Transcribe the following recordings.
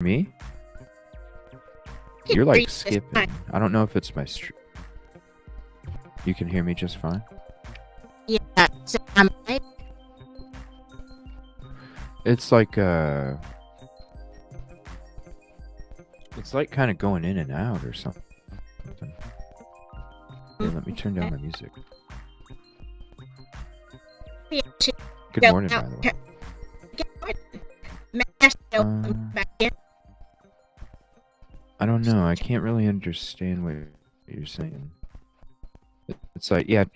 me? can You're hear you like just skipping. fine. I don't know if it's my You can hear me just fine? Yeah, so I'm right. It's like kind of going in and out or something. Here, let me turn down my music. Yeah, she Good go morning, out. by the way. Good morning. Master, back in. I don't know. I can't really understand what you're saying. It's like, yeah,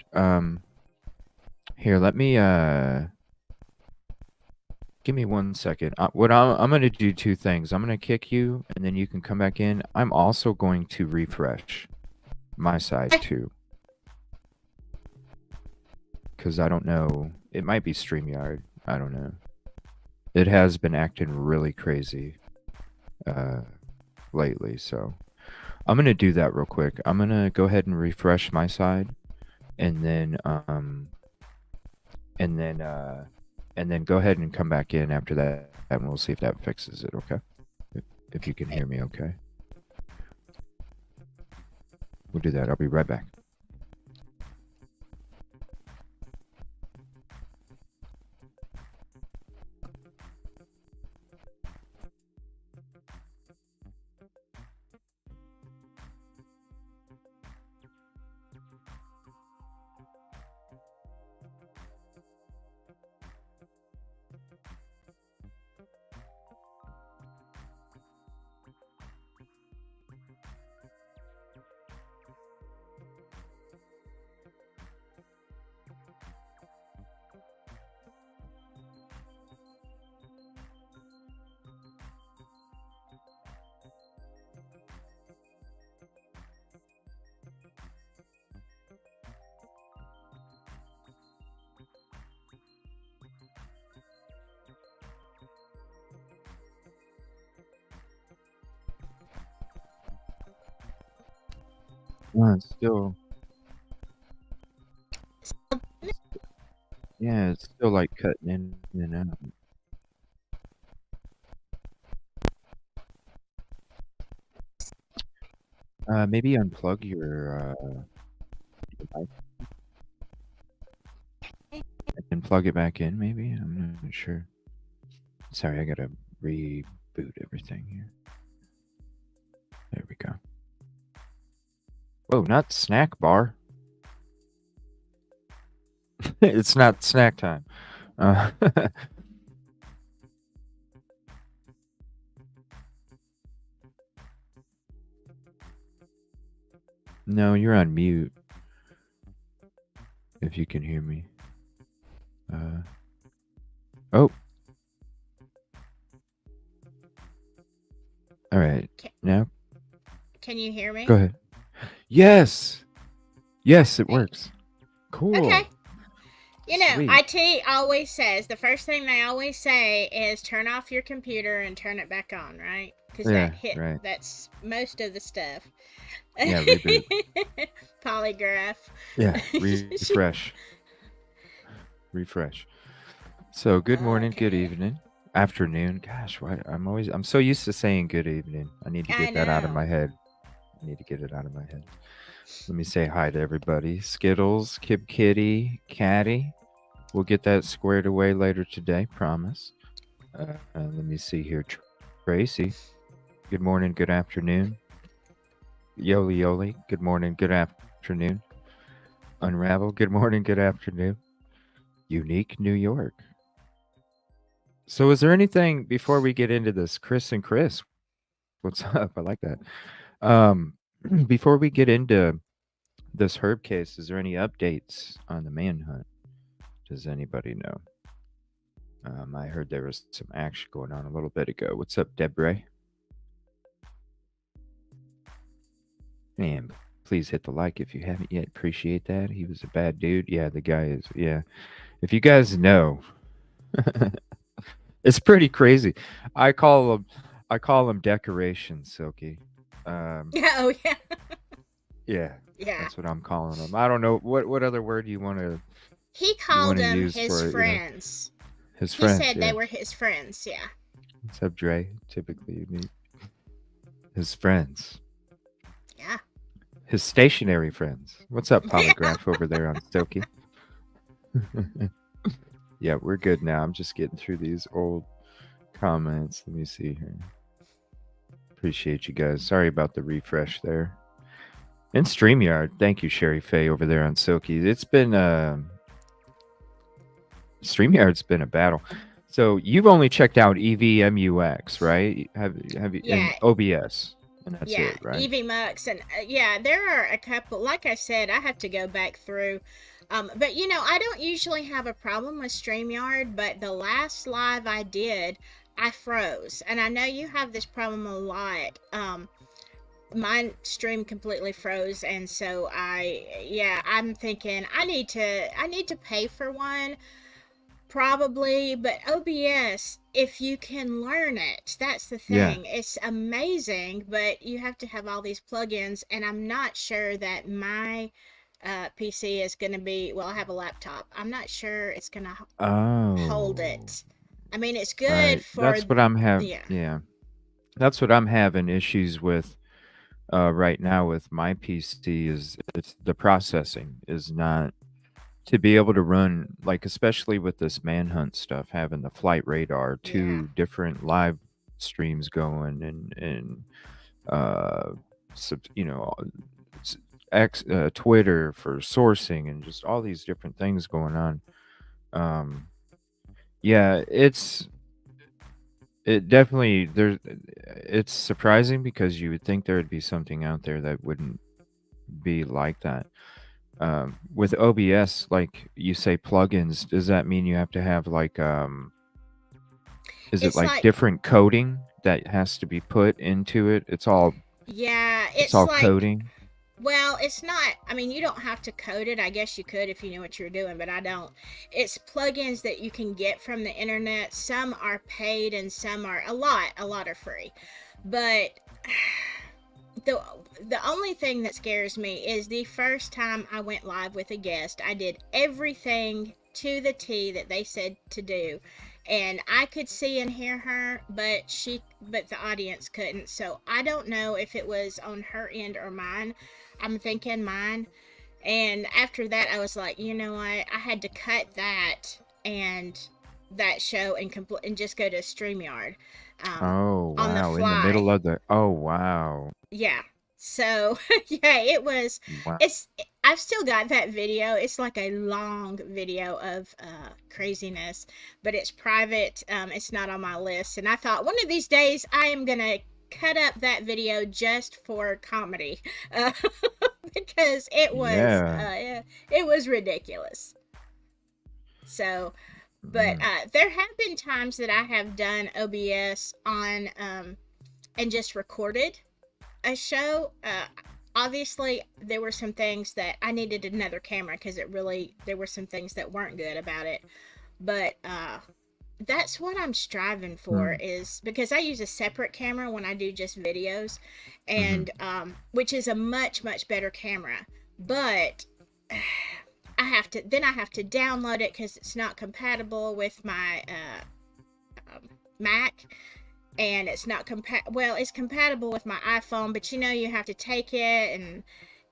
here, let me give me 1 second. I'm going to do two things. I'm going to kick you and then you can come back in. I'm also going to refresh my side too. Cuz I don't know. It might be StreamYard. I don't know. It has been acting really crazy lately, so I'm going to do that real quick. I'm going to go ahead and refresh my side and then go ahead and come back in after that and we'll see if that fixes it, okay? If you can hear me okay. We'll do that. I'll be right back. It's still, yeah, it's still like cutting in and out. Maybe unplug your mic and plug it back in, maybe? I'm not sure. Sorry, I gotta reboot everything here. There we go. Whoa, not snack bar. It's not snack time. No, you're on mute. If you can hear me. Oh. All right. Now? Can you hear me? Go ahead. Yes. Yes, it works. Cool. Okay. You know, Sweet. IT always says, the first thing they always say is turn off your computer and turn it back on, right? Because right. that's most of the stuff. Yeah, reboot. Polygraph. Yeah, refresh. Refresh. So, good morning, good evening, afternoon. Gosh, why I'm so used to saying good evening. I need to get that out of my head. I need to get it out of my head. Let me say hi to everybody. Skittles, Kib Kitty, Caddy. We'll get that squared away later today, promise. Let me see here. Tracy, good morning, good afternoon. Yoli Yoli, good morning, good afternoon. Unravel, good morning, good afternoon. Unique New York. So, is there anything before we get into this? Chris and Chris, what's up? I like that. Before we get into this herb case, is there any updates on the manhunt? Does anybody know? I heard there was some action going on a little bit ago. What's up, Debray? Man, please hit the like if you haven't yet. Appreciate that. He was a bad dude. Yeah, the guy is. Yeah. If you guys know, it's pretty crazy. I call him decoration, Silky. Oh yeah. Yeah. Yeah. That's what I'm calling him. I don't know what other word you want to. He called them use his for it, friends. His friends. He said yeah. they were his friends. Yeah. What's up, Dre? Typically, you meet his friends, Yeah. his stationary friends. What's up, Polygraph over there on Stokey? Yeah, we're good now. I'm just getting through these old comments. Let me see here. Appreciate you guys. Sorry about the refresh there. And StreamYard. Thank you, Sherry Faye over there on Silky. It's been StreamYard's been a battle. So you've only checked out EVMUX, right? Have you and Yeah. OBS, and that's Yeah, it, right? EV and yeah, there are a couple. Like I said, I have to go back through. But I don't usually have a problem with StreamYard, but the last live I did, I froze, and I know you have this problem a lot. My stream completely froze, and so I'm thinking I need to pay for one. Probably, but OBS, if you can learn it, that's the Yeah. thing. It's amazing, but you have to have all these plugins, and I'm not sure that my PC is going to be. Well, I have a laptop. I'm not sure it's going to hold Oh, it. I mean, it's good right. for. That's what I'm having. Yeah. Yeah, that's what I'm having issues with right now with my PC. Is it's the processing is not to be able to run, like, especially with this manhunt stuff, having the flight radar, Yeah. two different live streams going, and uh you know Twitter for sourcing, and just all these different things going on. um yeah, it definitely there's it's surprising because you would think there would be something out there that wouldn't be like that. With OBS, like you say, plugins, does that mean you have to have like is it It's like like, different coding that has to be put into it? yeah, It's it's all like, coding. well, it's not. I mean, you don't have to code it. I guess you could if you knew what you're doing, but I don't. It's plugins that you can get from the internet. Some are paid and some are a lot are free. But the the only thing that scares me is the first time I went live with a guest, I did everything to the T that they said to do. And I could see and hear her, but the audience couldn't. So I don't know if it was on her end or mine. I'm thinking mine. And after that, I was like, you know what? I had to cut and that show and just go to StreamYard, um, Oh, on the wow. In the middle fly. of the Oh, wow. Yeah. So yeah, it was. Wow. It's. I've still got that video. It's like a long video of craziness, but it's private. It's not on my list. And I thought one of these days I am gonna cut up that video just for comedy, uh, because Yeah. it was ridiculous. So, but Mm. there have been times that I have done OBS on and just recorded a show. Obviously, there were some things that I needed another camera because there were some things that weren't good about it. But that's what I'm striving for, Mm. is because I use a separate camera when I do just videos, Mhm. and which is a much better camera. But I have to download it because it's not compatible with my Mac, and it's not it's compatible with my iPhone, but you have to take it and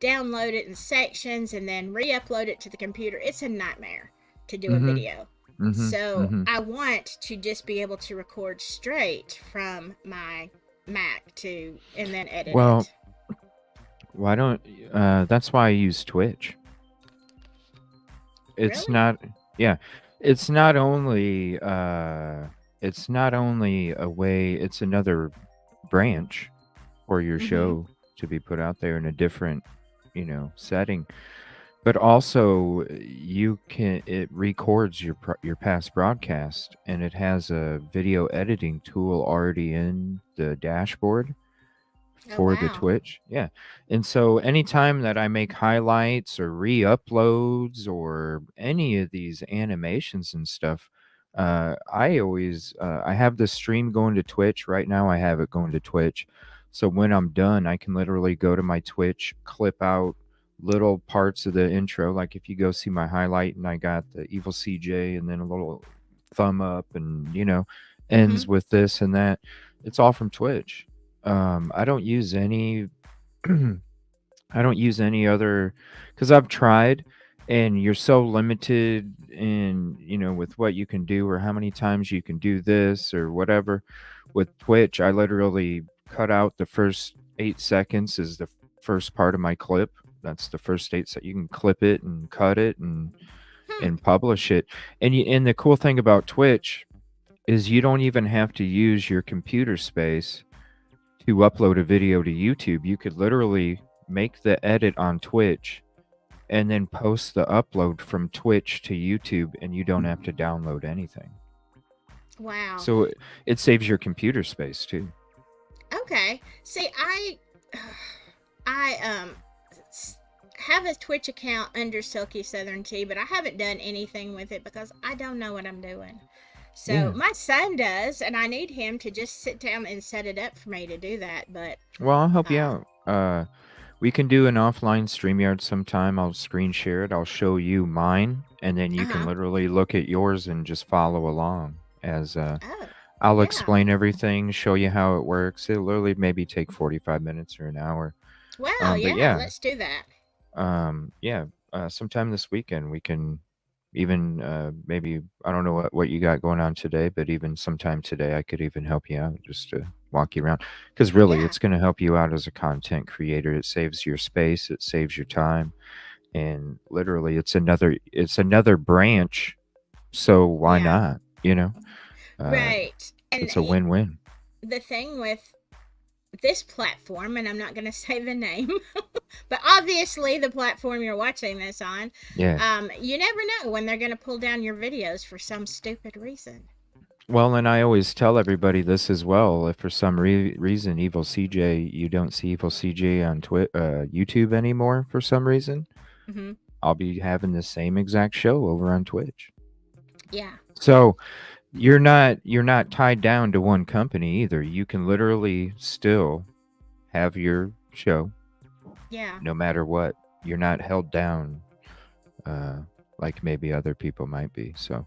download it in sections and then re-upload it to the computer. It's a nightmare to do a Mhm. video. Mhm. So Mhm. I want to just be able to record straight from my Mac to and then edit Well, it. why don't that's why I use Twitch. It's Really? not Yeah, it's not only it's not only a way, it's another branch for your Mm-hmm. show to be put out there in a different, setting. But also, it records your past broadcast, and it has a video editing tool already in the dashboard Oh for the wow. Twitch. Yeah. And so anytime that I make highlights or re-uploads or any of these animations and stuff, I have the stream going to Twitch. Right now I have it going to Twitch. So when I'm done, I can literally go to my Twitch, clip out little parts of the intro. Like if you go see my highlight and I got the evil CJ and then a little thumb up, and Mm-hmm. ends with this and that. It's all from Twitch. I don't use any I don't use any other because I've tried, and you're so limited in with what you can do or how many times you can do this or whatever. With Twitch, I literally cut out the first 8 seconds is the first part of my clip. That's the first 8 seconds. You can clip it and cut it Hmm. and publish it. And the cool thing about Twitch is you don't even have to use your computer space to upload a video to YouTube. You could literally make the edit on Twitch and then post the upload from Twitch to YouTube, and you don't have to download anything. Wow. So it saves your computer space too. Okay. See, I have a Twitch account under Silky Southern Tea, but I haven't done anything with it because I don't know what I'm doing. So Yeah. my son does, and I need him to just sit down and set it up for me to do that. But Well, I'll help you uh, out. We can do an offline StreamYard sometime. I'll screen share it. I'll show you mine, and then you can huh. literally look at yours and just follow along as Oh, I'll yeah. explain everything, show you how it works. It'll literally maybe take 45 minutes or an hour. Well, But yeah. yeah, Let's do that. yeah, sometime this weekend we can even maybe I don't know what you got going on today, but even sometime today I could even help you out just to walk you around because really Yeah. it's going to help you out as a content creator. It saves your space, it saves your time, and literally it's another branch. So why Yeah. not? Uh, Right. And it's a win-win. the thing with this platform, and I'm not going to say the name, but obviously the platform you're watching this on, Yeah. you never know when they're going to pull down your videos for some stupid reason. Well, and I always tell everybody this as well. If for some reason Evil CJ, you don't see Evil CJ on YouTube anymore for some reason, Hmm. I'll be having the same exact show over on Twitch. Yeah. So you're not tied down to one company either. You can literally still have your show Yeah. no matter what. You're not held down uh, like maybe other people might be. So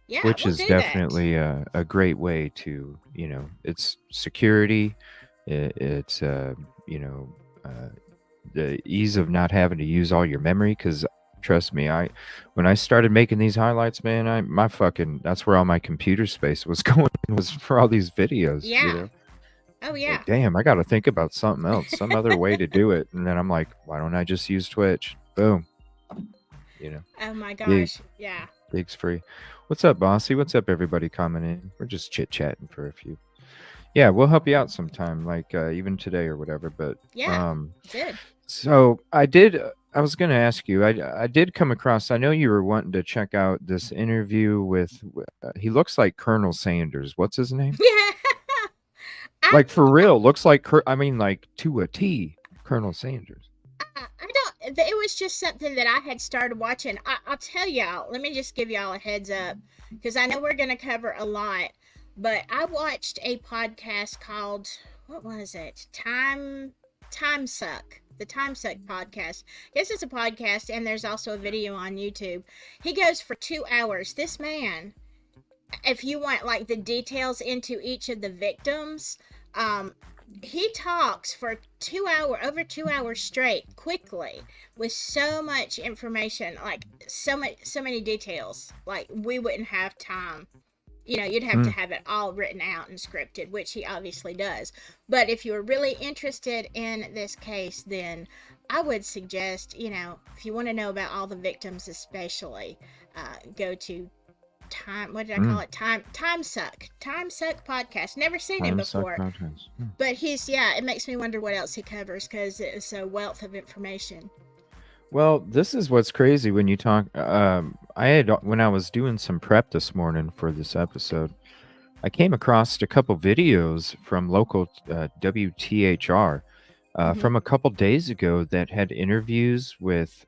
Yeah. Twitch We'll is do that. definitely a great way to, it's security. It's, uh, the ease of not having to use all your memory. Because trust me, when I started making these highlights, man, that's where all my computer space was going was for all these videos. Yeah. Oh, It's like, yeah. damn, I got to think about something else, some other way to do it. And then I'm like, why don't I just use Twitch? Boom, you know, Oh, my gig, gosh. Yeah. gigs free. What's up, Bossy? What's up, everybody coming in? We're just chit chatting for a few. Yeah, we'll help you out sometime, like even today or whatever. But Yeah. Good. so I did. I was going to ask you. I did come across. I know you were wanting to check out this interview with. He looks like Colonel Sanders. What's his name? Yeah. I, Like for real, looks like. I mean, like to a T, Colonel Sanders. I don't. It was just something that I had started watching. I'll tell y'all. Let me just give y'all a heads up because I know we're going to cover a lot. But I watched a podcast called what was it? Time Suck. The Time Suck podcast. I guess it's a podcast, and there's also a video on YouTube. He goes for 2 hours. This man, if you want like the details into each of the victims, um, he talks for over 2 hours straight, quickly, with so much information, like so many details. Like we wouldn't have time. You'd have to Mm, have it all written out and scripted, which he obviously does. But if you're really interested in this case, then I would suggest, if you want to know about all the victims, especially, go to time. What did I call mm. it? Time Suck podcast. Never seen him Time suck before, podcast. but yeah. It makes me wonder what else he covers because it's a wealth of information. Well, this is what's crazy when you talk. I had when I was doing some prep this morning for this episode, I came across a couple videos from local WTHR Hmm. from a couple days ago that had interviews with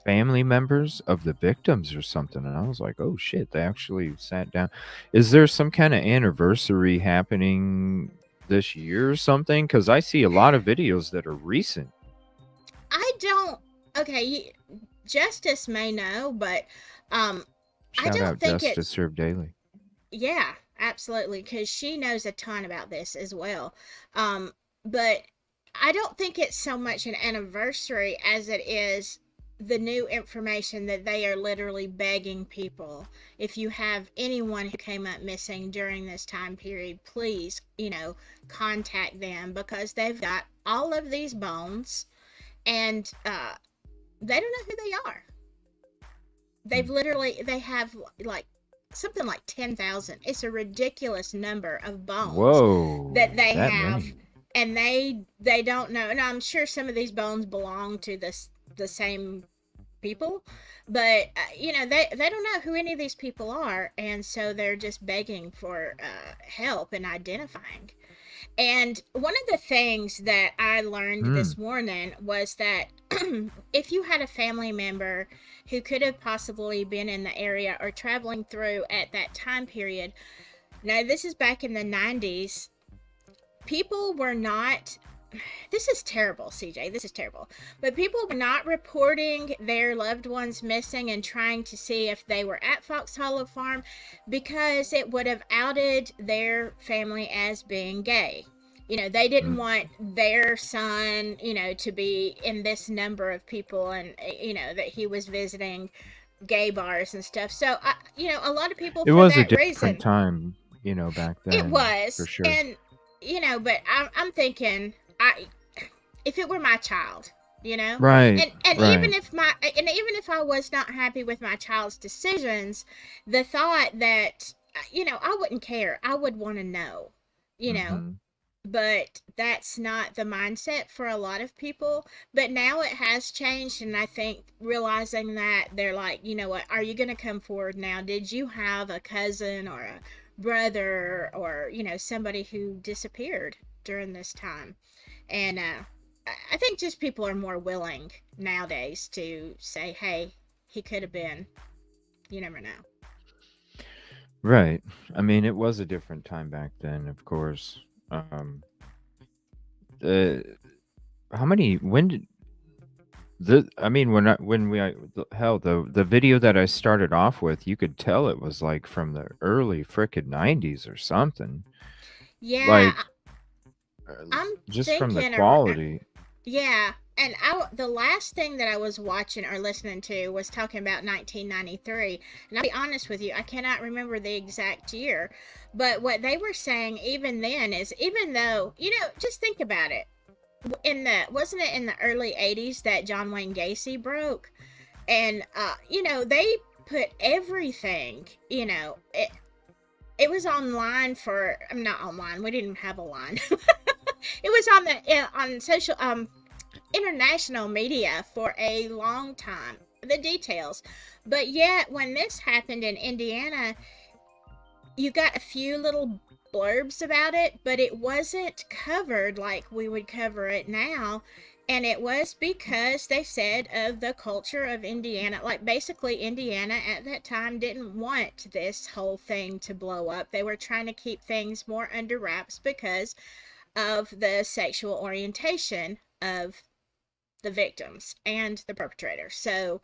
family members of the victims or something, and I was like, "Oh shit!" They actually sat down. Is there some kind of anniversary happening this year or something? Because I see a lot of videos that are recent. I don't. Okay, Justice may know, but um, I Shout don't out think Justice it's. Serve Daily. Yeah, absolutely, because she knows a ton about this as well. But I don't think it's so much an anniversary as it is the new information that they are literally begging people. If you have anyone who came up missing during this time period, please, contact them because they've got all of these bones and they don't know who they are. Mm. They have like something like 10,000. It's a ridiculous number of bones that Whoa, they that have, many. and they don't know. And I'm sure some of these bones belong to the same people, but they don't know who any of these people are, and so they're just begging for help in identifying. And one of the things that I learned Hmm. this morning was that if you had a family member who could have possibly been in the area or traveling through at that time period, now this is back in the 90s, people were not, this is terrible, CJ. This is terrible. But people were not reporting their loved ones missing and trying to see if they were at Fox Hollow Farm because it would have outed their family as being gay. They didn't Mm. want their son, to be in this number of people and, that he was visiting gay bars and stuff. So, a lot of people It for was a that different reason, time, back it then, for was. sure. And, but I'm thinking, if it were my child, Right, and right. even if I was not happy with my child's decisions, the thought that I wouldn't care, I would want to know, you know Hmm. but that's not the mindset for a lot of people. But now it has changed, and I think realizing that, they're like, you know what, are you going to come forward now? Did you have a cousin or a brother or somebody who disappeared during this time? And I think just people are more willing nowadays to say, hey, he could have been. You never know. Right. I mean, it was a different time back then, of course. Uh, how many? When did I mean, hell, the video that I started off with, you could tell it was like from the early frickin' 90s or something. Yeah, Like, I'm just from the thinking, quality. yeah. And the last thing that I was watching or listening to was talking about 1993. And I'll be honest with you, I cannot remember the exact year. But what they were saying even then is, even though, just think about it. Wasn't it in the early 80s that John Wayne Gacy broke? And, they put everything, it was online for, I'm not online, we didn't have a line. It was on social international media for a long time, the details. But yet when this happened in Indiana, you got a few little blurbs about it, but it wasn't covered like we would cover it now. And it was because they said of the culture of Indiana, like basically Indiana at that time didn't want this whole thing to blow up. They were trying to keep things more under wraps because of the sexual orientation of the victims and the perpetrators. So,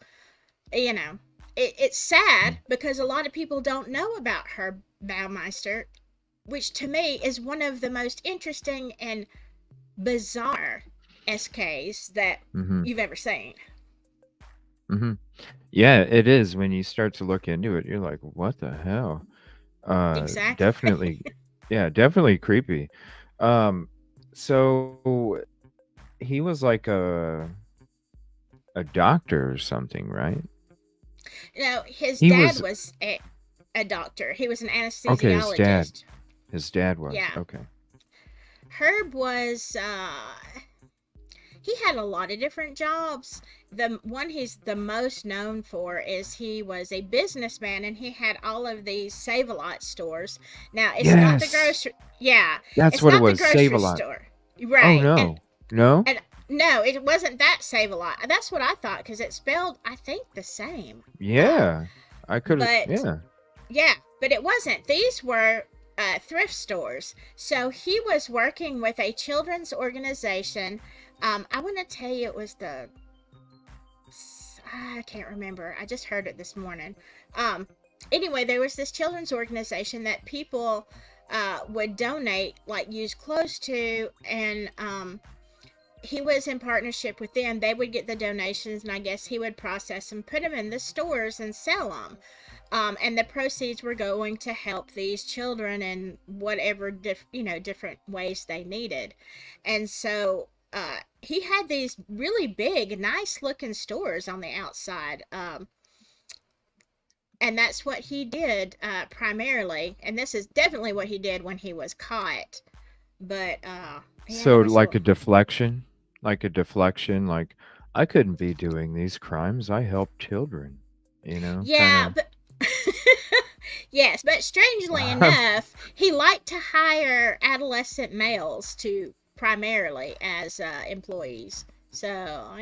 you know, it's sad because a lot of people don't know about her, Baumeister, which to me is one of the most interesting and bizarre SKs that Mm-hmm. you've ever seen. Mm-hmm. Yeah, it is. When you start to look into it, you're like, what the hell? Exactly. Definitely, yeah, definitely creepy. Um, so he was like a doctor or something, right? His He dad was was a doctor. He was an okay. anesthesiologist. His dad was Yeah. okay. Herb was he had a lot of different jobs. The one he's the most known for is he was a businessman and he had all of these Save a Lot stores. Now, it's not the Yes, grocery, yeah, that's it's what it not the was. Save a grocery lot. store. Oh Right. And no, no. and no, it wasn't that Save a Lot. That's what I thought because it's spelled, I think, the same. Yeah, I could. But Yeah. yeah, but it wasn't. These were thrift stores. So he was working with a children's organization. I want to tell you it was I can't remember. I just heard it this morning. Anyway, there was this children's organization that people would donate, like used clothes to, and he was in partnership with them. They would get the donations, and I guess he would process them, put them in the stores, and sell them. And the proceeds were going to help these children in whatever different ways they needed. And so he had these really big, nice looking stores on the outside. And that's what he did primarily. And this is definitely what he did when he was caught. But yeah, So it was a like a deflection, like I couldn't be doing these crimes. I help children, kind yeah, but yes, but strangely of. enough, he liked to hire adolescent males to primarily as employees. So,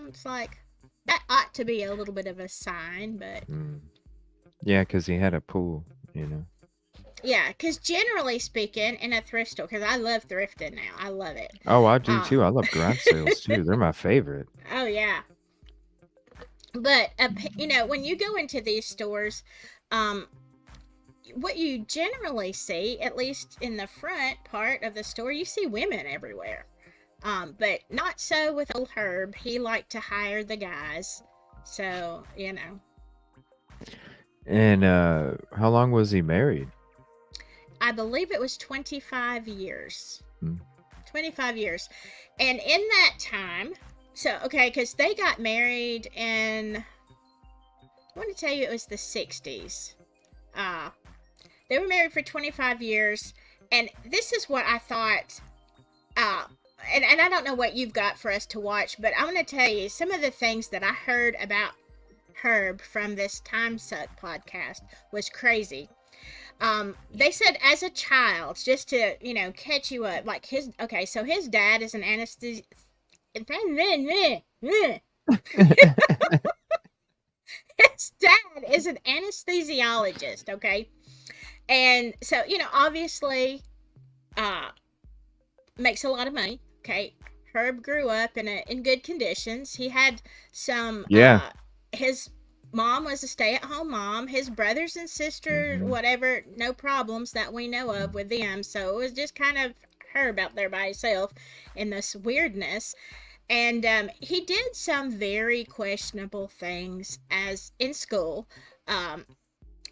it's like that ought to be a little bit of a sign, but Yeah, because he had a pool. yeah, because generally speaking, in a thrift store, because I love thrifting now, I love it. Oh, I do Um, too. I love garage sales too. They're my favorite. oh yeah, but when you go into these stores, um, what you generally see, at least in the front part of the store, you see women everywhere. But not so with old Herb. He liked to hire the guys. So. And how long was he married? I believe it was 25 years. Hmm. 25 years. And in that time, okay, because they got married in, I want to tell you it was the 60s. They were married for 25 years. And this is what I thought, and I don't know what you've got for us to watch, but I want to tell you some of the things that I heard about Herb from this Time Suck podcast was crazy. They said as a child, just to, catch you up, like so his dad is an anesthesi. His dad is an anesthesiologist, okay? And so, obviously, makes a lot of money, okay? Herb grew up in good conditions. He had some, Yeah. his mom was a stay-at-home mom. His brothers and sisters, whatever, no problems that we know of with them. So it was just kind of Herb out there by himself in this weirdness. And he did some very questionable things as in school.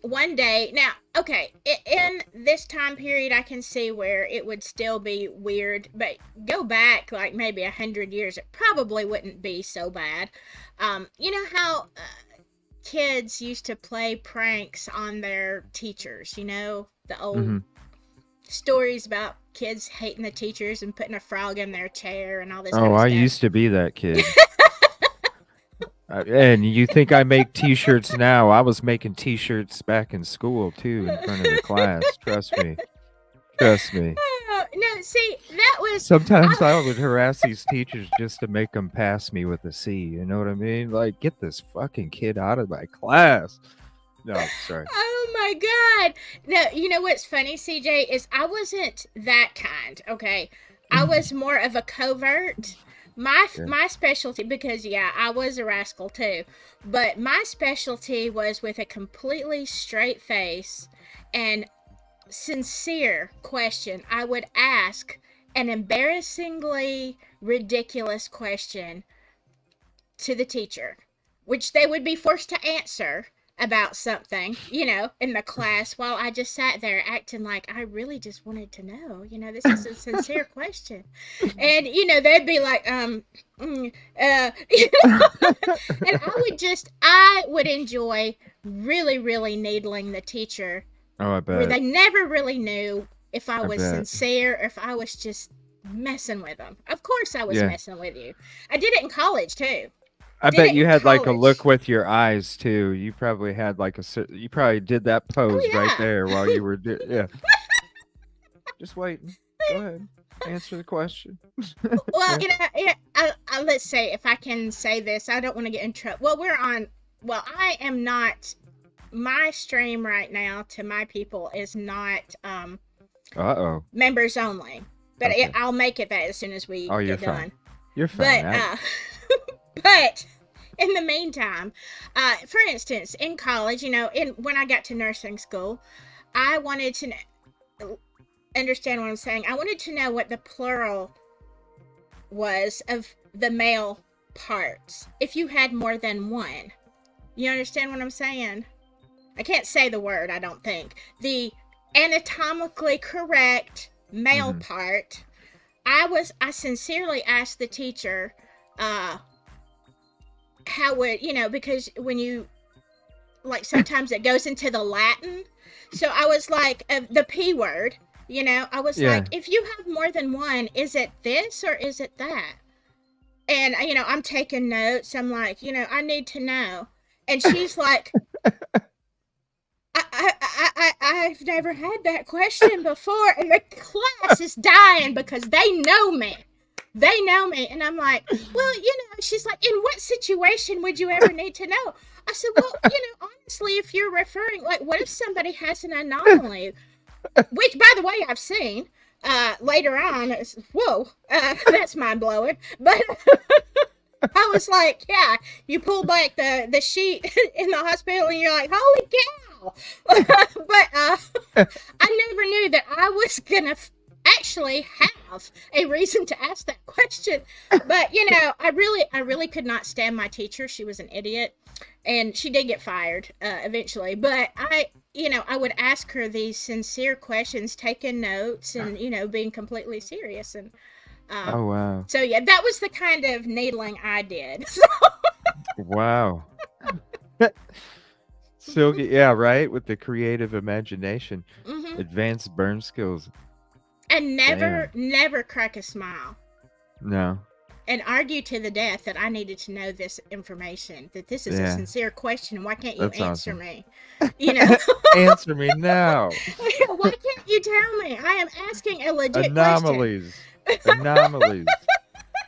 One day, now, okay, in this time period, I can see where it would still be weird, but go back like maybe 100 years, it probably wouldn't be so bad. You know how kids used to play pranks on their teachers, the old stories about kids hating the teachers and putting a frog in their chair and all this kind Oh, of I stuff. used to be that kid. And you think I make T-shirts now? I was making T-shirts back in school too, in front of the class. Trust me. No, see, that was Sometimes I would harass these teachers just to make them pass me with a C. You know what I mean? Like, get this fucking kid out of my class. No, sorry. Oh my god. No, you know what's funny, CJ, is I wasn't that kind, okay? I was more of a covert. My specialty, because I was a rascal too, but my specialty was with a completely straight face and sincere question. I would ask an embarrassingly ridiculous question to the teacher, which they would be forced to answer about something, in the class, while I just sat there acting like I really just wanted to know, this is a sincere question. And, they'd be like, and I would enjoy really, really needling the teacher. Oh, I Where they bet. never really knew if I I was bet. sincere or if I was just messing with them. Of course I was Yeah. messing with you. I did it in college too. I Did bet it you in had like a college. look with your eyes too. You probably had like you probably did that pose right Oh there while you were yeah. Just waiting. Go ahead. Answer the question. well, Yeah. let's say if I can say this, I don't want to get in trouble. Well, I am not. My stream right now to my people is not Uh-oh. members only, but Okay. I'll make it that as soon as we Oh, you're get fine. done. You're fine. But but in the meantime, for instance, in college, when I got to nursing school, I wanted to understand what I'm saying. I wanted to know what the plural was of the male parts if you had more than one. You understand what I'm saying? I can't say the word, I don't think. The anatomically correct male Hmm. part. I sincerely asked the teacher, how would, because when you, like, sometimes it goes into the Latin. So I was like, the P word, I was like, Yeah. if you have more than one, is it this or is it that? And, I'm taking notes. I'm like, I need to know. And she's like, I've never had that question before. And the class is dying because they know me. They know me. And I'm like, well, she's like, in what situation would you ever need to know? I said, well, honestly, if you're referring, like, what if somebody has an anomaly, which, by the way, I've seen later on. Whoa, that's mind blowing. But I was like, yeah, you pull back the sheet in the hospital and you're like, holy cow. But I never knew that I was going to actually have a reason to ask that question. But, I really could not stand my teacher. She was an idiot. And she did get fired eventually. But I would ask her these sincere questions, taking notes and, being completely serious. And uh, Oh wow. so, yeah, that was the kind of needling I did. Wow. Silky, yeah, right. With the creative imagination, Hmm. advanced burn skills. And never, Damn. never crack a smile. No. And argue to the death that I needed to know this information, that this is a Yeah, sincere question. Why can't you that's answer awesome. me? You know, Answer me now. why can't you tell me? I am asking a legit question. Anomalies. Anomalies.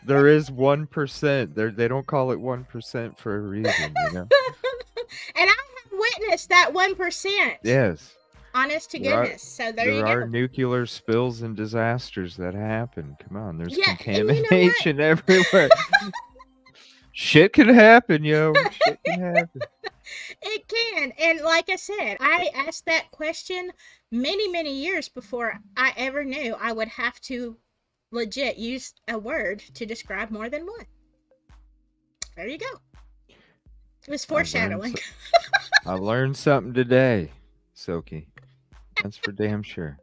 There is 1%. They don't call it 1% for a reason. And I have witnessed that 1%. Yes. Honest to There are goodness. So there you there are go. nuclear spills and disasters that happen. Come on, there's Yeah, and you know what? contamination everywhere. Shit can happen, yo. Shit can happen. It can. And like I said, I asked that question many, many years before I ever knew I would have to legit use a word to describe more than one. There you go. It was I learned foreshadowing. I learned something today, Silky. That's for damn sure.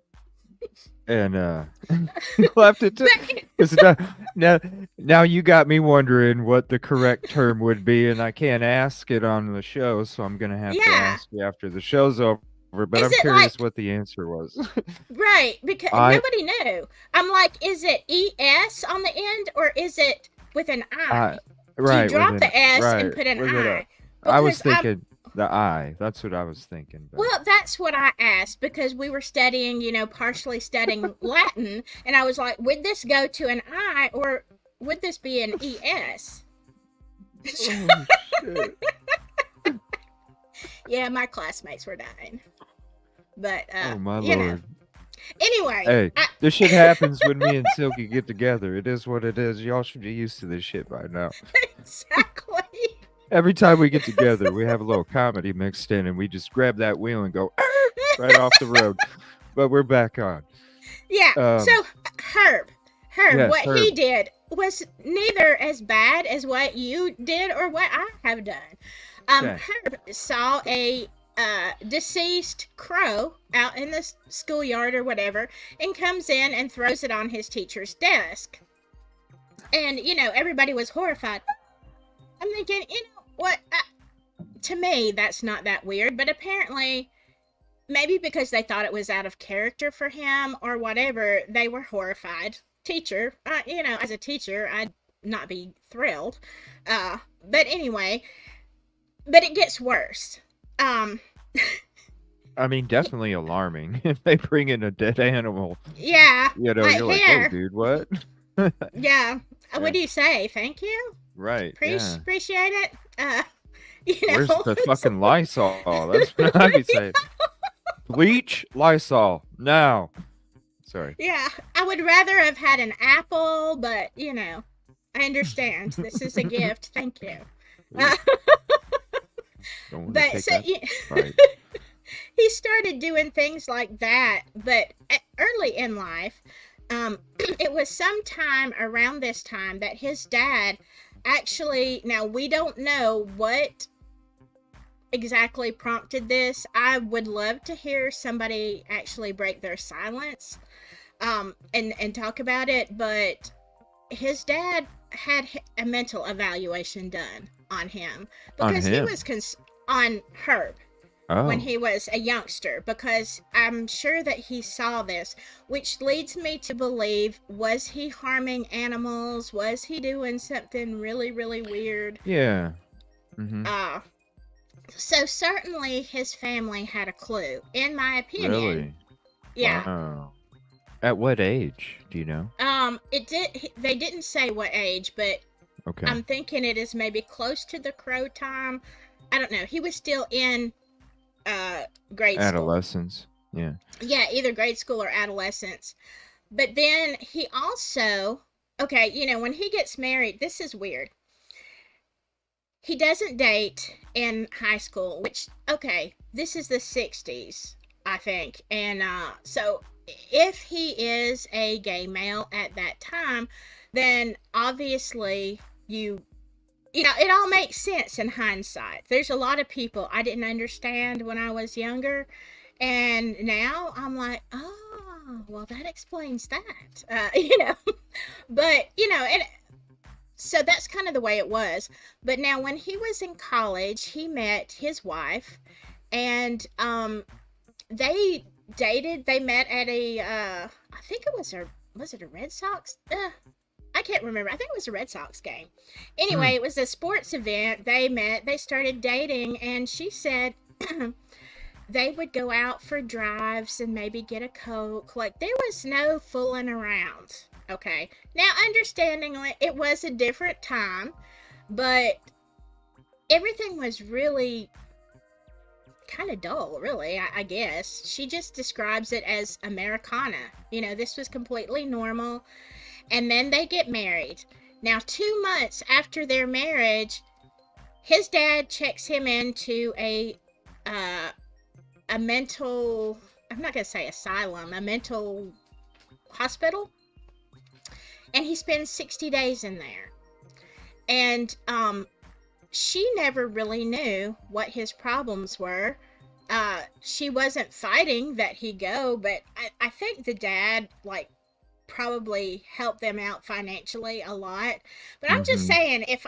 And left it to But because now you got me wondering what the correct term would be, and I can't ask it on the show, so I'm gonna have to yeah, ask you after the show's over. But is I'm it curious like what the answer was. right? Because I nobody knew. I'm like, is it ES on the end or is it with an I I? Do you right with drop an the S and right put an with it I? I was Because thinking the I. That's what I was thinking, but well, that's what I asked because we were studying, partially studying Latin, and I was like, would this go to an I or would this be an ES? oh shit. Yeah, my classmates were dying. But, Oh my lord. anyway, Hey, this shit happens when me and Silky get together. It is what it is. Y'all should be used to this shit by now. exactly. Every time we get together, we have a little comedy mixed in, and we just grab that wheel and go right off the road. But we're back on. Yeah, so Um, Herb, yes, what he Herb. did was neither as bad as what you did or what I have done. Okay. Herb saw a deceased crow out in the schoolyard or whatever, and comes in and throws it on his teacher's desk. And everybody was horrified. I'm thinking, what? To me, that's not that weird, but apparently, maybe because they thought it was out of character for him or whatever, they were horrified. Teacher, as a teacher, I'd not be thrilled. But anyway, but it gets worse. Um, I mean, definitely alarming. If they bring in a dead animal, yeah, like you're like, whoa, here, dude, what? yeah. What Yeah, do you say? Thank you. right. Yeah. Appreciate it. You Where's know, the fucking Lysol? That's what I'd be saying. Bleach, Lysol, now. Sorry. yeah. I would rather have had an apple, but I understand. This is a gift. Thank you. Ooh, don't want to but take so that bite. he started doing things like that. But early in life, it was sometime around this time that his dad actually, now we don't know what exactly prompted this. I would love to hear somebody actually break their silence and talk about it. But his dad had a mental evaluation done on him On because he him. was on Herb when Oh, he was a youngster, because I'm sure that he saw this, which leads me to believe, was he harming animals? Was he doing something really, really weird? yeah. Mm-hmm. Uh, so certainly his family had a clue, in my opinion. Really? Yeah. Wow. At what age? Do you know? They didn't say what age, but Okay. I'm thinking it is maybe close to the crow time. I don't know. He was still in uh grade school. Adolescence. Yeah. Yeah, either grade school or adolescence. But then he also, okay, when he gets married, this is weird. He doesn't date in high school, which, okay, this is the 60s, I think. And so if he is a gay male at that time, then obviously it all makes sense in hindsight. There's a lot of people I didn't understand when I was younger, and now I'm like, oh, well, that explains that. But and so that's kind of the way it was. But now, when he was in college, he met his wife, and they dated. They met at a, I think it was it a Red Sox? I can't remember. I think it was a Red Sox game. Hmm. Anyway, it was a sports event. They met, they started dating, and she said they would go out for drives and maybe get a Coke. Like, there was no fooling around. Okay. Now, understandingly, it was a different time, but everything was really kind of dull, really, I guess. She just describes it as Americana. This was completely normal. And then they get married. Now, 2 months after their marriage, his dad checks him into uh, a mental, I'm not going to say asylum, a mental hospital. And he spends 60 days in there. And she never really knew what his problems were. She wasn't fighting that he go, but I think the dad, like, probably helped them out financially a lot. But I'm just Mm-hmm. saying, if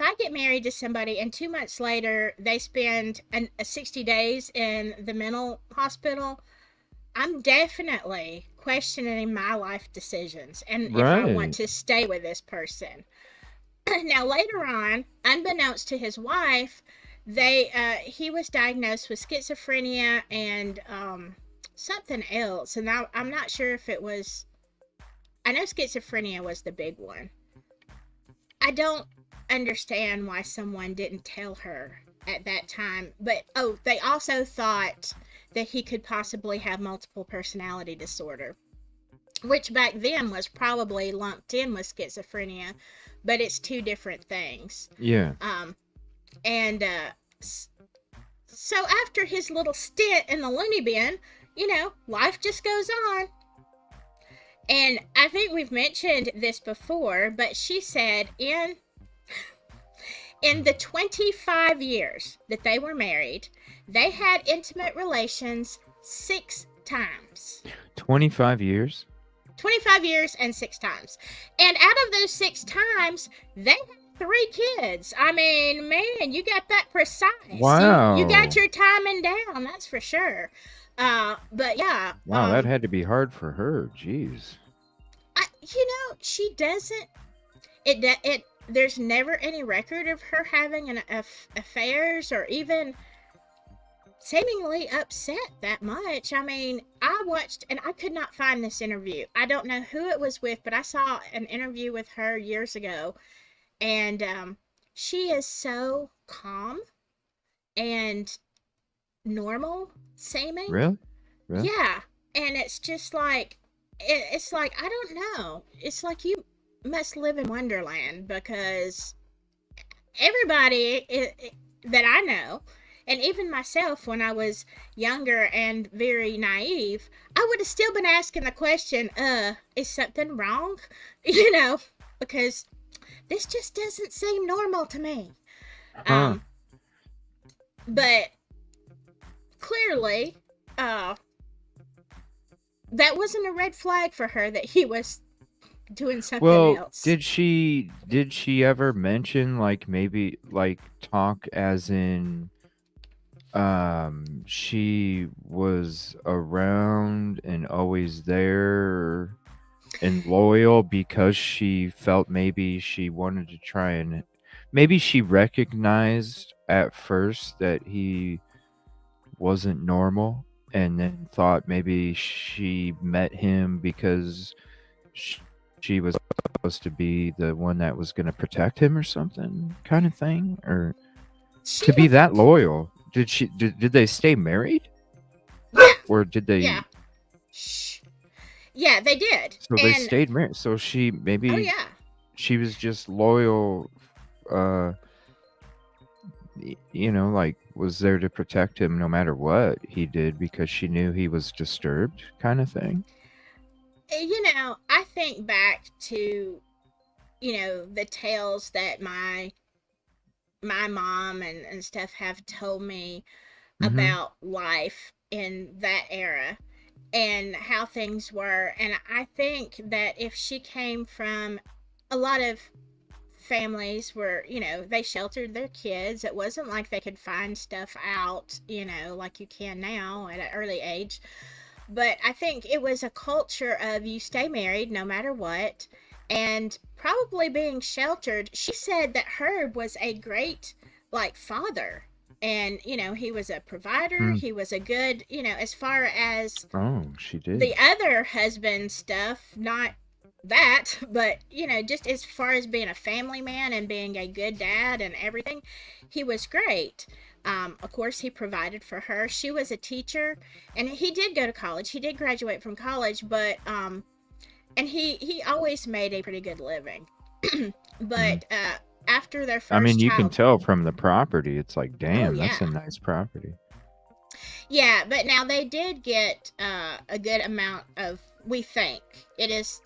I get married to somebody and 2 months later they spend 60 days in the mental hospital, I'm definitely questioning my life decisions and if I want Right. to stay with this person. Now, later on, unbeknownst to his wife, he was diagnosed with schizophrenia and something else, and I'm not sure if it was. I know schizophrenia was the big one. I don't understand why someone didn't tell her at that time. But they also thought that he could possibly have multiple personality disorder, which back then was probably lumped in with schizophrenia, but it's two different things. Yeah. Um, and so after his little stint in the loony bin, life just goes on. And I think we've mentioned this before, but she said in the 25 years that they were married, they had intimate relations 6 times. 25 years? 25 years and 6 times. And out of those 6 times, they had 3 kids. I mean, man, you got that precise. You got Wow. your timing down, that's for sure. But yeah, Wow, that had to be hard for her. Jeez. she doesn't. It there's never any record of her having affairs or even seemingly upset that much. I mean, I watched and I could not find this interview. I don't know who it was with, but I saw an interview with her years ago, and she is so calm and normal seeming. Really? Really? Yeah, and it's just like it's like, I don't know. It's like you must live in Wonderland, because everybody that I know, and even myself when I was younger and very naive, I would have still been asking the question, is something wrong? You know, because this just doesn't seem normal to me. Huh. Um, but clearly, uh, that wasn't a red flag for her that he was doing something Well, else. did she ever mention, like, maybe, like, talk as in she was around and always there and loyal because she felt maybe she wanted to try and maybe she recognized at first that he wasn't normal and then thought maybe she met him because she was supposed to be the one that was going to protect him or something kind of thing, or She to be was, that loyal. Did they stay married, yeah, or did yeah, they? shh, yeah, they did, So they and stayed married. So she oh maybe yeah, she was just loyal, uh like was there to protect him no matter what he did because she knew he was disturbed kind of thing. I think back to the tales that my mom and stuff have told me Mhm. about life in that era and how things were. And I think that if she came from a lot of families where, they sheltered their kids, it wasn't like they could find stuff out, like you can now at an early age. But I think it was a culture of you stay married no matter what, and probably being sheltered. She said that Herb was a great, like, father. And, he was a provider. Mm. He was a good, as far as Oh, she did. the other husband stuff, not that, but, just as far as being a family man and being a good dad and everything, he was great. Of course, he provided for her. She was a teacher, and he did go to college. He did graduate from college, but and he always made a pretty good living. Mm. But after their I mean, first you can child, tell from the property. It's like, oh damn, that's yeah, a nice property. yeah. But now they did get a good amount of. We think it is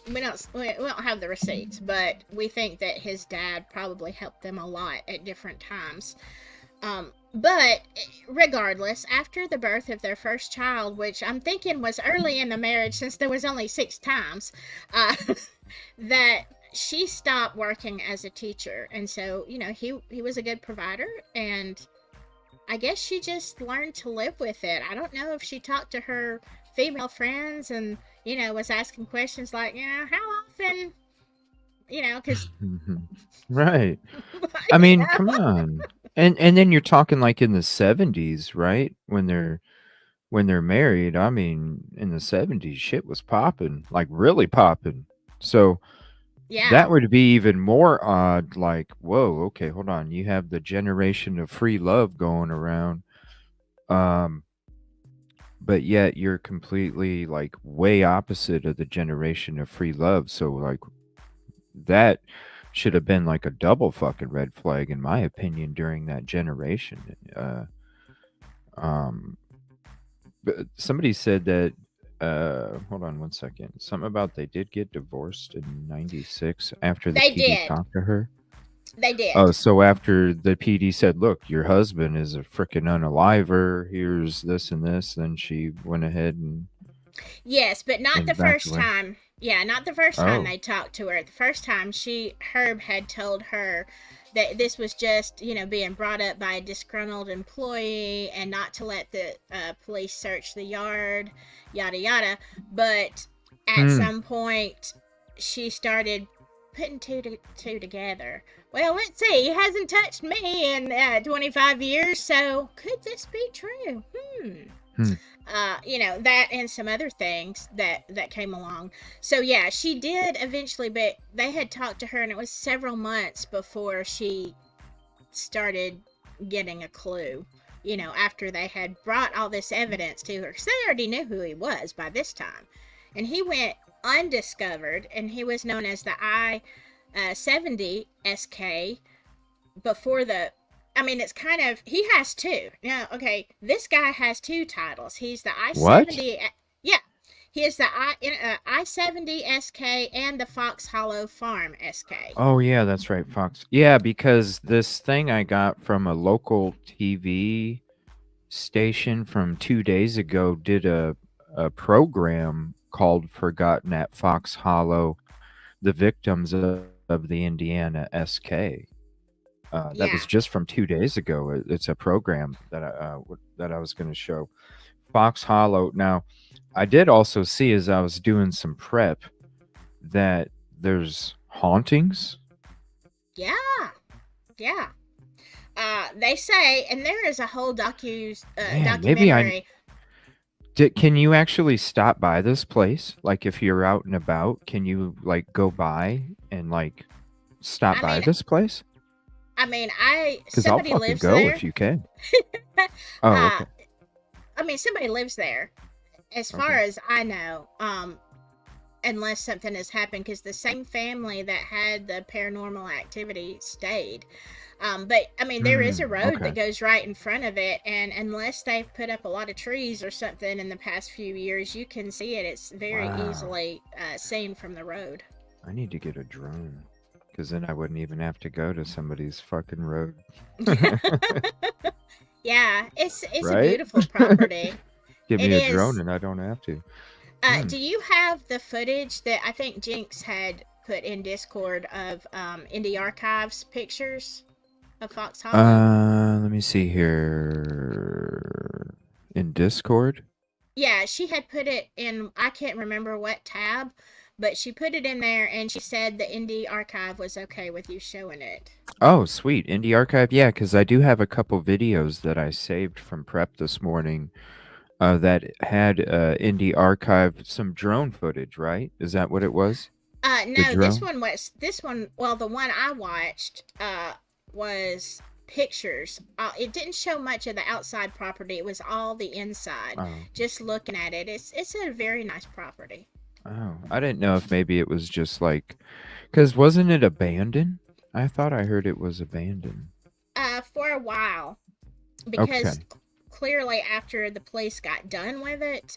we don't have the receipts, but we think that his dad probably helped them a lot at different times. But regardless, after the birth of their first child, which I'm thinking was early in the marriage since there was only 6 times, uh, that she stopped working as a teacher, and so he was a good provider, and I guess she just learned to live with it. I don't know if she talked to her female friends and was asking questions like, how often, because Right. I you mean, come know, on. And then you're talking like in the 70s, right? When they're married. I mean, in the 70s shit was popping, like really popping. So that yeah, would be even more odd, like, whoa, okay, hold on. You have the generation of free love going around. Um but yet you're completely like way opposite of the generation of free love. So like that should have been like a double fucking red flag in my opinion during that generation. Um but somebody said that hold on one second. Something about they did get divorced in 96 after the they PD did, talked to her. they Oh, did. so after the PD said, "Look, your husband is a freaking unaliver. Here's this and this," then she went ahead Yes, but not the and backed first away. time. Yeah, not the first time Oh. they talked to her. The first time Herb had told her that this was just, being brought up by a disgruntled employee and not to let the police search the yard, yada yada. But at Hmm. some point, she started putting two together. Well, let's see. He hasn't touched me in 25 years, so could this be true? Hmm. That and some other things that came along. So yeah, she did eventually, but they had talked to her, and it was several months before she started getting a clue. After they had brought all this evidence to her, because they already knew who he was by this time, and he went undiscovered, and he was known as the I 70 SK before the. I mean, it's kind of he has two. Now, okay, this guy has two titles. He's the I What? 70. Yeah, he is the I 70 SK and the Fox Hollow Farm SK. Oh yeah, that's right, Fox. Yeah, because this thing I got from a local TV station from 2 days ago did a program called Forgotten at Fox Hollow, the victims of the Indiana SK. That was Yeah, just from 2 days ago. It's a program that I was going to show. Fox Hollow. Now, I did also see as I was doing some prep that there's hauntings. yeah, yeah. They say, and there is a whole Man, maybe I documentary. can you actually stop by this place? Like if you're out and about, can you like go by and like stop I by mean, this place? I Cuz I'll somebody fucking lives go there. if you can. Oh, uh, okay. I mean, somebody lives there. As far Okay. as I know, unless something has happened, because the same family that had the paranormal activity stayed. But I mean, there is a road that Okay. goes right in front of it, and unless they've put up a lot of trees or something in the past few years, you can see it. It's very Wow. easily seen from the road. I need to get a drone cuz then I wouldn't even have to go to somebody's fucking road. Yeah, it's a Right? beautiful property. Give It me a drone is. and I don't have to. Hmm. Do you have the footage that I think Jinx had put in Discord of Indie Archives pictures of Fox Hollow? Let me see here. In Discord? Yeah, she had put it in, I can't remember what tab, but she put it in there and she said the Indie Archive was okay with you showing it. Oh, sweet. Indie Archive. Yeah, because I do have a couple videos that I saved from prep this morning that had Indie Archive, some drone footage, right? Is that what it was? The No, drone? this one, well, the one I watched was pictures. It didn't show much of the outside property. It was all the inside. Oh. Just looking at it, it's a very nice property. Oh. I didn't know if maybe it was just like, because wasn't it abandoned? I thought I heard it was abandoned. For a while, because Okay. clearly after the police got done with it,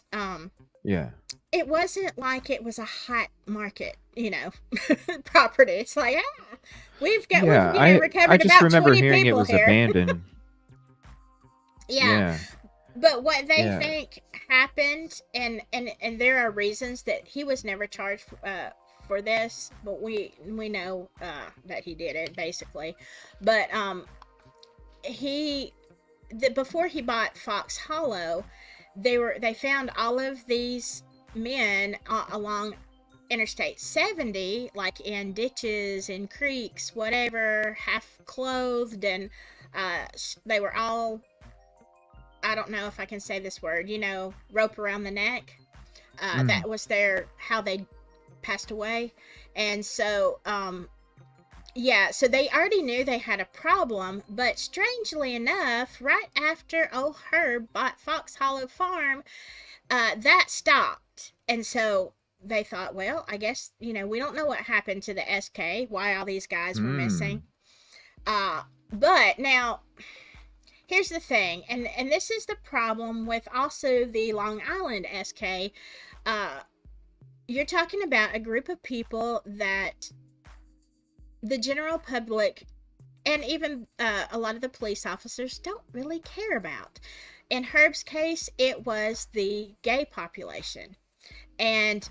Yeah. it wasn't like it was a hot market, property. It's like, we've Yeah, I recovered just about remember 20 hearing it people was here. abandoned. Yeah, Yeah. but what they Yeah. think happened, and there are reasons that he was never charged for this, but we know that he did it basically. But he before he bought Fox Hollow, they found all of these men along Interstate 70, like in ditches and creeks, whatever, half clothed, and they were all, I don't know if I can say this word, rope around the neck. Mm. That was their how they passed away, and so yeah, so they already knew they had a problem, but strangely enough, right after old Herb bought Fox Hollow Farm, that stopped. And so they thought, well, I guess, we don't know what happened to the SK, why all these guys were Mm. missing. But now, here's the thing, and this is the problem with also the Long Island SK. Uh, you're talking about a group of people that the general public and even a lot of the police officers don't really care about. In Herb's case, it was the gay population, and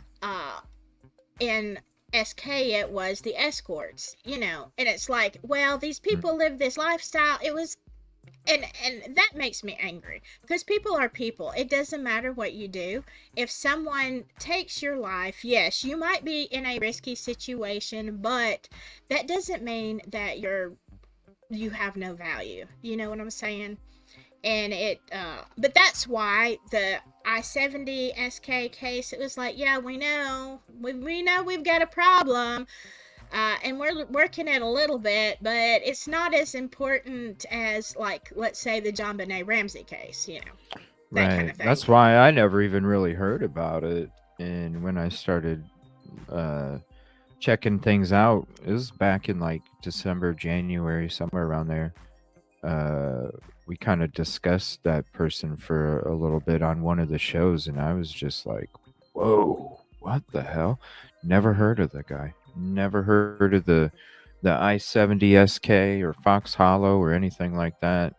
in SK, it was the escorts. And it's like, well, these Mm. people live this lifestyle. It was, and that makes me angry because people are people. It doesn't matter what you do. If someone takes your life, yes, you might be in a risky situation, but that doesn't mean that you have no value. You know what I'm saying? And but that's why the I-70 SK case, it was like, yeah, we know we've got a problem, and we're working it a little bit, but it's not as important as, like, let's say the John Benet Ramsey case, that kind Right. of thing. That's why I never even really heard about it. And when I started uh checking things out. It was back in like December, January, somewhere around there. Uh, we kind of discussed that person for a little bit on one of the shows, and I was just like, "Whoa, what the hell? Never heard of the guy. Never heard of the I-70 SK or Fox Hollow or anything like that."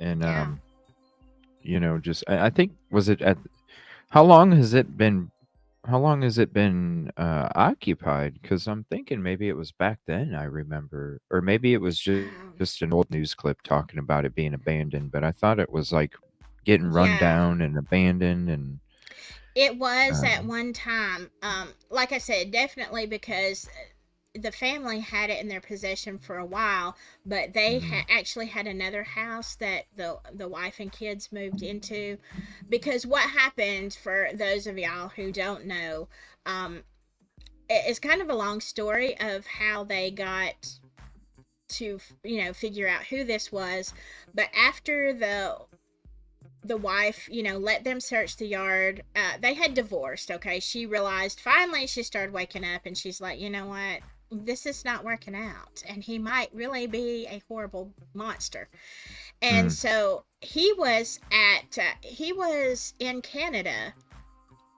And Yeah. just I think was it at how long has it been how long has it been occupied? Because I'm thinking maybe it was back then. I remember, or maybe it was just an old news clip talking about it being abandoned. But I thought it was like getting run Yeah. down and abandoned, and It was at um, one time. Like I said, definitely because the family had it in their possession for a while, but they mm, actually had another house that the wife and kids moved into. Because what happened, for those of y'all who don't know, um, it's kind of a long story of how they got to figure out who this was. But after the wife, let them search the yard. They had divorced, okay? She realized, finally, she started waking up and she's like, you know what? This is not working out. And he might really be a horrible monster. And mm, so he was in Canada.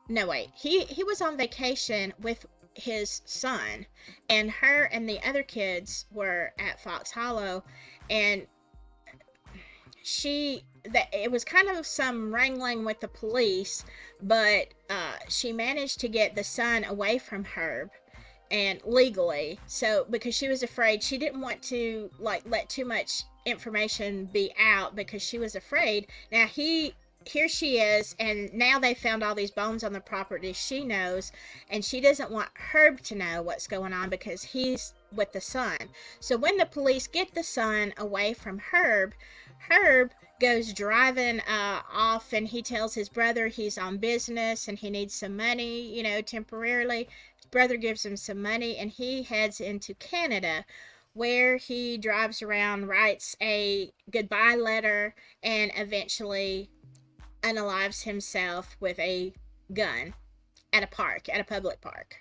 No, wait. He was on vacation with his son, and her and the other kids were at Fox Hollow. And that it was kind of some wrangling with the police, but she managed to get the son away from Herb, and legally. So because she was afraid, she didn't want to like let too much information be out, because she was afraid. Now here she is, and now they found all these bones on the property, she knows, and she doesn't want Herb to know what's going on because he's with the son. So when the police get the son away from Herb goes driving off, and he tells his brother he's on business and he needs some money, temporarily. His brother gives him some money, and he heads into Canada, where he drives around, writes a goodbye letter, and eventually unalives himself with a gun at a public park.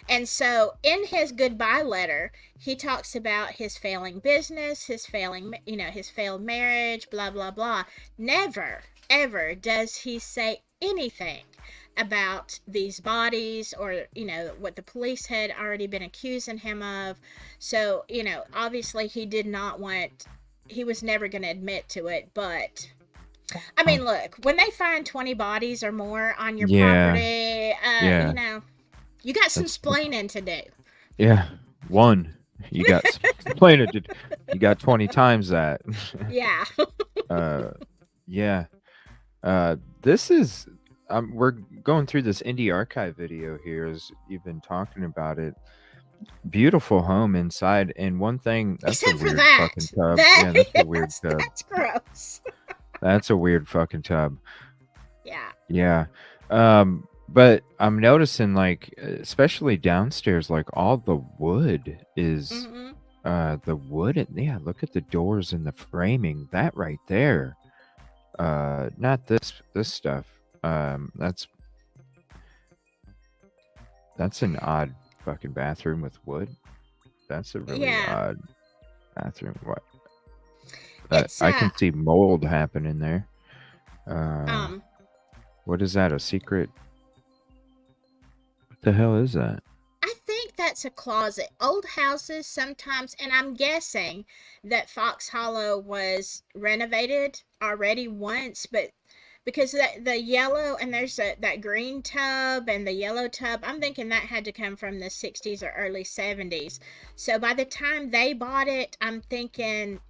And so in his goodbye letter, he talks about his failing business, his failed marriage, blah, blah, blah. Never, ever does he say anything about these bodies, or, what the police had already been accusing him of. So, obviously he was never going to admit to it, but I oh, mean, look, when they find 20 bodies or more on your yeah, property, yeah, you got some that's splaining to do. yeah. One, you got explain it. You got 20 times that. Yeah. uh, yeah. This is we're going through this indie archive video here as you've been talking about it. Beautiful home inside, and one thing, that's a Except for weird fucking that. tub. That, Yeah, that's a weird yes, tub. that's gross. That's a weird fucking tub. Yeah. Yeah. But I'm noticing like especially downstairs, like all the wood is Mm-hmm. the wood yeah, look at the doors and the framing. That right there. Not this stuff. That's an odd fucking bathroom with wood. That's a really Yeah. odd bathroom. What? It's, I can see mold happening there. Uh, um, what is that? A secret? What the hell is that? I think that's a closet. Old houses sometimes, and I'm guessing that Fox Hollow was renovated already once, but because the yellow, and that green tub and the yellow tub, I'm thinking that had to come from the 60s or early 70s. So by the time they bought it, I'm thinking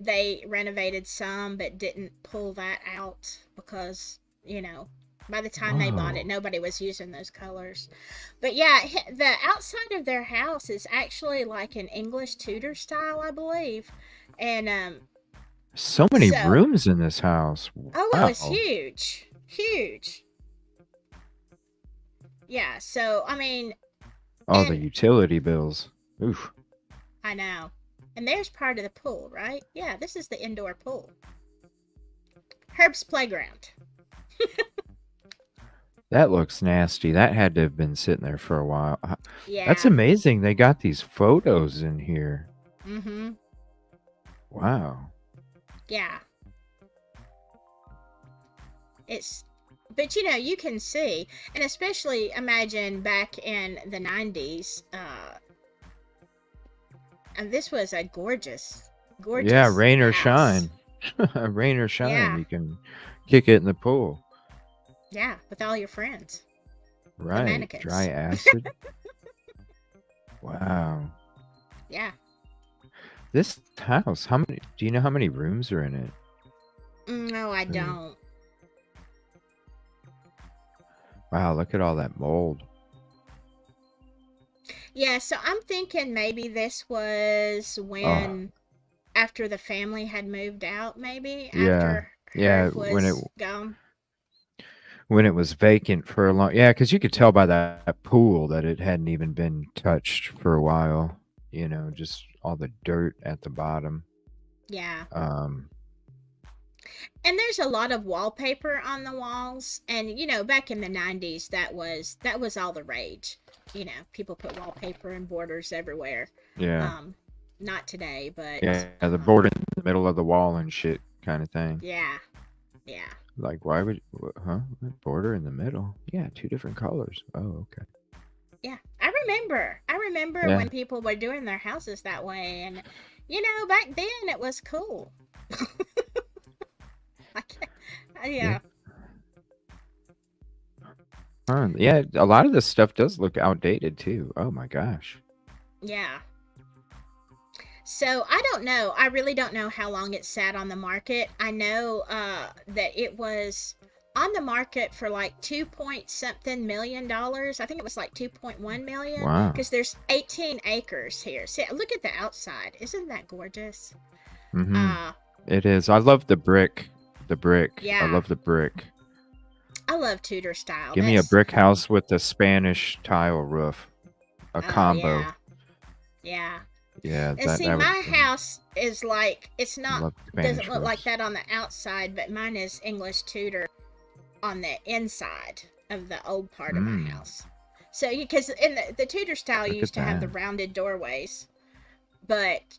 they renovated some but didn't pull that out, because, by the time they bought it, Whoa. nobody was using those colors. But yeah, the outside of their house is actually like an English Tudor style, I believe. And So many so rooms in this house. oh, it was Wow. huge. Huge. Yeah, so I mean, All the and utility bills. Oof. I know. And there's part of the pool, right? Yeah, this is the indoor pool. Herb's playground. That looks nasty. That had to have been sitting there for a while. That's Yeah. amazing. They got these photos in here. Mm-hmm. Wow. Yeah. It's, but you can see, and especially imagine back in the 90s, and this was a gorgeous, Yeah, gorgeous rain or house. shine. Rain or shine. Yeah. You can kick it in the pool. Yeah. With all your friends, the Right. Dry mannequins. acid. Wow. Yeah. This house, how many do you know how many rooms are in it? No, I Uh, don't. Wow, look at all that mold. Yeah, so I'm thinking maybe this was Oh, when after the family had moved out, maybe yeah. after Yeah, Herb was gone. when it was vacant for a long, yeah, because you could tell by that pool that it hadn't even been touched for a while. Just all the dirt at the bottom. Yeah. Um, And there's a lot of wallpaper on the walls, and back in the 90s that was all the rage. People put wallpaper and borders everywhere. yeah, Um Not today, but yeah, the board in the middle of the wall and shit kind of thing. yeah. Yeah. Like, why would, huh? Border in the middle? Yeah, two different colors. Oh, okay. Yeah, I remember Yeah, when people were doing their houses that way, and back then it was cool. I can't, yeah. yeah. Yeah, a lot of this stuff does look outdated too. Oh my gosh. Yeah. So I don't know. I really don't know how long it sat on the market. I know that it was on the market for like 2 point something million dollars. I think it was like 2.1 million Wow. because there's 18 acres here. See, look at the outside. Isn't that gorgeous? Mm-hmm. Uh It is. I love the brick. The brick. I yeah. love the brick. I love Tudor style. Give me a That's brick house with a Spanish tile roof. A oh combo. yeah. Yeah. Yeah, And that see, that would. my house is like it's I not love doesn't Spanish look like roofs. that on the outside, but mine is English Tudor on the inside of the old part of my Mm, house. So, because in the Tudor style look used at to have that. the rounded doorways, but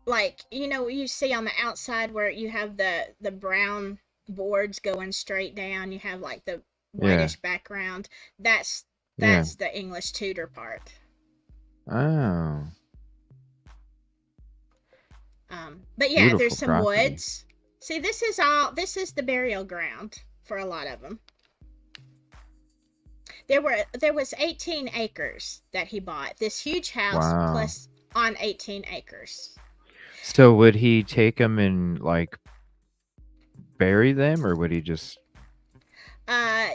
like you see on the outside where you have the brown boards going straight down, you have like the Yeah. whitish background. That's Yeah. that's the English Tudor part. Oh, But yeah, there's beautiful some property. woods. See, this is the burial ground for a lot of them. There was 18 acres that he bought. This huge house Wow. plus on 18 acres. So would he take them and like bury them, or would he just?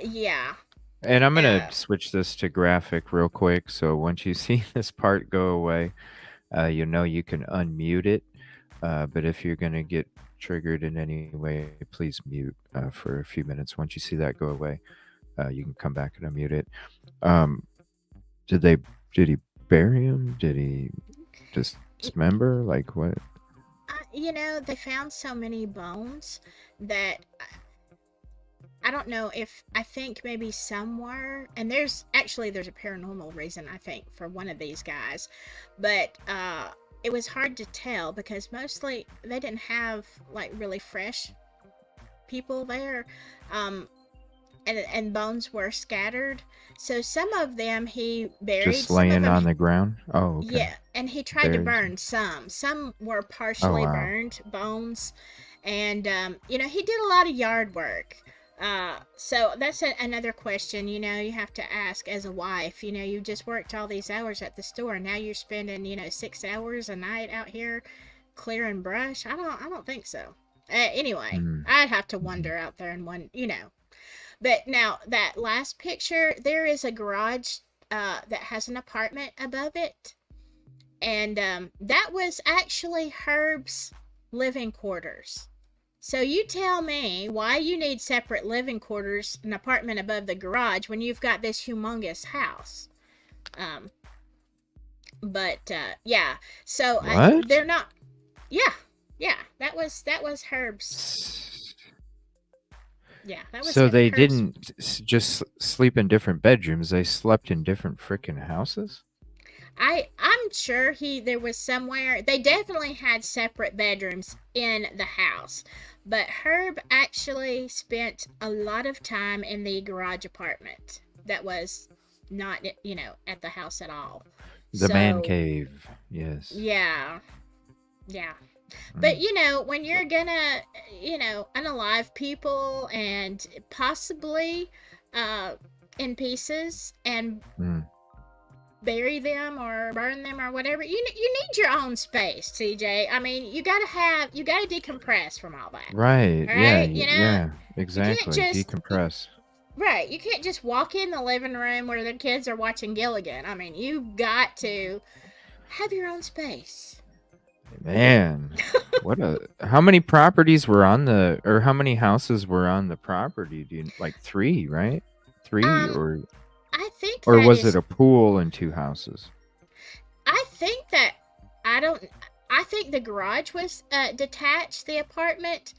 Yeah. And I'm gonna Uh, switch this to graphic real quick. So once you see this part go away, you can unmute it. But if you're gonna get triggered in any way, please mute for a few minutes. Once you see that go away, you can come back and unmute it. Um, did they? Did he bury him? Did he dismember? Like what? they found so many bones that I don't know if I think maybe somewhere, and there's a paranormal reason I think for one of these guys, but it was hard to tell because mostly they didn't have like really fresh people there, um, and bones were scattered. So some of them he buried, Just some of laying them on the ground? Oh, okay. yeah, and he tried to Buried. burn some. Some were Oh partially wow. burned bones, and he did a lot of yard work. So that's another question. You have to ask as a wife. You just worked all these hours at the store, and now you're spending 6 hours a night out here clearing brush. I don't think so. Anyway, Mm, I'd have to mhm. wonder out there and one. But now that last picture, there is a garage that has an apartment above it, and that was actually Herb's living quarters. So you tell me why you need separate living quarters, an apartment above the garage, when you've got this humongous house. Um, but yeah, so What? they're not. Yeah, yeah, that was Herb's. Yeah, that was So it. they Hers. didn't just sleep in different bedrooms. They slept in different freaking houses. I'm sure he there was somewhere they definitely had separate bedrooms in the house. But Herb actually spent a lot of time in the garage apartment that was not, at the house at all. The man So, cave. Yes. yeah. Yeah. But Mm, when you're gonna, unalive people and possibly uh in pieces and mm. bury them or burn them or whatever, you need your own space, CJ. I mean, you got to decompress from all that. Right. All Yeah. right? Yeah. You can't Exactly. just Decompress. right, you can't just walk in the living room where the kids are watching Gilligan. I mean, you got to have your own space. Man, what a how many properties were on the or how many houses were on the property? Do you like three, right? Three Um I think or that was it is a pool and two houses? I think that I don't. I think the garage was detached, the apartment,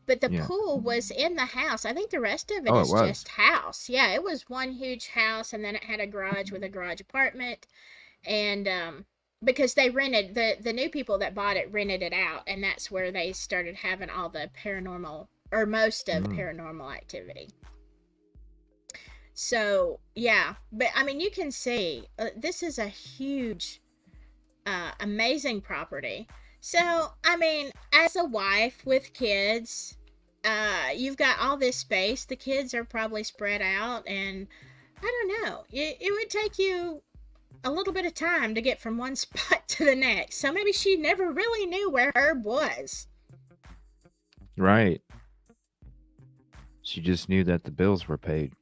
but the Yeah. pool was in the house. I think the rest of it Oh, it is was. just house. Yeah, it was one huge house, and then it had a garage with a garage apartment, and because they rented the new people that bought it rented it out, and that's where they started having all the paranormal or most of Mm, paranormal activity. So yeah, but I mean, you can see this is a huge amazing property. So, I mean, as a wife with kids, you've got all this space. The kids are probably spread out, and I don't know. It would take you a little bit of time to get from one spot to the next. So maybe she never really knew where Herb was. right. She just knew that the bills were paid.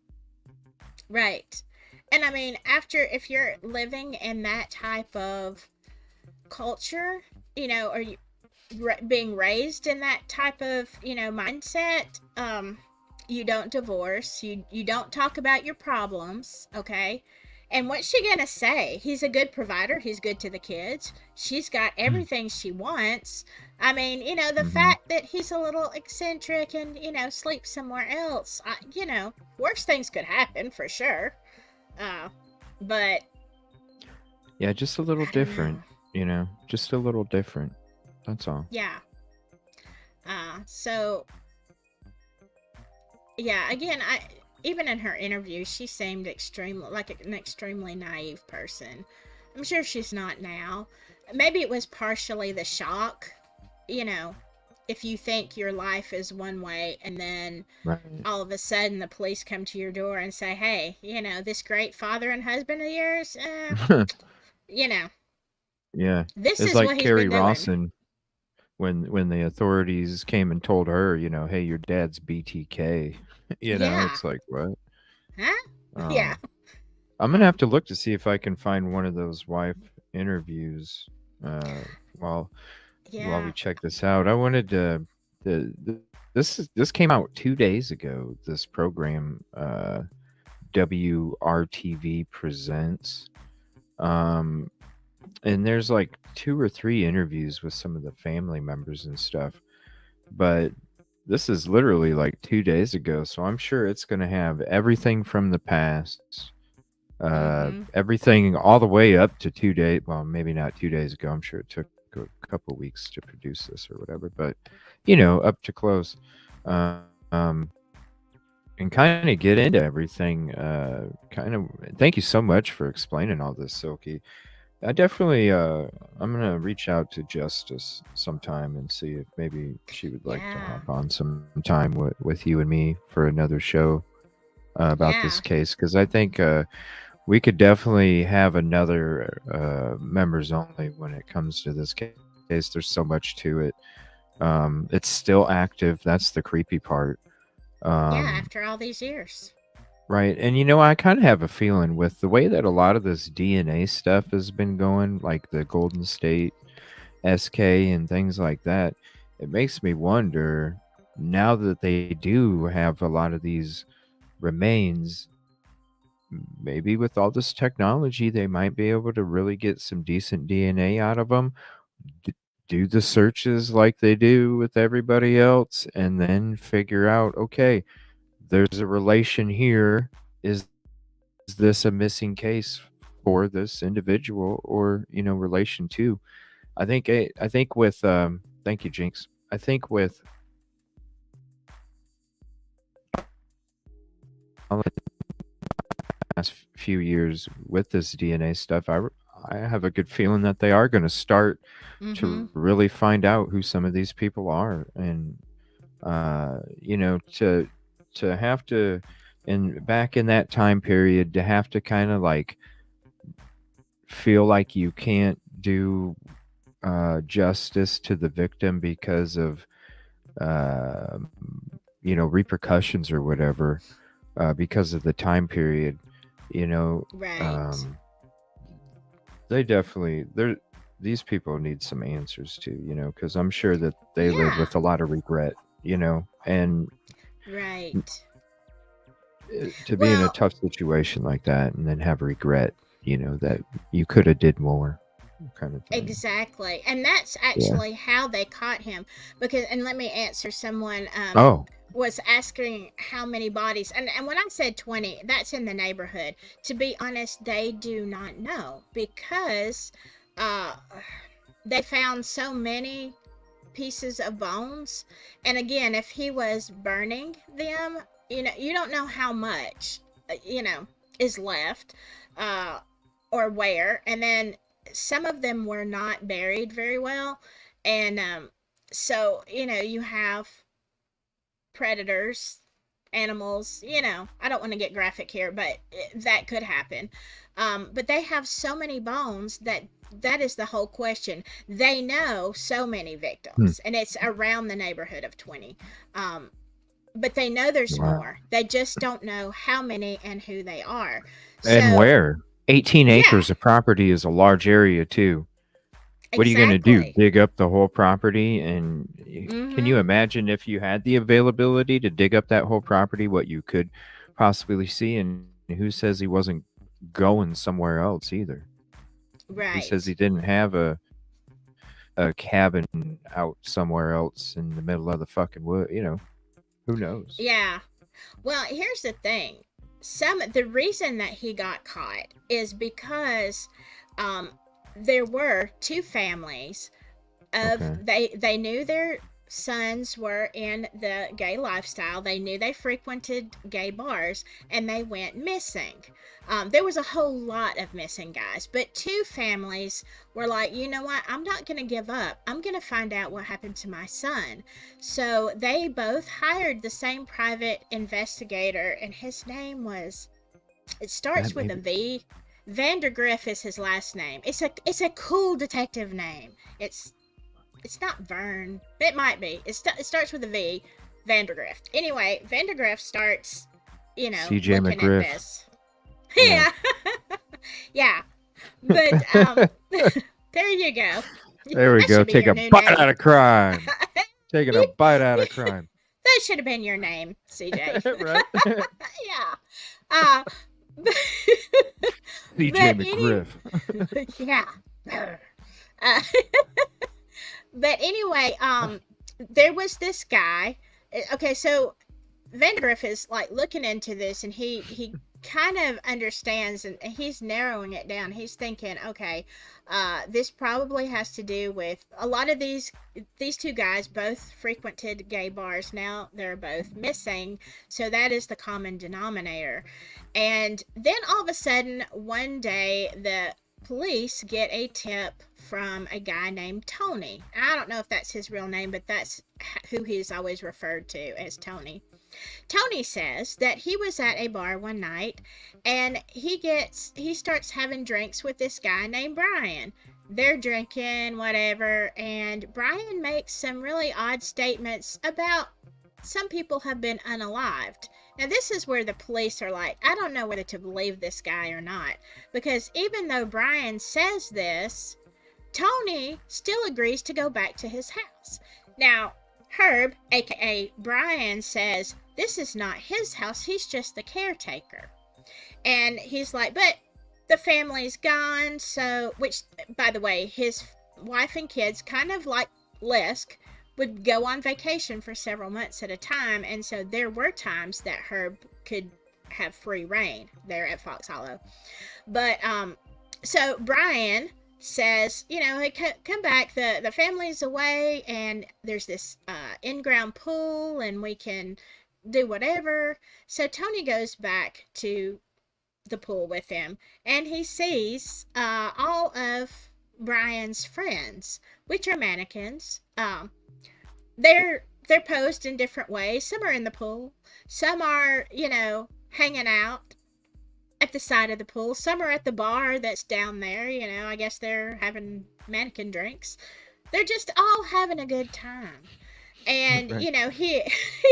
Right. And I mean, if you're living in that type of culture, or you, being raised in that type of mindset, you don't divorce, you don't talk about your problems, okay? And what's she gonna say? He's a good provider, he's good to the kids, she's got everything she wants. I mean, the Mm-hmm. fact that he's a little eccentric and sleeps somewhere else, worse things could happen for sure. But Yeah, just a little I don't know. different, just a little different. That's all. Yeah. So yeah, again, I even in her interview, she seemed extremely like an extremely naive person. I'm sure she's not now. Maybe it was partially the shock, you know, if you think your life is one way and then Right. all of a sudden the police come to your door and say, "Hey, this great father and husband of yours, you know, Yeah. this It's is like what he's Carrie been doing." Rawson when the authorities came and told her, hey, your dad's BTK. Yeah. It's like what? Huh? Yeah. Um, I'm gonna have to look to see if I can find one of those wife interviews. Uh, while while we Yeah. check this out, I wanted to. This came out 2 days ago. This program, WRTV presents. Um, and there's like two or three interviews with some of the family members and stuff. But this is literally like 2 days ago, so I'm sure it's going to have everything from the past, Mhm. everything all the way up to 2 days. Well, maybe not 2 days ago. I'm sure it took a couple weeks to produce this or whatever, but up to close, um, and kind of get into everything. Kind of. Thank you so much for explaining all this, Silky. I definitely I'm gonna reach out to Justice sometime and see if maybe she would like to Yeah. hop on sometime with you and me for another show about this Yeah. case, because I think we could definitely have another members only when it comes to this case. There's so much to it. It's still active. That's the creepy part. Yeah, Um, after all these years. Right. And I kind of have a feeling with the way that a lot of this DNA stuff has been going, like the Golden State SK and things like that, it makes me wonder now that they do have a lot of these remains, maybe with all this technology, they might be able to really get some decent DNA out of them, do the searches like they do with everybody else, and then figure out, okay, there's a relation here. Is this a missing case for this individual, or relation to? I think with thank you, Jinx. I think with last few years with this DNA stuff, I have a good feeling that they are going to start to Mm-hmm. really find out who some of these people are, and to have to, and back in that time period, to have to kind of like feel like you can't do justice to the victim because of uh, repercussions or whatever, because of the time period. you know Right. um, they definitely, these people need some answers too, because I'm sure that they live Yeah. with a lot of regret, and Right. to be in a Well, tough situation like that and then have regret, that you could have did more, kind of thing. exactly. And that's Yeah. actually how they caught him. Because, and let me answer someone Oh. was asking how many bodies. And when I said 20, that's in the neighborhood. To be honest, they do not know because uh, they found so many pieces of bones. And again, if he was burning them, you don't know how much, is left, uh, or where. And then some of them were not buried very well. And so, you have predators, animals, I don't want to get graphic here, but that could happen. But they have so many bones that is the whole question. They know so many Hmm. victims, and it's around the neighborhood of 20. Um, but they know there's Wow. more. They just don't know how many and who they are. And So, where? 18 yeah, acres of property is a large area too. What are you going to do? exactly. Dig up the whole property? And can you Mm-hmm. imagine if you had the availability to dig up that whole property, what you could possibly see? And who says he wasn't going somewhere else either? Who says he Right. didn't have a cabin out somewhere else in the middle of the fucking wood? Who knows? Yeah. Well, here's the thing. The reason that he got caught is because um, there were two families of Okay. they knew their sons were in the gay lifestyle. They knew they frequented gay bars, and they went missing. There was a whole lot of missing guys, but two families were like, you know what? I'm not going to give up. I'm going to find out what happened to my son. So they both hired the same private investigator, and his name was, it starts That with a maybe. V. Vandergriff is his last name. It's a cool detective name. It's not Vern. It might be. It starts with a V. Vandergrift. Anyway, Vandergrift starts, CJ looking at McGriff. this. Yeah. Yeah, yeah. But there you go. There we That go. should be Take your a new bite out name. of crime. Taking a bite out of crime. That should have been your name, CJ. Right? Yeah. Uh, but, CJ but any, McGriff. yeah. Uh, but anyway, there was this guy. Okay, so Vandegrift is like looking into this, and he kind of understands, and he's narrowing it down. He's thinking, okay, this probably has to do with a lot of these two guys both frequented gay bars. Now they're both missing, so that is the common denominator. And then all of a sudden, one day, the police get a tip from a guy named Tony. I don't know if that's his real name, but that's who he's always referred to as Tony. Tony says that he was at a bar one night, and he starts having drinks with this guy named Brian. They're drinking whatever, and Brian makes some really odd statements about some people have been unalived. Now, this is where the police are like, I don't know whether to believe this guy or not, because even though Brian says this, Tony still agrees to go back to his house. Now, Herb, aka Brian, says this is not his house, he's just the caretaker. And he's like, but the family's gone, so, which, by the way, his wife and kids, kind of like Lisk, would go on vacation for several months at a time, and so there were times that Herb could have free reign there at Fox Hollow. But so Brian says, hey, come back. The family's away, and there's this in-ground pool, and we can do whatever. So Tony goes back to the pool with him, and he sees all of Brian's friends, which are mannequins. They're posed in different ways. Some are in the pool. Some are, hanging out at the side of the pool. Some are at the bar that's down there. I guess they're having mannequin drinks. They're just all having a good time. And Right. he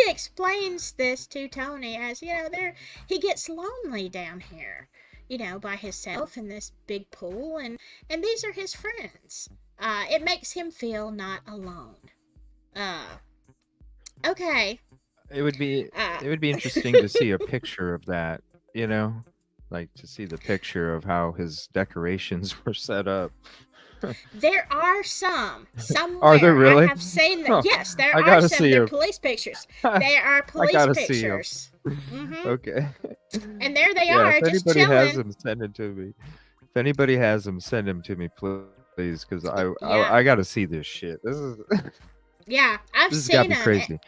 explains this to Tony as he gets lonely down here, by himself in this big pool, and these are his friends. It makes him feel not alone. Uh, okay. It would be Uh, it would be interesting to see a picture of that, you know, like to see the picture of how his decorations were set up. There are some Are there somewhere. I really? have seen that. Huh. Yes, there I are gotta some. see They're him. police pictures. I They are police gotta see him. pictures. Okay. And there they Yeah, are, if just anybody has chilling. them, send it to me. If anybody has them, send them to me, please, because Yeah, I gotta see this shit. This is yeah. I've this has got seen me them. crazy.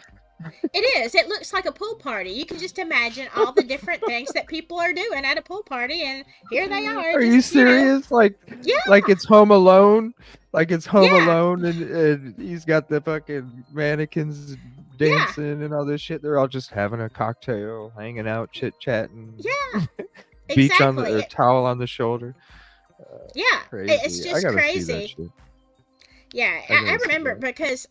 It is. It looks like a pool party. You can just imagine all the different things that people are doing at a pool party, and here they are, Are you just serious? Like yeah, it's Home Alone? Like it's Home yeah, Alone and he's got the fucking mannequins yeah, dancing and all this shit. They're all just having a cocktail, hanging out, chit chatting, yeah. beach on Exactly. the or towel on the shoulder. Yeah, it's Crazy. I just gotta see that crazy. shit. Yeah, I I gotta see remember that. because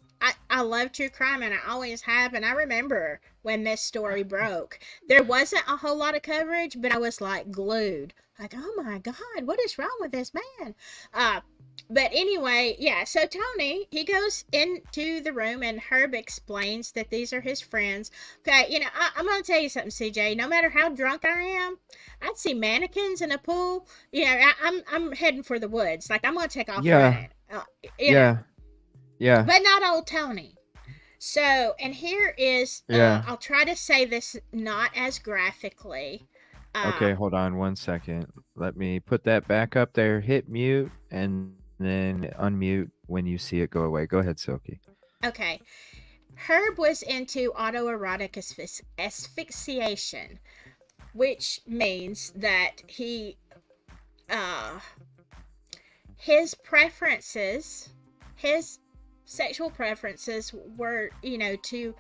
I love true crime, and I always have. And I remember when this story broke, there wasn't a whole lot of coverage, but I was like glued. Like, oh my God, what is wrong with this man? Uh, but anyway, yeah, so Tony, he goes into the room, and Herb explains that these are his friends. Okay, I'm going to tell you something, CJ. No matter how drunk I am, I'd see mannequins in a pool. I'm heading for the woods. Like, I'm going to take off Yeah, running. You know, yeah, yeah, but not old Tony. So, and here is, yeah. I'll try to say this not as graphically. Uh, Okay, hold on one second. Let me put that back up there. Hit mute and then unmute when you see it go away. Go ahead, Silky. okay. Herb was into autoerotic asphyxiation, which means that uh, his preferences, his sexual preferences were, to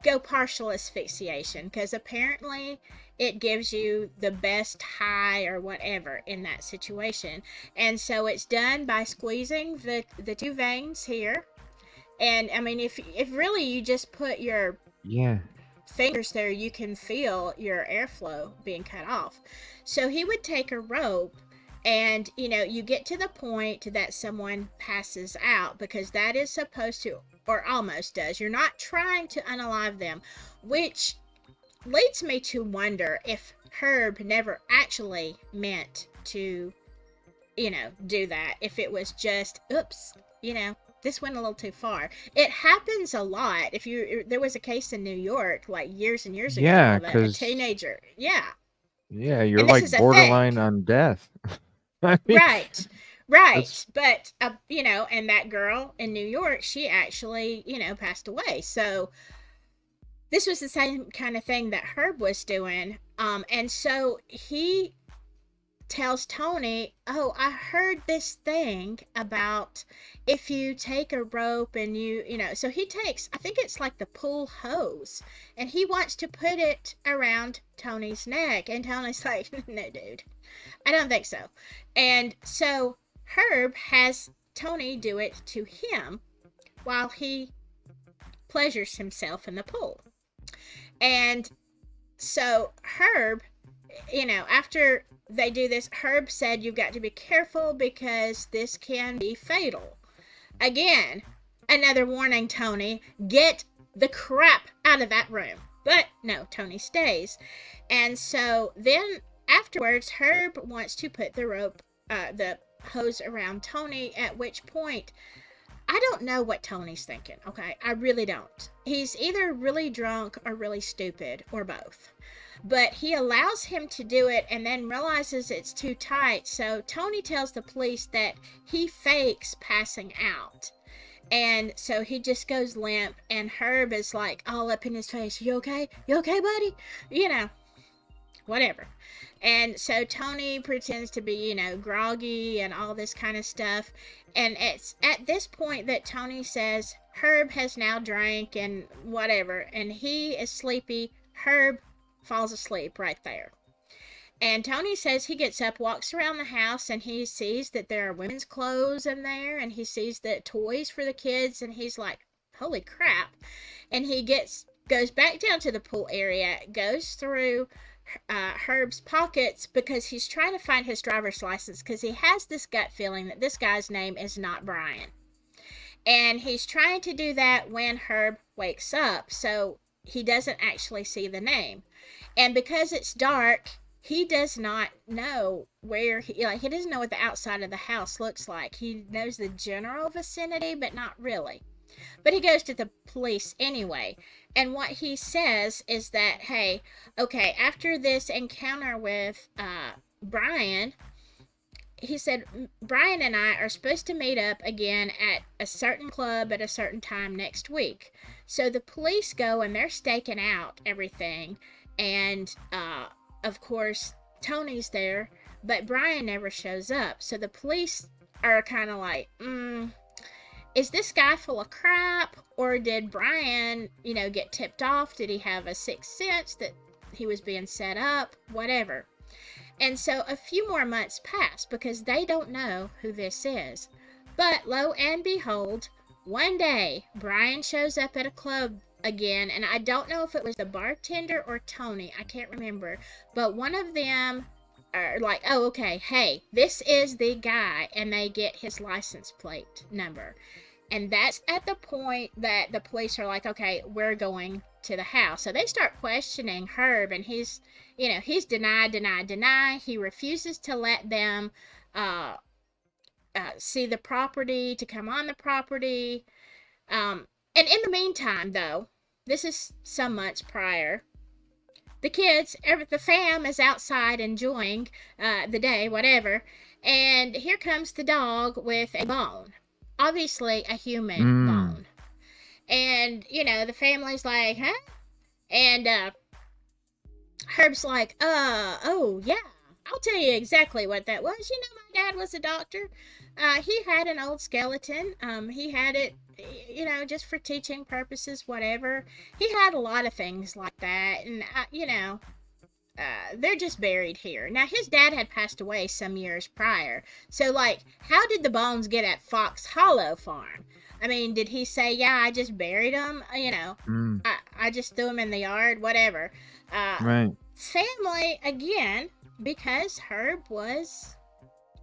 go partial asphyxiation because apparently it gives you the best high or whatever in that situation. And so it's done by squeezing the two veins here. And I mean, if really you just put your Yeah. fingers there, you can feel your airflow being cut off. So he would take a rope, and you get to the point that someone passes out, because that is supposed to, or almost does. You're not trying to unalive them, which leads me to wonder if Herb never actually meant to, do that. If it was just, oops, this went a little too far. It happens a lot. There was a case in New York like years and years ago Yeah, of a cause teenager. Yeah. yeah, you're And this like is a thing. borderline on death. I mean, Right. Right. that's But, and that girl in New York, she actually, passed away. So this was the same kind of thing that Herb was doing. And so he tells Tony, "Oh, I heard this thing about if you take a rope and so he takes, I think it's like the pool hose, and he wants to put it around Tony's neck." And Tony's like, "No, dude, I don't think so." And so Herb has Tony do it to him while he pleasures himself in the pool. And so Herb, after they do this, Herb said, "You've got to be careful because this can be fatal." Again, another warning, Tony, get the crap out of that room. But no, Tony stays. And so then afterwards, Herb wants to put the hose around Tony, at which point I don't know what Tony's thinking, okay? I really don't. He's either really drunk or really stupid or both. But he allows him to do it and then realizes it's too tight. So Tony tells the police that he fakes passing out. And so he just goes limp, and Herb is like all up in his face. You okay? You okay, buddy? You know, whatever. And so Tony pretends to be, groggy and all this kind of stuff. And it's at this point that Tony says Herb has now drank and whatever, and he is sleepy. Herb falls asleep right there. And Tony says he gets up, walks around the house, and he sees that there are women's clothes in there, and he sees the toys for the kids, and he's like, holy crap. And he goes back down to the pool area, goes through Herb's pockets because he's trying to find his driver's license because he has this gut feeling that this guy's name is not Brian. And he's trying to do that when Herb wakes up, so he doesn't actually see the name. And because it's dark, he does not know where he doesn't know what the outside of the house looks like. He knows the general vicinity, but not really. But he goes to the police anyway. And what he says is that, hey, okay, after this encounter with Brian, he said, Brian and I are supposed to meet up again at a certain club at a certain time next week. So the police go and they're staking out everything. And, of course, Tony's there, but Brian never shows up. So the police are kind of like, is this guy full of crap, or did Brian, get tipped off? Did he have a sixth sense that he was being set up? Whatever. And so a few more months pass because they don't know who this is. But lo and behold, one day Brian shows up at a club again, and I don't know if it was the bartender or Tony, I can't remember, but one of them are like, oh, okay, hey, this is the guy, and they get his license plate number. And that's at the point that the police are like, okay, we're going to the house. So they start questioning Herb, and he's deny. He refuses to let them see the property, to come on the property. And in the meantime, though, this is some months prior, the kids, the fam is outside enjoying the day, whatever, and here comes the dog with a bone. Obviously a human bone. And, the family's like, huh? And Herb's like, oh, yeah, I'll tell you exactly what that was. My dad was a doctor. He had an old skeleton. He had it, just for teaching purposes, whatever. He had a lot of things like that. And, they're just buried here. Now, his dad had passed away some years prior. So, how did the bones get at Fox Hollow Farm? I mean, did he say, yeah, I just buried them? I just threw them in the yard, whatever. Right. Family, again, because Herb was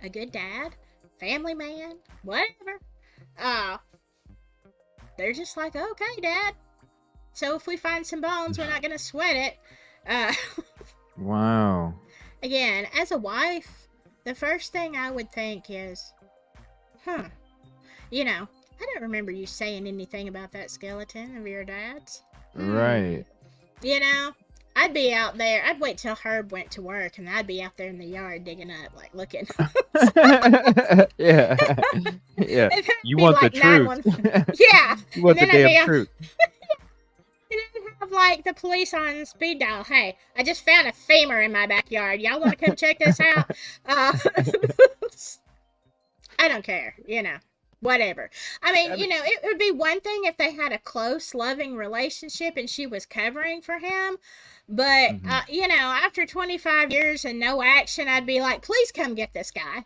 a good dad, family man, whatever. They're just like, okay, Dad. So if we find some bones, we're not going to sweat it. Wow. Again, as a wife, the first thing I would think is, I don't remember you saying anything about that skeleton of your dad's. Right. I'd be out there. I'd wait till Herb went to work, and I'd be out there in the yard digging up, looking. Yeah. Yeah. You want the truth. Yeah. You want the damn truth. And I'd have, the police on speed dial. Hey, I just found a femur in my backyard. Y'all want to come check this out? I don't care, whatever. I mean, it would be one thing if they had a close, loving relationship and she was covering for him. But, after 25 years and no action, I'd be like, please come get this guy.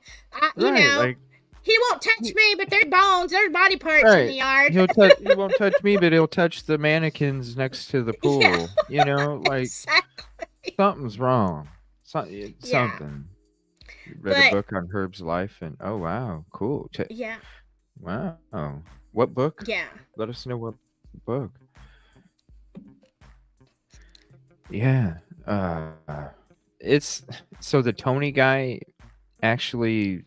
He won't touch me, but there's bones, there's body parts in the yard. He won't touch me, but he'll touch the mannequins next to the pool. Yeah, exactly. Something's wrong. Something. You read a book on Herb's life, and oh, wow, cool. Yeah. Wow. What book? Yeah. Let us know what book. Yeah. It's so the Tony guy actually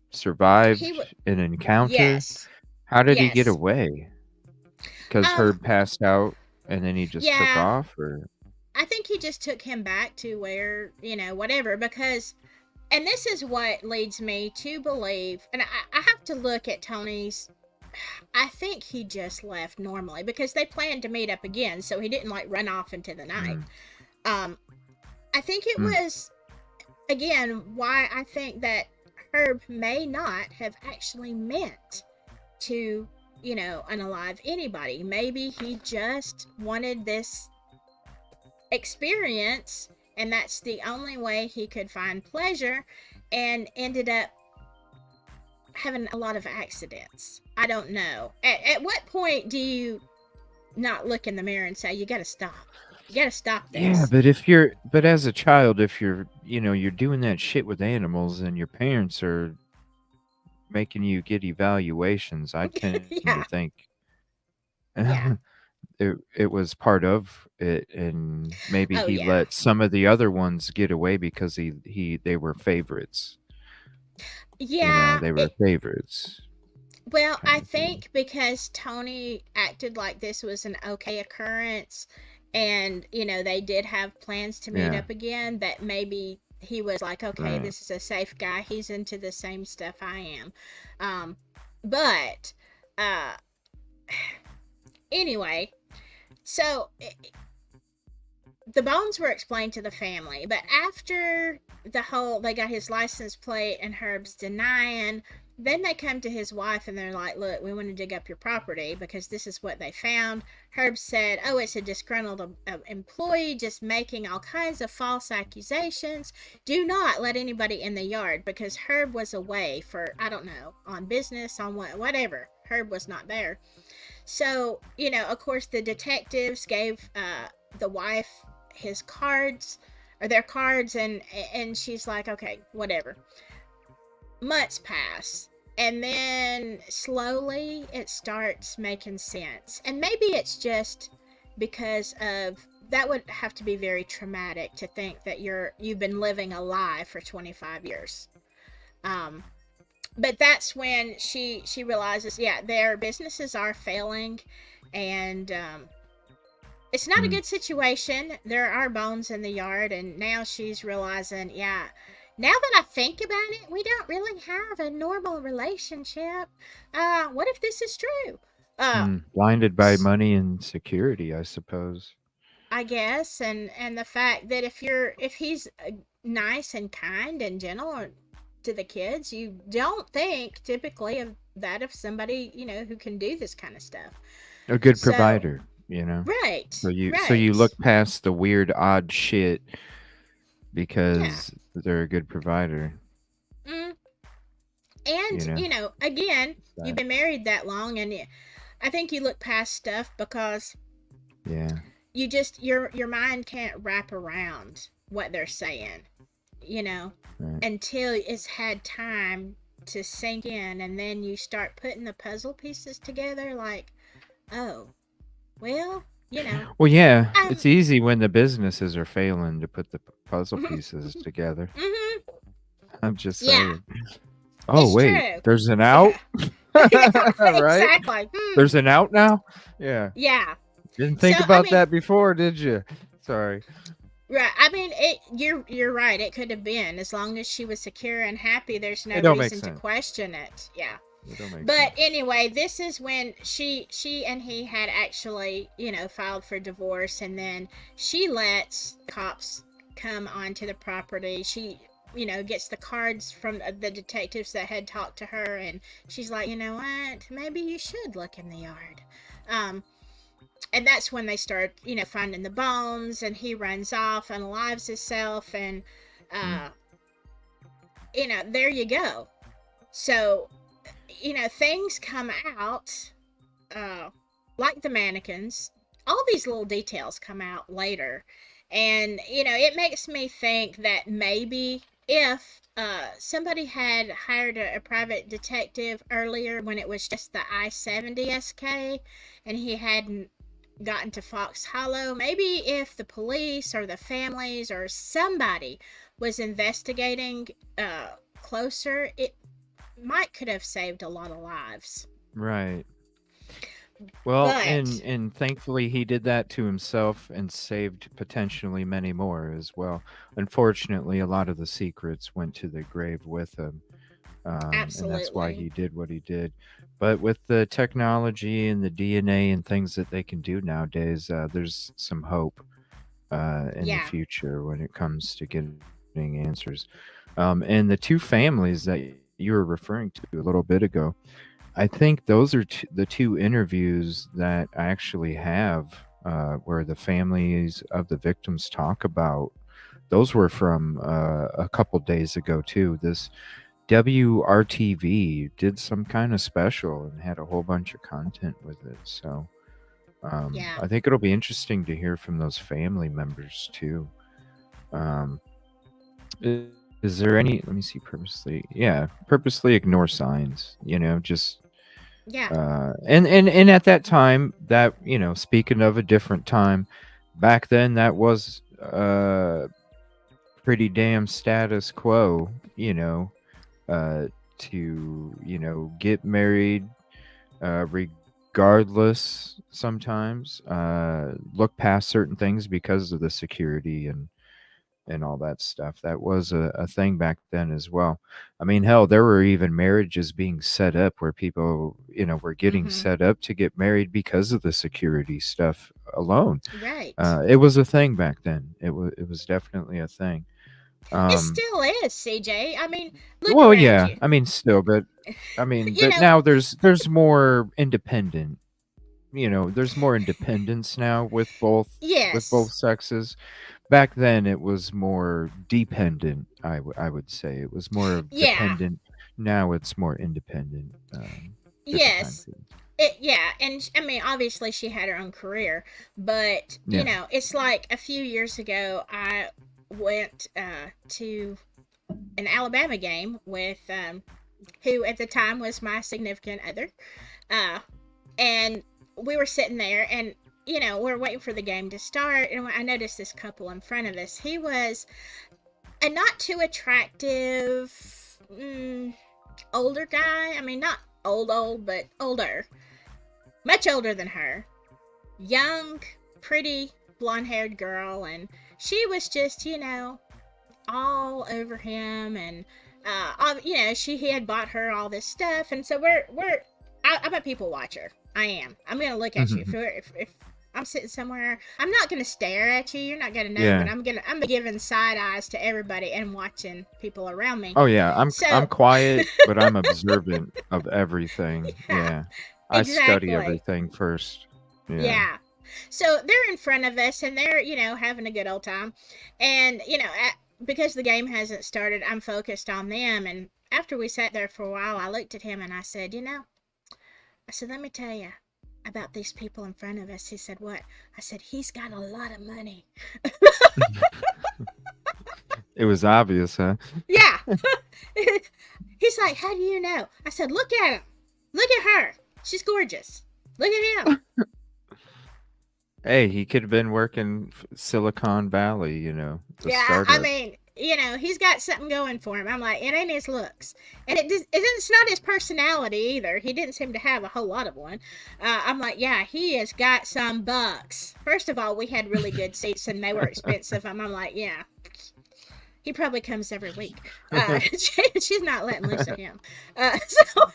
survived an encounter. Yes. How did he get Yes. away? Because Um, Herb passed out and then he just took yeah, off, or I think he just took him back to where, whatever, because, and this is what leads me to believe, and I have to look at Tony's. I think he just left normally because they planned to meet up again, so he didn't like run off into the night. mm, Um, I think it mm, was, again, why I think that Herb may not have actually meant to, unalive anybody. Maybe he just wanted this experience, and that's the only way he could find pleasure, and ended up having a lot of accidents. I don't know. At what point do you not look in the mirror and say, you gotta stop? You gotta stop yeah, this. but as a child, if you're doing that shit with animals and your parents are making you get evaluations, I tend to Yeah. think Yeah. it was part of it, and maybe Oh, he yeah. let some of the other ones get away because they were favorites. Yeah. They were favorites Well, kind I of thing. think because Tony acted like this was an okay occurrence, and, they did have plans to meet Yeah, up again, that maybe he was like, okay, right. this is a safe guy. He's into the same stuff I am. Um, but, uh, anyway, so the bones were explained to the family, but after they got his license plate and Herb's denying, then they come to his wife and they're like, look, we want to dig up your property because this is what they found. Herb said, oh, it's a disgruntled employee just making all kinds of false accusations. Do not let anybody in the yard, because Herb was away for, I don't know, on business, on whatever. Herb was not there. So, of course, the detectives gave the wife his cards, or their cards, and she's like, okay, whatever. Months pass, and then slowly it starts making sense. And maybe it's just because of that would have to be very traumatic to think that you've been living a lie for 25 years. Um, but that's when she realizes, yeah, their businesses are failing, and it's not a Mm, good situation. There are bones in the yard, and now she's realizing, yeah, now that I think about it, we don't really have a normal relationship. What if this is true? Uh, blinded by money and security, I suppose. I guess, and the fact that if he's nice and kind and gentle to the kids, you don't think typically of that of somebody who can do this kind of stuff. A good So, provider. right, So you right, look past the weird, odd shit yeah. because they're a good provider. Mm. You And know again, you've that. been married that long, and I think you look past stuff because Yeah. you just your mind can't wrap around what they're saying, you know, Right. until it's had time to sink in, and then you start putting the puzzle pieces together. Like, oh, well, Well, yeah, um, it's easy when the businesses are failing to put the puzzle pieces together. mm-hmm, I'm just yeah, saying. Oh, it's wait, true. there's an out? Yeah, yeah, Right? exactly. There's an out now? Yeah. Yeah. Didn't So think I about mean, that before, did you? Sorry. right. I mean, you're right. It could have been, as long as she was secure and happy. There's no It don't make reason to sense. question it. Yeah. It don't make But sense. anyway, this is when she and he had actually filed for divorce, and then she lets cops come onto the property. She gets the cards from the detectives that had talked to her, and she's like, you know what, maybe you should look in the yard. Um, and that's when they start finding the bones, and he runs off, unalives himself, and Mm. uh there you go. So things come out, uh like the mannequins. All these little details come out later, and it makes me think that maybe if somebody had hired a private detective earlier, when it was just the I-70 SK, and he hadn't gotten to Fox Hollow. Maybe if the police or the families or somebody was investigating closer, it might could have saved a lot of lives. Right. Well, and But and thankfully he did that to himself and saved potentially many more as well. Unfortunately, a lot of the secrets went to the grave with him, and that's why absolutely, he did what he did. But with the technology and the DNA and things that they can do nowadays, there's some hope in the yeah, future when it comes to getting answers. And the two families that you were referring to a little bit ago, I think those are the two interviews that I actually have where the families of the victims talk about. Those were from a couple days ago, too. This WRTV did some kind of special and had a whole bunch of content with it. So yeah, I think it'll be interesting to hear from those family members, too. Um, is there any, let me see, purposely ignore signs, just yeah, and at that time, that speaking of a different time, back then that was pretty damn status quo, to get married regardless sometimes, look past certain things because of the security and all that stuff. That was a thing back then as well. I mean, hell, there were even marriages being set up where people, were getting mm-hmm, set up to get married because of the security stuff alone. right. It was a thing back then. It was definitely a thing. It Um, still is, CJ. I mean, look well, around yeah, you. I mean, still, but I mean, You but know, now there's more independent. There's more independence now with both yes, sexes. Back then it was more dependent. I would say it was more of yeah, dependent. Now it's more independent. Different time yes. period. Yeah, and I mean, obviously she had her own career, but Yeah. it's like a few years ago I went to an Alabama game with who at the time was my significant other, uh, and we were sitting there, and we're waiting for the game to start, and I noticed this couple in front of us. He was a not too attractive older guy. I mean, not old, but older, much older than her. Young, pretty, blonde haired girl, and she was just, all over him, and she he had bought her all this stuff, and so I'm a people watcher. I am. I'm gonna look at you if I'm sitting somewhere. I'm not gonna stare at you. You're not gonna know, but Yeah. I'm giving side eyes to everybody and watching people around me. Oh yeah. I'm So quiet, but I'm observant of everything. yeah, Yeah. I study exactly. everything first. Yeah. Yeah. So they're in front of us, and they're having a good old time, and because the game hasn't started, I'm focused on them. And after we sat there for a while, I looked at him and I said, let me tell you about these people in front of us. He said, what? I said, he's got a lot of money. It was obvious, huh? Yeah. He's like, how do you know? I said, look at him. Look at her. She's gorgeous. Look at him. Hey, he could have been working Silicon Valley, the Yeah, I startup. mean, he's got something going for him. I'm like, it ain't his looks, and it's not his personality either. He didn't seem to have a whole lot of one. I'm like, yeah, he has got some bucks. First of all, we had really good seats, and they were expensive. I'm like, yeah, he probably comes every week. She's not letting loose of him. So,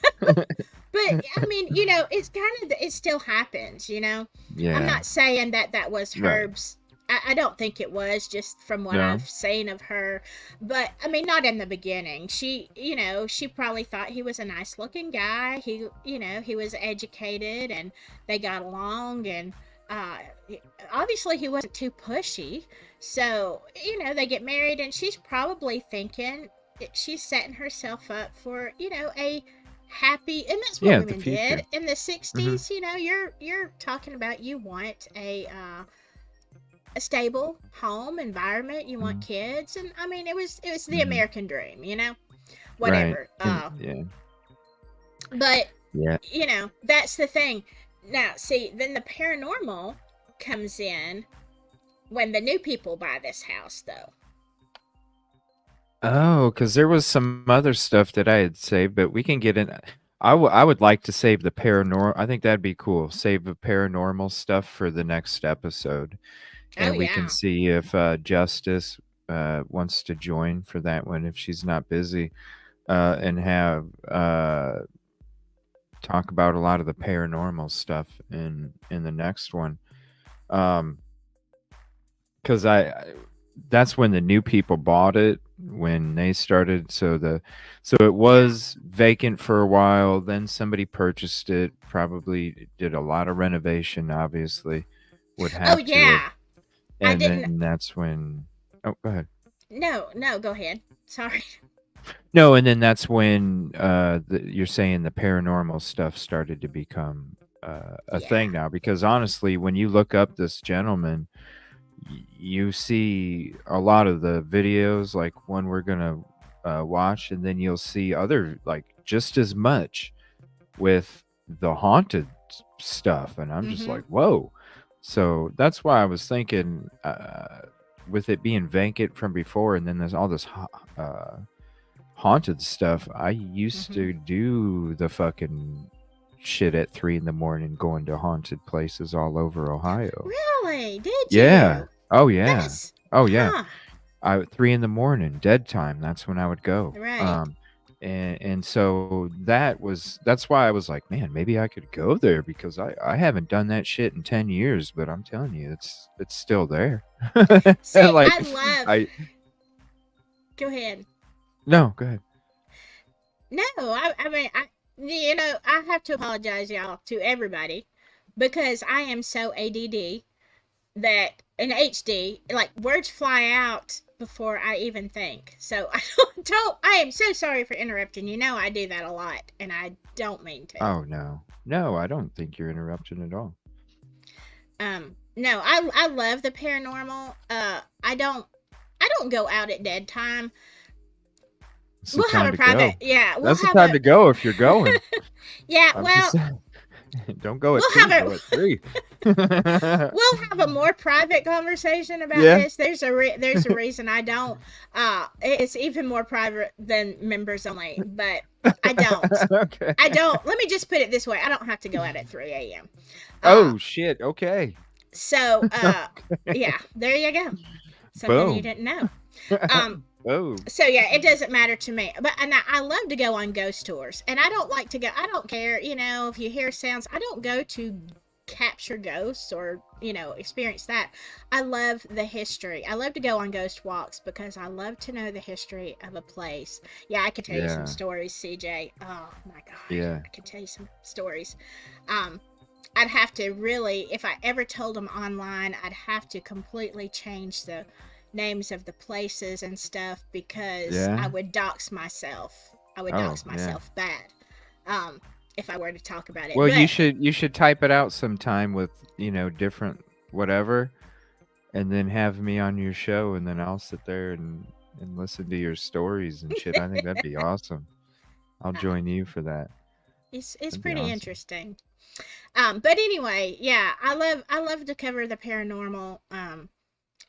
but I mean, it's kind of it still happens. I'm Yeah. not saying that was Right. Herb's. I don't think it was, just from what No. I've seen of her. But I mean, not in the beginning. She probably thought he was a nice looking guy. He was educated, and they got along, and uh, obviously he wasn't too pushy. So they get married, and she's probably thinking she's setting herself up for a happy, and that's what Yeah, the women did future. in the Hmm. 60s. You're talking about, you want a stable home environment, you want Hmm. kids, and I mean, it was the Hmm. American dream, Right. whatever. And yeah. But Yeah. that's the thing. Now see, then the paranormal comes in when the new people buy this house, though. Oh, because there was some other stuff that I had saved, but we can get in. I would like to save the paranormal. I think that'd be cool. Save the paranormal stuff for the next episode, Oh and we can yeah. see if Justice wants to join for that one if she's not busy, and have talk about a lot of the paranormal stuff in the next one. Um, because that's when the new people bought it when they started. So it Yeah. was vacant for a while. Then somebody purchased it. Probably did a lot of renovation. Obviously, would Oh have to have. yeah. I And didn't. then that's when. Oh, go ahead. No, no. Go ahead. Sorry. No, and then that's when you're saying the paranormal stuff started to become a Yeah. thing now. Because honestly, when you look up this gentleman, you see a lot of the videos like one we're gonna watch, and then you'll see other like just as much with the haunted stuff, and I'm just Mhm. like, whoa. So that's why I was thinking, with it being vacant from before, and then there's all this haunted stuff. I used Mhm. to do the fucking shit at 3 in the morning, going to haunted places all over Ohio. Really? Did Yeah. you? Oh yeah. That's Oh yeah. huh. I 3 in the morning, dead time. That's when I would go. Right. And so that's why I was like, man, maybe I could go there because I haven't done that shit in 10 years, but I'm telling you, it's still there. See, Like I love. I Go ahead. no, go ahead. No, I mean, I have to apologize, y'all, to everybody, because I am so ADD that in HD, like words fly out before I even think. So I don't. I am so sorry for interrupting. You know, I do that a lot, and I don't mean to. Oh no. No, I don't think you're interrupting at all. No, I love the paranormal. I don't go out at dead time. It's the We'll have time a to private. go. Yeah, we'll That's the have time a. to go if you're going. Yeah, I'm just well, saying. Don't go at we'll 2, have go a. at 3. We'll have a more private conversation about Yeah. this. There's a reason I don't. It's even more private than members only, but I don't. Okay. I don't. Let me just put it this way: I don't have to go out at 3 a.m. Uh, Oh shit. Okay. so yeah, there you go. Something you Boom. didn't know. Um, Boom. so yeah, it doesn't matter to me. But and I love to go on ghost tours, and I don't like to go. I don't care, if you hear sounds. I don't go to capture ghosts or experience that. I love the history. I love to go on ghost walks because I love to know the history of a place. Yeah, I could tell you some Yeah. stories, CJ. Oh my god, Yeah. I could tell you some stories. Um, I'd have to really, if I ever told them online, I'd have to completely change the names of the places and stuff because I Yeah. would dox myself. I would Oh dox yeah. myself bad um, if I were to talk about it. Well, But you should type it out sometime with different whatever, and then have me on your show, and then I'll sit there and listen to your stories and shit. I think that'd be awesome. I'll uh, join you for that. it's That'd be pretty awesome. interesting. But anyway, yeah, I love to cover the paranormal.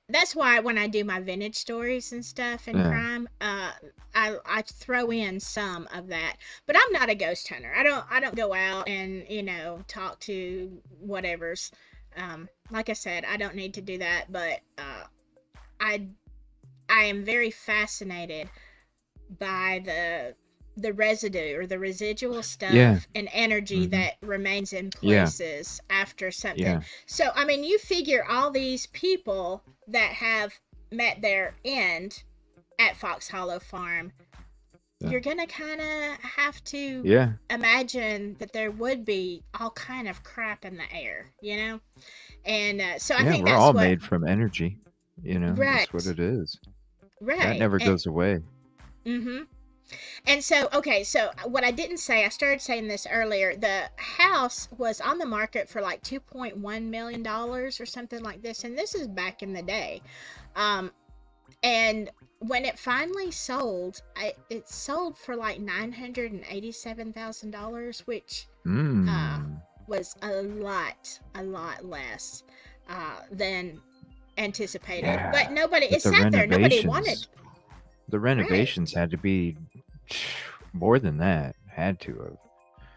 That's why when I do my vintage stories and stuff and Yeah. crime, I throw in some of that. But I'm not a ghost hunter. I don't go out and talk to whatever's. Like I said, I don't need to do that. But I I am very fascinated by the residue or the residual Yeah. stuff and energy Mhm. that remains in Yeah. places after something. Yeah. So, I mean, you figure all these people that have met their end at Fox Hollow Farm, Yeah. you're going to kind of have to Yeah. imagine that there would be all kind of crap in the air. And so I Yeah, think we're that's all what. made from energy. That's what Right. it is. That Right. never And goes away. mhm. And so, okay, so what I didn't say, I started saying this earlier. The house was on the market for like $2.1 million or something like this, and this is back in the day. Um, and when it finally sold, it sold for like $987,000, which uh, Mm. was a lot less than anticipated. Yeah. But nobody, But it sat there. Nobody wanted. the Right. renovations had to be more than that. Had to have.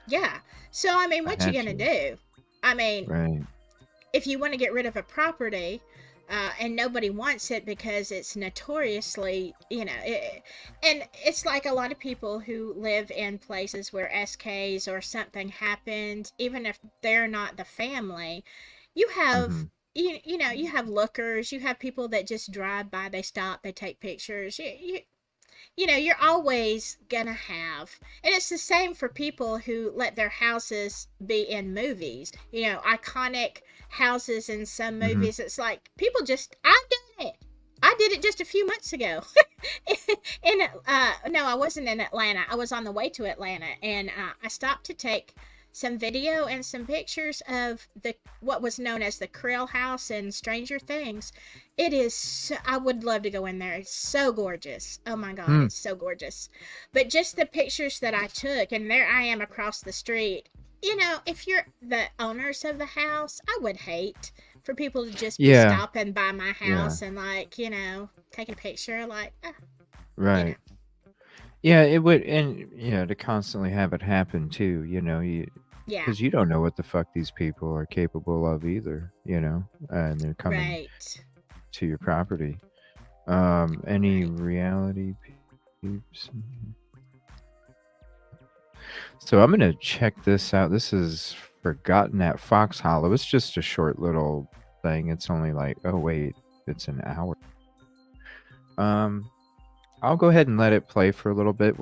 Yeah. So I mean, I what you had gonna to. do? I mean, Right. if you want to get rid of a property, and nobody wants it because it's notoriously, and it's like a lot of people who live in places where SKs or something happened, even if they're not the family, you have. Hmm. You have lookers, you have people that just drive by, they stop, they take pictures. You're always gonna have, and it's the same for people who let their houses be in movies, iconic houses in some Hmm. movies. It's like people just, I've done it. I did it just a few months ago. No, I wasn't in Atlanta. I was on the way to Atlanta, and I stopped to take some video and some pictures of the what was known as the Krill House in Stranger Things. It is so, I would love to go in there. It's so gorgeous. Oh my god, Hmm. it's so gorgeous. But just the pictures that I took, and there I am across the street. If you're the owners of the house, I would hate for people to just be Yeah. stopping by my Yeah. house and, like, taking a picture, like, you know. Right. Yeah, it would, and to constantly have it happen too. Yeah, Because you don't know what the fuck these people are capable of either. And they're coming right. to your property. Any Right. reality peeps? So I'm gonna check this out. This is Forgotten at Fox Hollow. It's just a short little thing. It's only like, oh wait, it's an hour. Um, I'll go ahead and let it play for a little bit.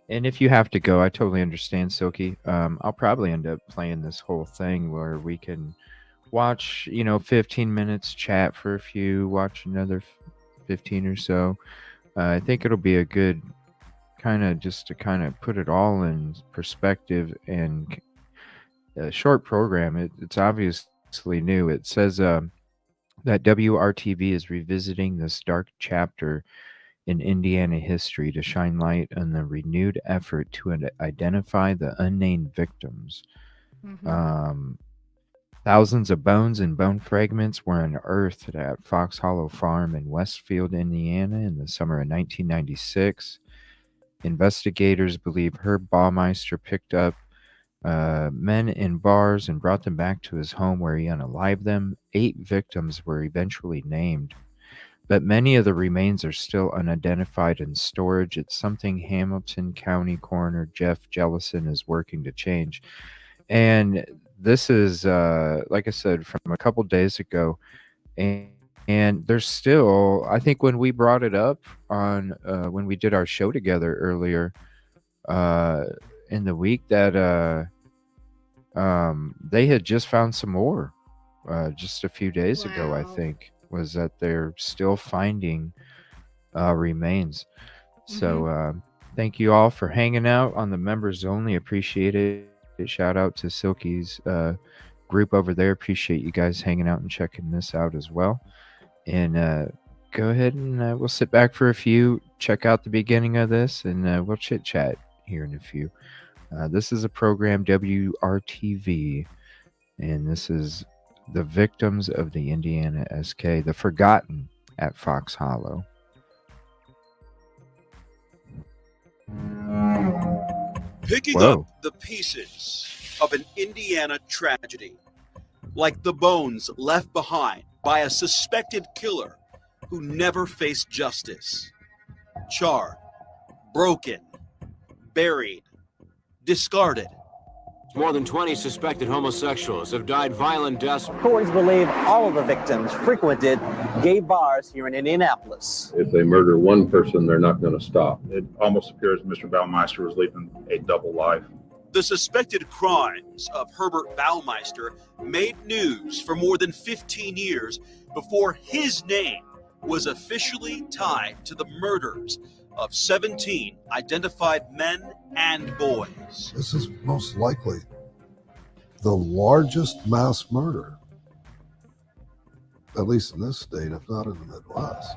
And if you have to go, I totally understand, Silky. I'll probably end up playing this whole thing where we can watch, 15 minutes, chat for a few, watch another 15 or so. I think it'll be a good kind of just to kind of put it all in perspective and a short program. It's obviously new. It says that WRTV is revisiting this dark chapter in Indiana history to shine light on the renewed effort to identify the unnamed victims. Mhm. Um, Thousands of bones and bone fragments were unearthed at Fox Hollow Farm in Westfield, Indiana in the summer of 1996. Investigators believe Herb Baumeister picked up men in bars and brought them back to his home where he unalived them. 8 victims were eventually named, but many of the remains are still unidentified in storage. It's something Hamilton County Coroner Jeff Jellison is working to change. And this is, like I said, from a couple days ago. And there's still, I think when we brought it up on, when we did our show together earlier uh, in the week, that they had just found some more just a few days ago, I Wow. think, was that they're still finding remains. So Mhm. thank you all for hanging out on the members only. Appreciate it. Shout out to Silky's group over there. Appreciate you guys hanging out and checking this out as well. And go ahead and we'll sit back for a few, check out the beginning of this, and we'll chit chat here in a few. This is a program WRTV, and this is the victims of the Indiana SK, the Forgotten at Fox Hollow. Picking up Whoa. the pieces of an Indiana tragedy, like the bones left behind by a suspected killer who never faced justice. Charred, broken, buried, discarded. More than 20 suspected homosexuals have died violent deaths. Authorities believe all of the victims frequented gay bars here in Indianapolis. If they murder one person, they're not going to stop. It almost appears Mr. Baumeister was living a double life. The suspected crimes of Herbert Baumeister made news for more than 15 years before his name was officially tied to the murders of 17 identified men and boys. This is most likely the largest mass murder, at least in this state, if not in the Midwest.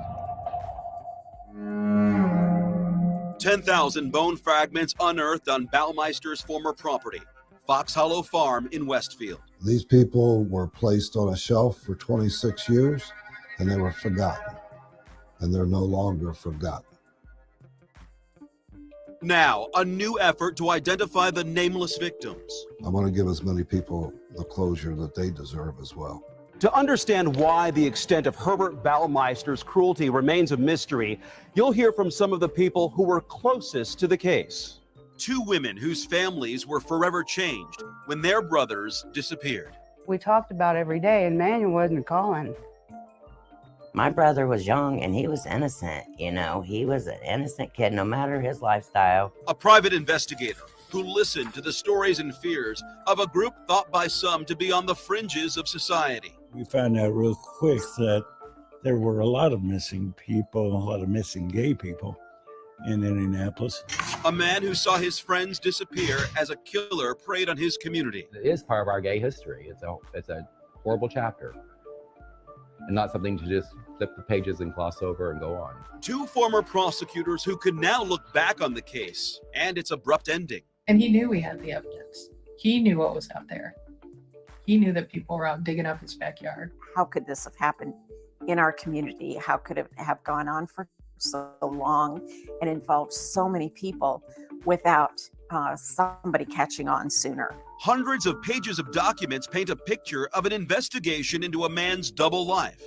10,000 bone fragments unearthed on Baumeister's former property, Fox Hollow Farm in Westfield. These people were placed on a shelf for 26 years and they were forgotten, and they're no longer forgotten. Now, a new effort to identify the nameless victims. I want to give as many people the closure that they deserve as well. To understand why the extent of Herbert Baumeister's cruelty remains a mystery, you'll hear from some of the people who were closest to the case. Two women whose families were forever changed when their brothers disappeared. We talked about every day, and Manuel wasn't calling. My brother was young and he was innocent. You know, he was an innocent kid, no matter his lifestyle. A private investigator who listened to the stories and fears of a group thought by some to be on the fringes of society. We found out real quick that there were a lot of missing people, a lot of missing gay people in Indianapolis. A man who saw his friends disappear as a killer preyed on his community. It is part of our gay history. It's a horrible chapter, and not something to just flip the pages and gloss over and go on. Two former prosecutors who could now look back on the case and its abrupt ending. And he knew we had the evidence. He knew what was out there. He knew that people were out digging up his backyard. How could this have happened in our community? How could it have gone on for so long and involved so many people without somebody catching on sooner? Hundreds of pages of documents paint a picture of an investigation into a man's double life.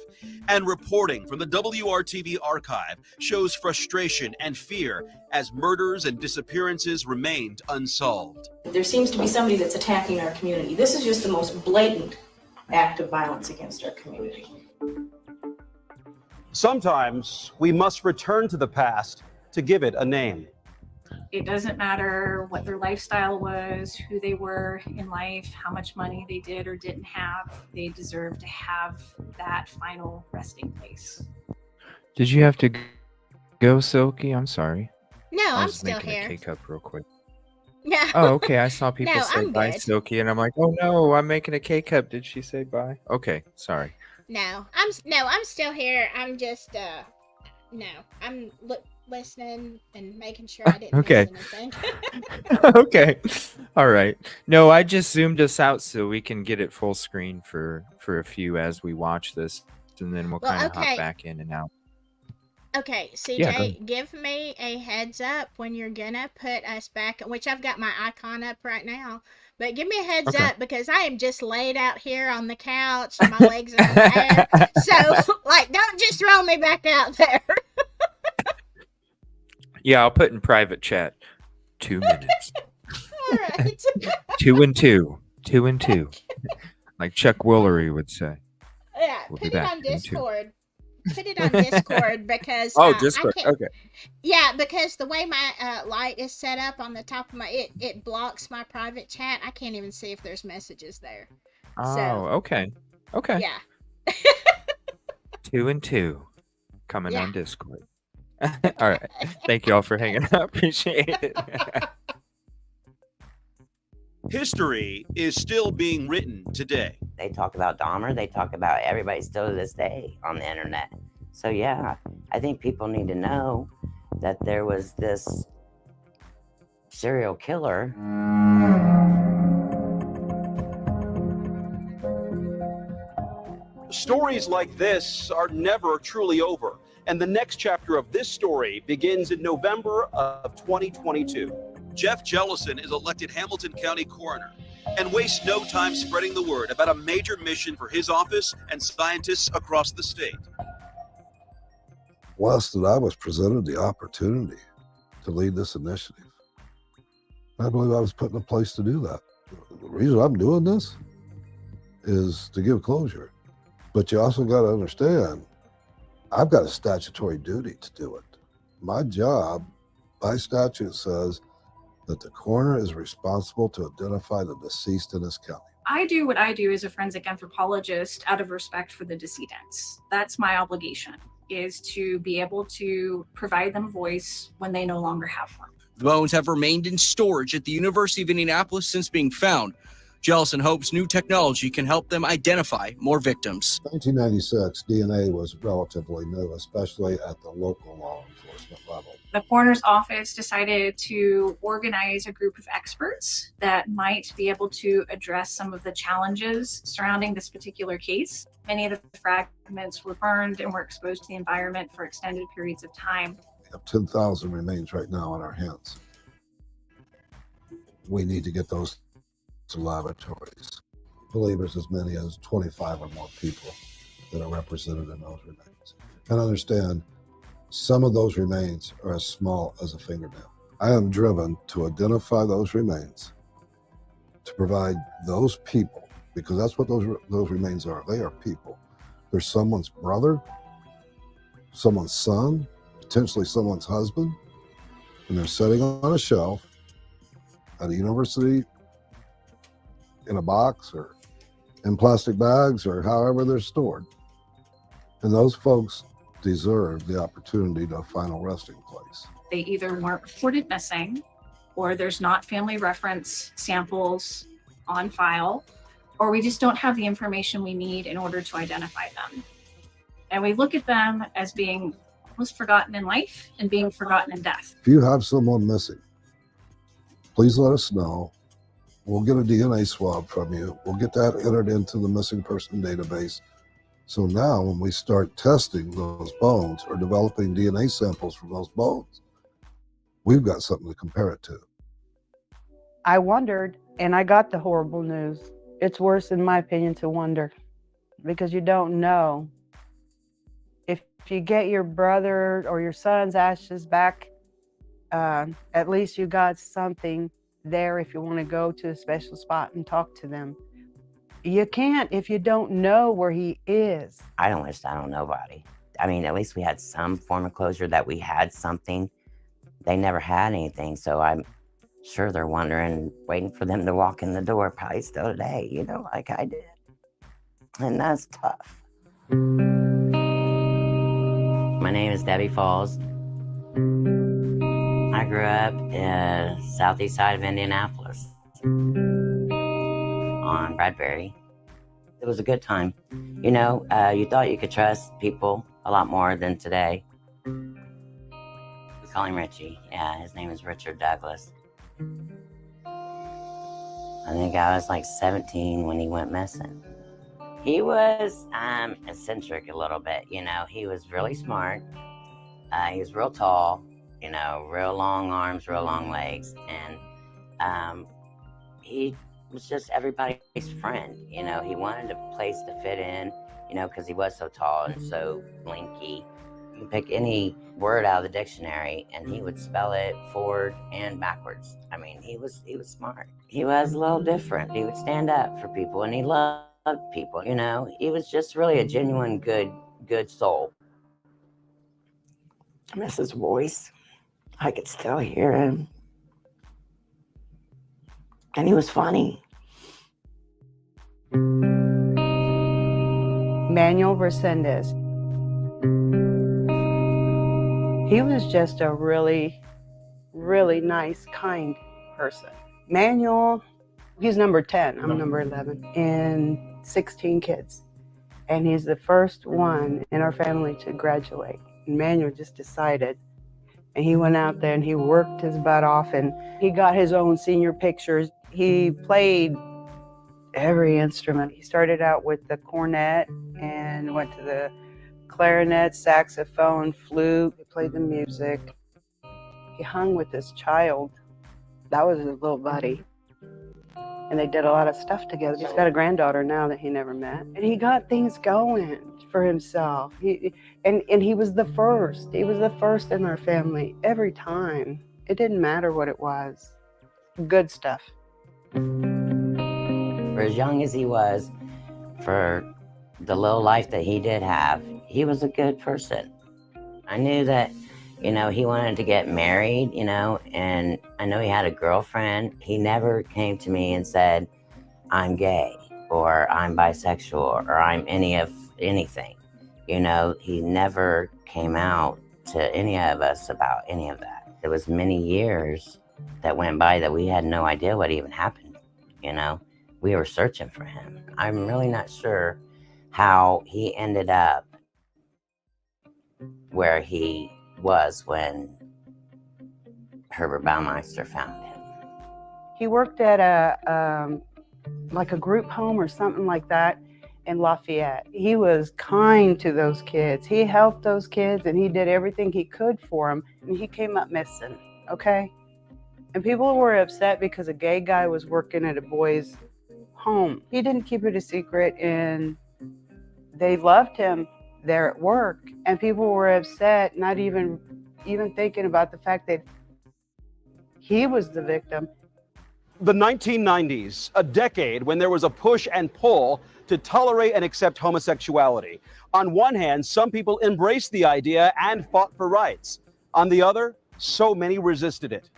And reporting from the WRTV archive shows frustration and fear as murders and disappearances remained unsolved. There seems to be somebody that's attacking our community. This is just the most blatant act of violence against our community. Sometimes we must return to the past to give it a name. It doesn't matter what their lifestyle was, who they were in life, how much money they did or didn't have. They deserve to have that final resting place. Did you have to go, Silky? I'm sorry. No, I I'm was still making here. a K-cup real quick. No. Oh, okay. I saw people No, say I'm bye, good. Silky, and I'm like, oh no, I'm making a K-cup. Did she say bye? Okay, sorry. No, I'm still here. I'm just I'm listening and making sure I didn't Okay. miss anything. Okay. All right. No, I just zoomed us out so we can get it full screen for a few as we watch this, and then we'll Well, kind of okay. hop back in and out. Okay, CJ, Yeah, go ahead. give me a heads up when you're gonna put us back, which I've got my icon up right now. But give me a heads Okay. up because I am just laid out here on the couch and my legs are in the air. So, like, don't just throw me back out there. Yeah, I'll put in private chat. 2 minutes. All right. 2 and 2. 2 and 2. Like Chuck Woolery would say. Yeah, We'll be put it back on in 2. Discord. Put it on Discord because Oh, I Discord. can't. Okay. Yeah, because the way my light is set up on the top of my it blocks my private chat. I can't even see if there's messages there. Oh, So okay. Okay. yeah. 2 and 2 coming Yeah. on Discord. All right. Thank you all for hanging out. Appreciate it. History is still being written today. They talk about Dahmer. They talk about everybody still to this day on the internet. So yeah, I think people need to know that there was this serial killer. Stories like this are never truly over, and the next chapter of this story begins in November of 2022. Jeff Jellison is elected Hamilton County Coroner and wastes no time spreading the word about a major mission for his office and scientists across the state. Blessed that I was presented the opportunity to lead this initiative. I believe I was put in a place to do that. The reason I'm doing this is to give closure. But you also got to understand, I've got a statutory duty to do it. My job, by statute, says that the coroner is responsible to identify the deceased in this county. I do what I do as a forensic anthropologist out of respect for the decedents. That's my obligation, is to be able to provide them a voice when they no longer have one. The bones have remained in storage at the University of Indianapolis since being found. Jellison hopes new technology can help them identify more victims. 1996, DNA was relatively new, especially at the local law enforcement level. The coroner's office decided to organize a group of experts that might be able to address some of the challenges surrounding this particular case. Many of the fragments were burned and were exposed to the environment for extended periods of time. We have 10,000 remains right now in our hands. we need to get those to laboratories. I believe there's as many as 25 or more people that are represented in those remains. And understand, some of those remains are as small as a fingernail. I am driven to identify those remains, to provide those people, because that's what those remains are. They are people. They're someone's brother, someone's son, potentially someone's husband, and they're sitting on a shelf at a university in a box or in plastic bags or however they're stored. And those folks deserve the opportunity to a final resting place. They either weren't reported missing, or there's not family reference samples on file, or we just don't have the information we need in order to identify them. And we look at them as being almost forgotten in life and being forgotten in death. If you have someone missing, please let us know. We'll get a DNA swab from you. We'll get that entered into the missing person database. So now when we start testing those bones or developing DNA samples from those bones, we've got something to compare it to. I wondered, and I got the horrible news. It's worse, in my opinion, to wonder, because you don't know. If you get your brother or your son's ashes back, at least you got something there if you want to go to a special spot and talk to them. You can't if you don't know where he is. I don't know nobody. I mean, at least we had some form of closure, that we had something. They never had anything, so I'm sure they're wondering, waiting for them to walk in the door, probably still today, you know, like I did. And that's tough. My name is Debbie Falls. I grew up in southeast side of Indianapolis on Bradbury. It was a good time. You know, you thought you could trust people a lot more than today. We call him Richie. Yeah, his name is Richard Douglas. I think I was like 17 when he went missing. He was eccentric a little bit, you know. He was really smart. He was real tall, you know, real long arms, real long legs. And he was just everybody's friend, you know. He wanted a place to fit in, you know, because he was so tall and so blinky. You can pick any word out of the dictionary and he would spell it forward and backwards. I mean, he was smart. He was a little different. He would stand up for people and he loved people, you know. He was just really a genuine good soul. I miss his voice. I could still hear him. And he was funny. Manuel Resendez. He was just a really, really nice, kind person. Manuel, he's number 10, I'm number 11, and 16 kids. And he's the first one in our family to graduate. And Manuel just decided, and he went out there and he worked his butt off and he got his own senior pictures. He played every instrument. He started out with the cornet and went to the clarinet, saxophone, flute. He played the music. He hung with this child. That was his little buddy. And they did a lot of stuff together. He's got a granddaughter now that he never met. And he got things going for himself. And he was the first. He was the first in our family every time. It didn't matter what it was. Good stuff. For as young as he was, for the little life that he did have, he was a good person. I knew that, you know, he wanted to get married, you know, and I know he had a girlfriend. He never came to me and said, I'm gay, or I'm bisexual, or I'm anything. You know, he never came out to any of us about any of that. There was many years that went by that we had no idea what even happened, you know. We were searching for him. I'm really not sure how he ended up where he was when Herbert Baumeister found him. He worked at a group home or something like that in Lafayette. He was kind to those kids. He helped those kids and he did everything he could for them. And he came up missing, okay? And people were upset because a gay guy was working at a boy's home. He didn't keep it a secret, and they loved him there at work. And people were upset, not even thinking about the fact that he was the victim. The 1990s, a decade when there was a push and pull to tolerate and accept homosexuality. On one hand, some people embraced the idea and fought for rights. On the other, so many resisted it.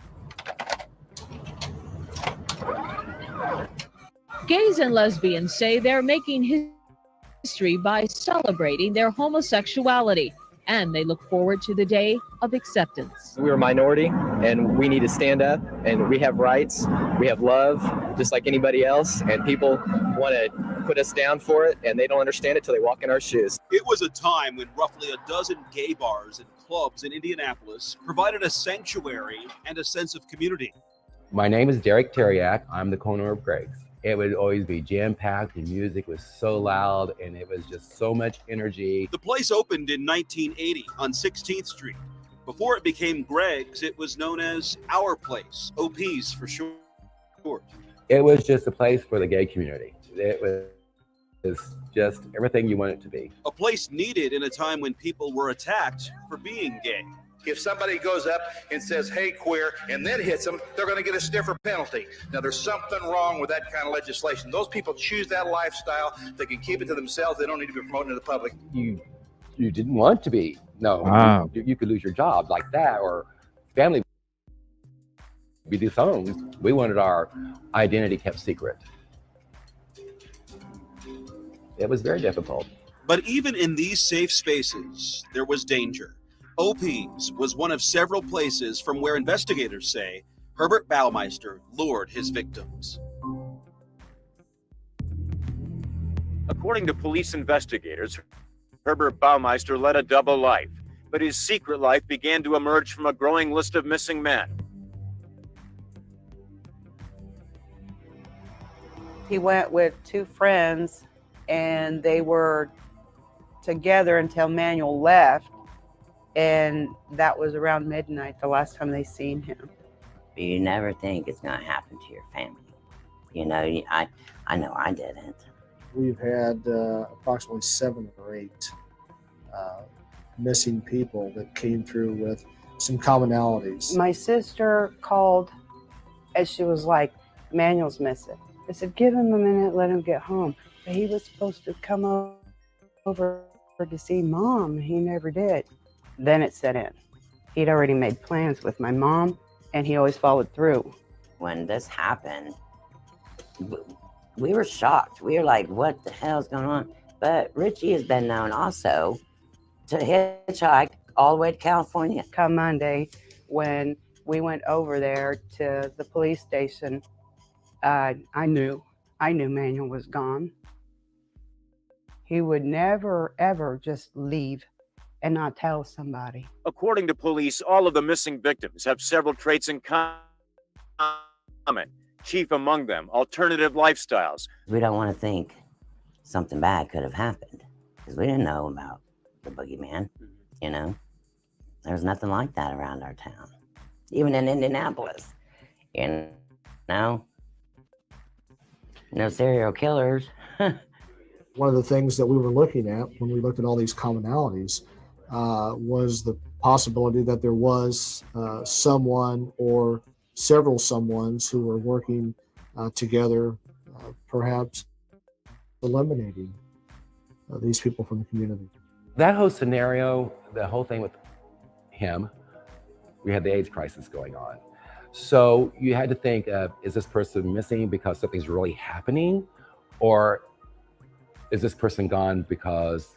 Gays and lesbians say they're making history by celebrating their homosexuality, and they look forward to the day of acceptance. We're a minority, and we need to stand up, and we have rights, we have love, just like anybody else, and people want to put us down for it, and they don't understand it till they walk in our shoes. It was a time when roughly a dozen gay bars and clubs in Indianapolis provided a sanctuary and a sense of community. My name is Derek Teriak. I'm the corner of Greg's. It would always be jam-packed. The music was so loud, and it was just so much energy. The place opened in 1980 on 16th Street. Before it became Greg's, it was known as Our Place, OP's for short. It was just a place for the gay community. It was just everything you want it to be. A place needed in a time when people were attacked for being gay. If somebody goes up and says, hey, queer, and then hits them, they're going to get a stiffer penalty. Now, there's something wrong with that kind of legislation. Those people choose that lifestyle. They can keep it to themselves. They don't need to be promoting to the public. You didn't want to be. No, Wow. you could lose your job like that, or family be disowned. We wanted our identity kept secret. It was very difficult. But even in these safe spaces, there was danger. OP's was one of several places from where investigators say Herbert Baumeister lured his victims. According to police investigators, Herbert Baumeister led a double life, but his secret life began to emerge from a growing list of missing men. He went with two friends, and they were together until Manuel left. And that was around midnight, the last time they seen him. You never think it's going to happen to your family. You know, I know I didn't. We've had approximately 7 or 8 missing people that came through with some commonalities. My sister called, and she was like, Manuel's missing. I said, give him a minute, let him get home. But he was supposed to come over to see Mom. He never did. Then it set in. He'd already made plans with my mom, and he always followed through. When this happened, we were shocked. We were like, what the hell's going on? But Richie has been known also to hitchhike all the way to California. Come Monday, when we went over there to the police station, I knew Manuel was gone. He would never, ever just leave and not tell somebody. According to police, all of the missing victims have several traits in common. Chief among them, alternative lifestyles. We don't want to think something bad could have happened because we didn't know about the boogeyman, you know? There's nothing like that around our town, even in Indianapolis, you know? No serial killers. One of the things that we were looking at when we looked at all these commonalities was the possibility that there was someone or several someones who were working together, perhaps eliminating these people from the community. That whole scenario, the whole thing with him, we had the AIDS crisis going on. So you had to think of, is this person missing because something's really happening? Or is this person gone because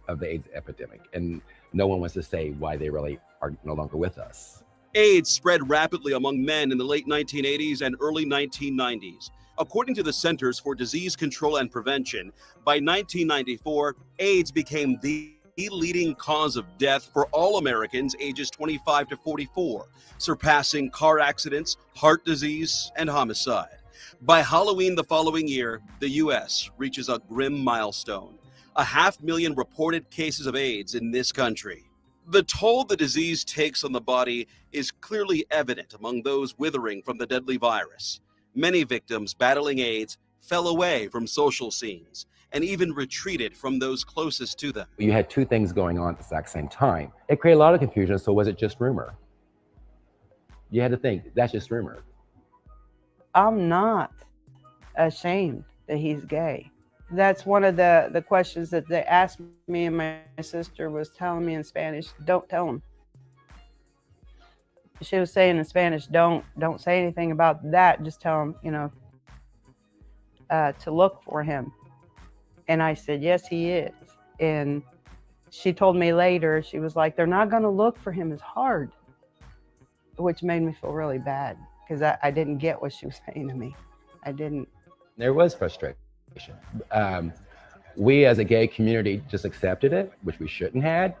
of the AIDS epidemic? And no one wants to say why they really are no longer with us. AIDS spread rapidly among men in the late 1980s and early 1990s. According to the Centers for Disease Control and Prevention, by 1994, AIDS became the leading cause of death for all Americans ages 25 to 44, surpassing car accidents, heart disease, and homicide. By Halloween the following year, the U.S. reaches a grim milestone: 500,000 reported cases of AIDS in this country. The toll the disease takes on the body is clearly evident among those withering from the deadly virus. Many victims battling AIDS fell away from social scenes and even retreated from those closest to them. You had two things going on at the exact same time. It created a lot of confusion, so was it just rumor? You had to think, that's just rumor. I'm not ashamed that he's gay. That's one of the questions that they asked me, and my sister was telling me in Spanish, don't tell him. She was saying in Spanish, don't say anything about that, just tell him, to look for him. And I said, yes, he is. And she told me later, she was like, they're not gonna look for him as hard, which made me feel really bad because I didn't get what she was saying to me. I didn't. There was frustration. We as a gay community just accepted it, which we shouldn't have,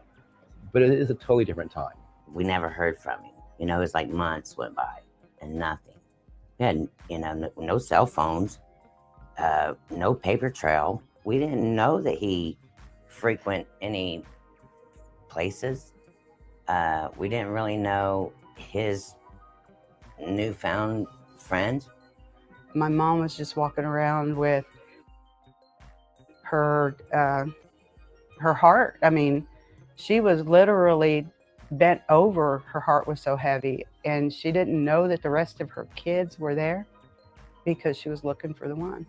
but it is a totally different time. We never heard from him. It was like months went by and nothing. We had, no cell phones, no paper trail. We didn't know that he frequent any places. We didn't really know his newfound friend. My mom was just walking around with her heart. I mean, she was literally bent over. Her heart was so heavy, and she didn't know that the rest of her kids were there because she was looking for the one.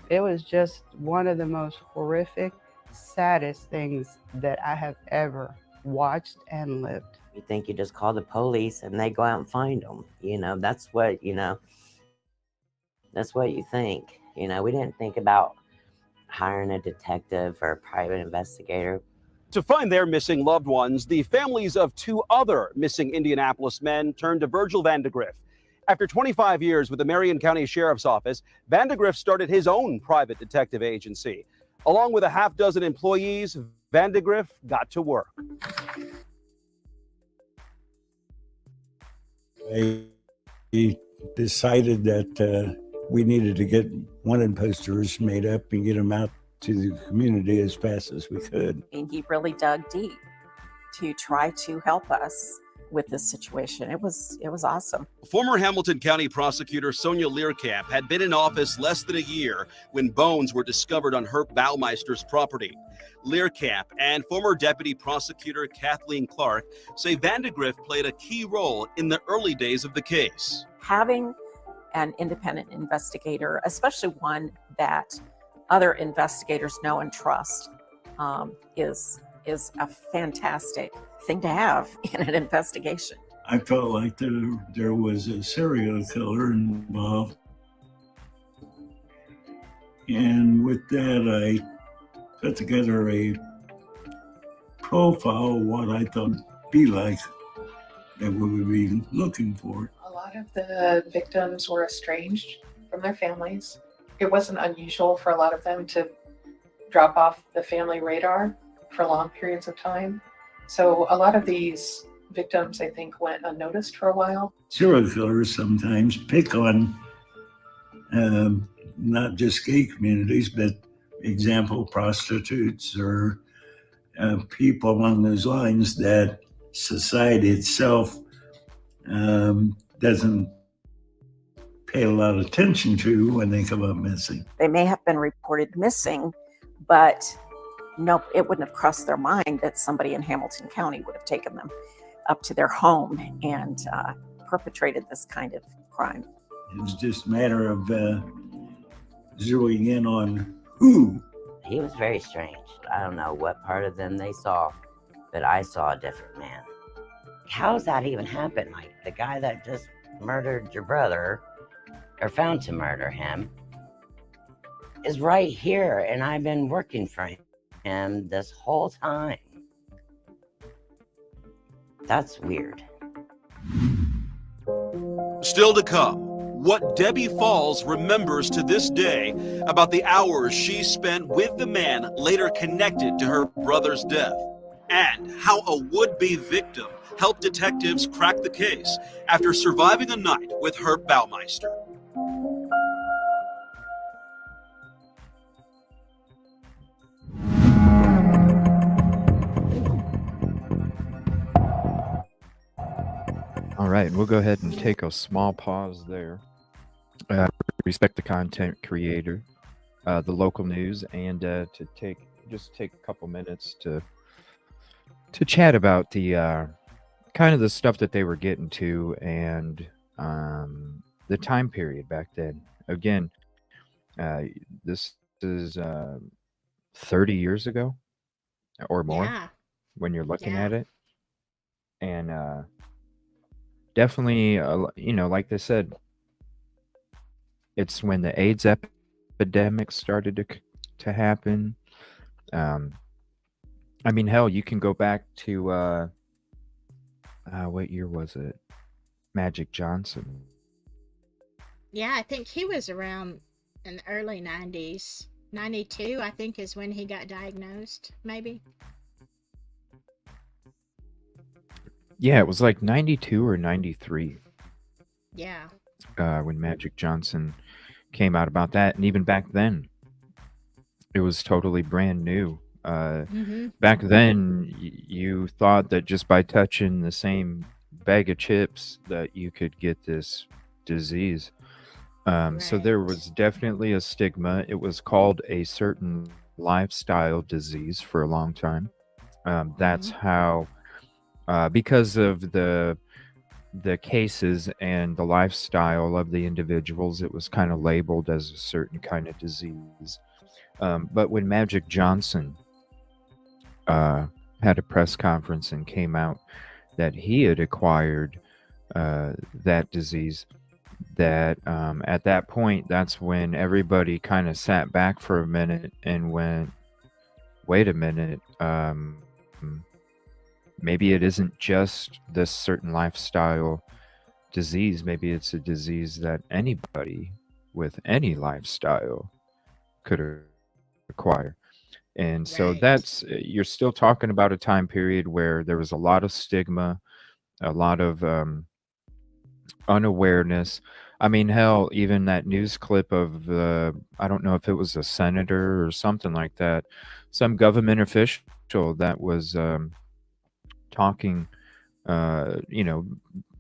It was just one of the most horrific, saddest things that I have ever watched and lived. You think you just call the police and they go out and find them. That's what you think. We didn't think about hiring a detective or a private investigator. To find their missing loved ones, the families of two other missing Indianapolis men turned to Virgil Vandegrift. After 25 years with the Marion County Sheriff's Office, Vandegrift started his own private detective agency. Along with a half dozen employees, Vandegrift got to work. I decided that we needed to get wanted posters made up and get them out to the community as fast as we could. And he really dug deep to try to help us with this situation. It was awesome. Former Hamilton County prosecutor Sonia Learcamp had been in office less than a year when bones were discovered on Herb Baumeister's property. Learcamp and former deputy prosecutor Kathleen Clark say Vandegrift played a key role in the early days of the case. Having an independent investigator, especially one that other investigators know and trust, is a fantastic thing to have in an investigation. I felt like there was a serial killer involved. And with that, I put together a profile of what I thought it'd be like that we would be looking for. A lot of the victims were estranged from their families. It wasn't unusual for a lot of them to drop off the family radar for long periods of time. So a lot of these victims, I think, went unnoticed for a while. Serial killers sometimes pick on not just gay communities, but example, prostitutes or people along those lines that society itself doesn't pay a lot of attention to when they come up missing. They may have been reported missing, but nope, it wouldn't have crossed their mind that somebody in Hamilton County would have taken them up to their home and perpetrated this kind of crime. It's just a matter of zeroing in on who. He was very strange. I don't know what part of them they saw, but I saw a different man. How's that even happen? Like the guy that just murdered your brother, or found to murder him, is right here, and I've been working for him this whole time. That's weird. Still to come, what Debbie Falls remembers to this day about the hours she spent with the man later connected to her brother's death, and how a would-be victim helped detectives crack the case after surviving a night with Herb Baumeister. right, and we'll go ahead and take a small pause there. Respect the content creator, the local news, and to take a couple minutes to chat about the kind of the stuff that they were getting to, and the time period back then. Again, this is 30 years ago or more Yeah. when you're looking Yeah. at it, and definitely, like they said, it's when the AIDS epidemic started to happen. Um, I mean, hell, you can go back to what year was it? Magic Johnson. Yeah, I think he was around in the early 90s. 92, I think, is when he got diagnosed, maybe. Yeah, it was like 92 or 93 Yeah. when Magic Johnson came out about that. And even back then, it was totally brand new. Back then, you thought that just by touching the same bag of chips that you could get this disease. So there was definitely a stigma. It was called a certain lifestyle disease for a long time. That's how, because of the cases and the lifestyle of the individuals, it was kind of labeled as a certain kind of disease. But when Magic Johnson had a press conference and came out that he had acquired that disease, that at that point, that's when everybody kind of sat back for a minute and went, wait a minute, maybe it isn't just this certain lifestyle disease. Maybe it's a disease that anybody with any lifestyle could acquire. And so that's, you're still talking about a time period where there was a lot of stigma, a lot of unawareness. I mean, hell, even that news clip of I don't know if it was a senator or something like that, some government official that was talking,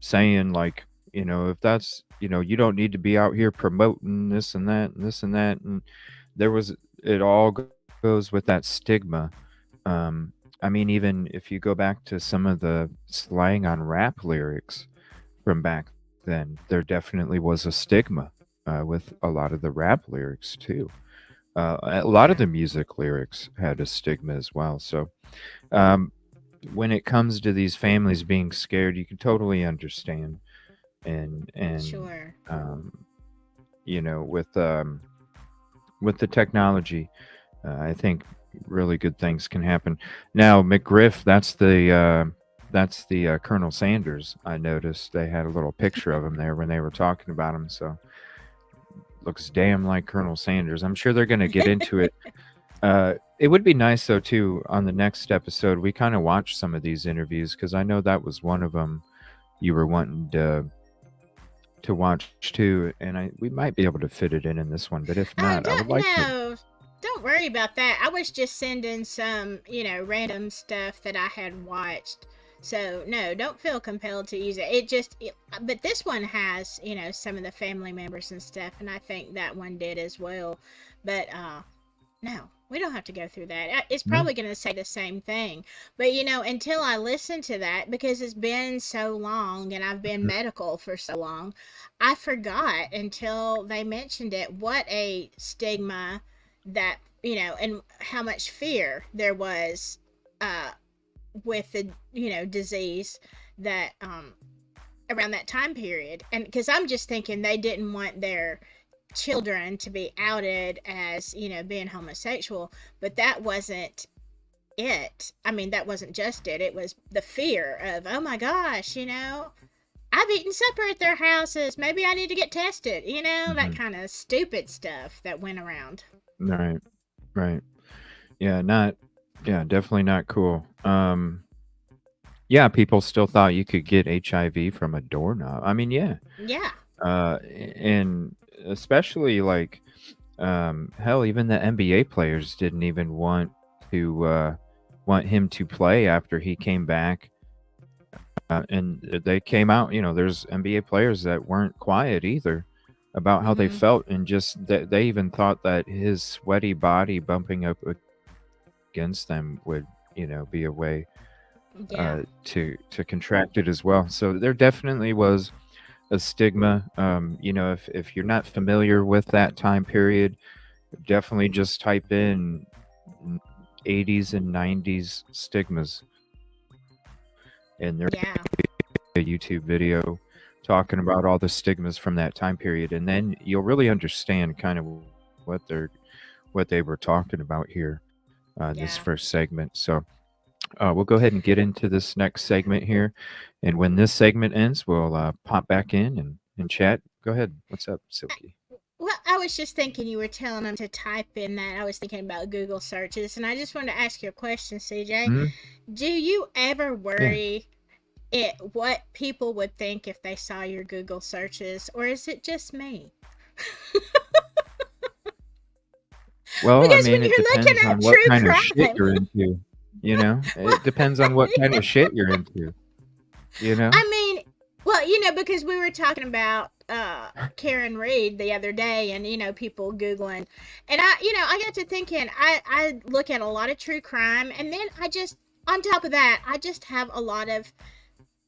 saying like, if that's, you don't need to be out here promoting this and that and this and that. And there was, it all goes with that stigma. I mean, even if you go back to some of the slang on rap lyrics from back then, there definitely was a stigma with a lot of the rap lyrics too. A lot of the music lyrics had a stigma as well. So when it comes to these families being scared, you can totally understand. And Sure. with the technology, I think really good things can happen. Now, McGriff, that's the Colonel Sanders. I noticed they had a little picture of him there when they were talking about him. So looks damn like Colonel Sanders. I'm sure they're going to get into it. It would be nice though too, on the next episode, we kind of watch some of these interviews, because I know that was one of them you were wanting to watch too, and we might be able to fit it in this one. But if not, I would like to. No, don't worry about that. I was just sending some, random stuff that I had watched. So no, don't feel compelled to use it. But this one has, some of the family members and stuff, and I think that one did as well. But no, we don't have to go through that. It's probably going to say the same thing. But, until I listen to that, because it's been so long and I've been medical for so long, I forgot until they mentioned it what a stigma that, and how much fear there was with the, disease that around that time period. And because I'm just thinking they didn't want their children to be outed as being homosexual, but that wasn't it. I mean, that wasn't just it. It was the fear of, oh my gosh, I've eaten supper at their houses, maybe I need to get tested, that kind of stupid stuff that went around. Right. Yeah, definitely not cool. Yeah, people still thought you could get HIV from a doorknob. I mean, yeah. And especially like hell, even the NBA players didn't even want him to play after he came back and they came out. There's NBA players that weren't quiet either about how they Mm-hmm. felt, and just they even thought that his sweaty body bumping up against them would, be a way Yeah. to contract it as well. So there definitely was a stigma. If you're not familiar with that time period, definitely just type in 80s and 90s stigmas, and there's Yeah. a YouTube video talking about all the stigmas from that time period, and then you'll really understand kind of what they were talking about here in this Yeah. first segment. So we'll go ahead and get into this next segment here, and when this segment ends, we'll pop back in and chat. Go ahead. What's up, Silky? Well, I was just thinking you were telling them to type in that. I was thinking about Google searches, and I just wanted to ask you a question, CJ. Hmm? Do you ever Yeah. worry what people would think if they saw your Google searches, or is it just me? Well, I Because mean, when it you're looking depends on at what true kind of shit crime, you're into. It depends on what kind of shit you're into. I mean, well, because we were talking about Karen Reed the other day, and people Googling, and I got to thinking, I look at a lot of true crime, and then on top of that, I just have a lot of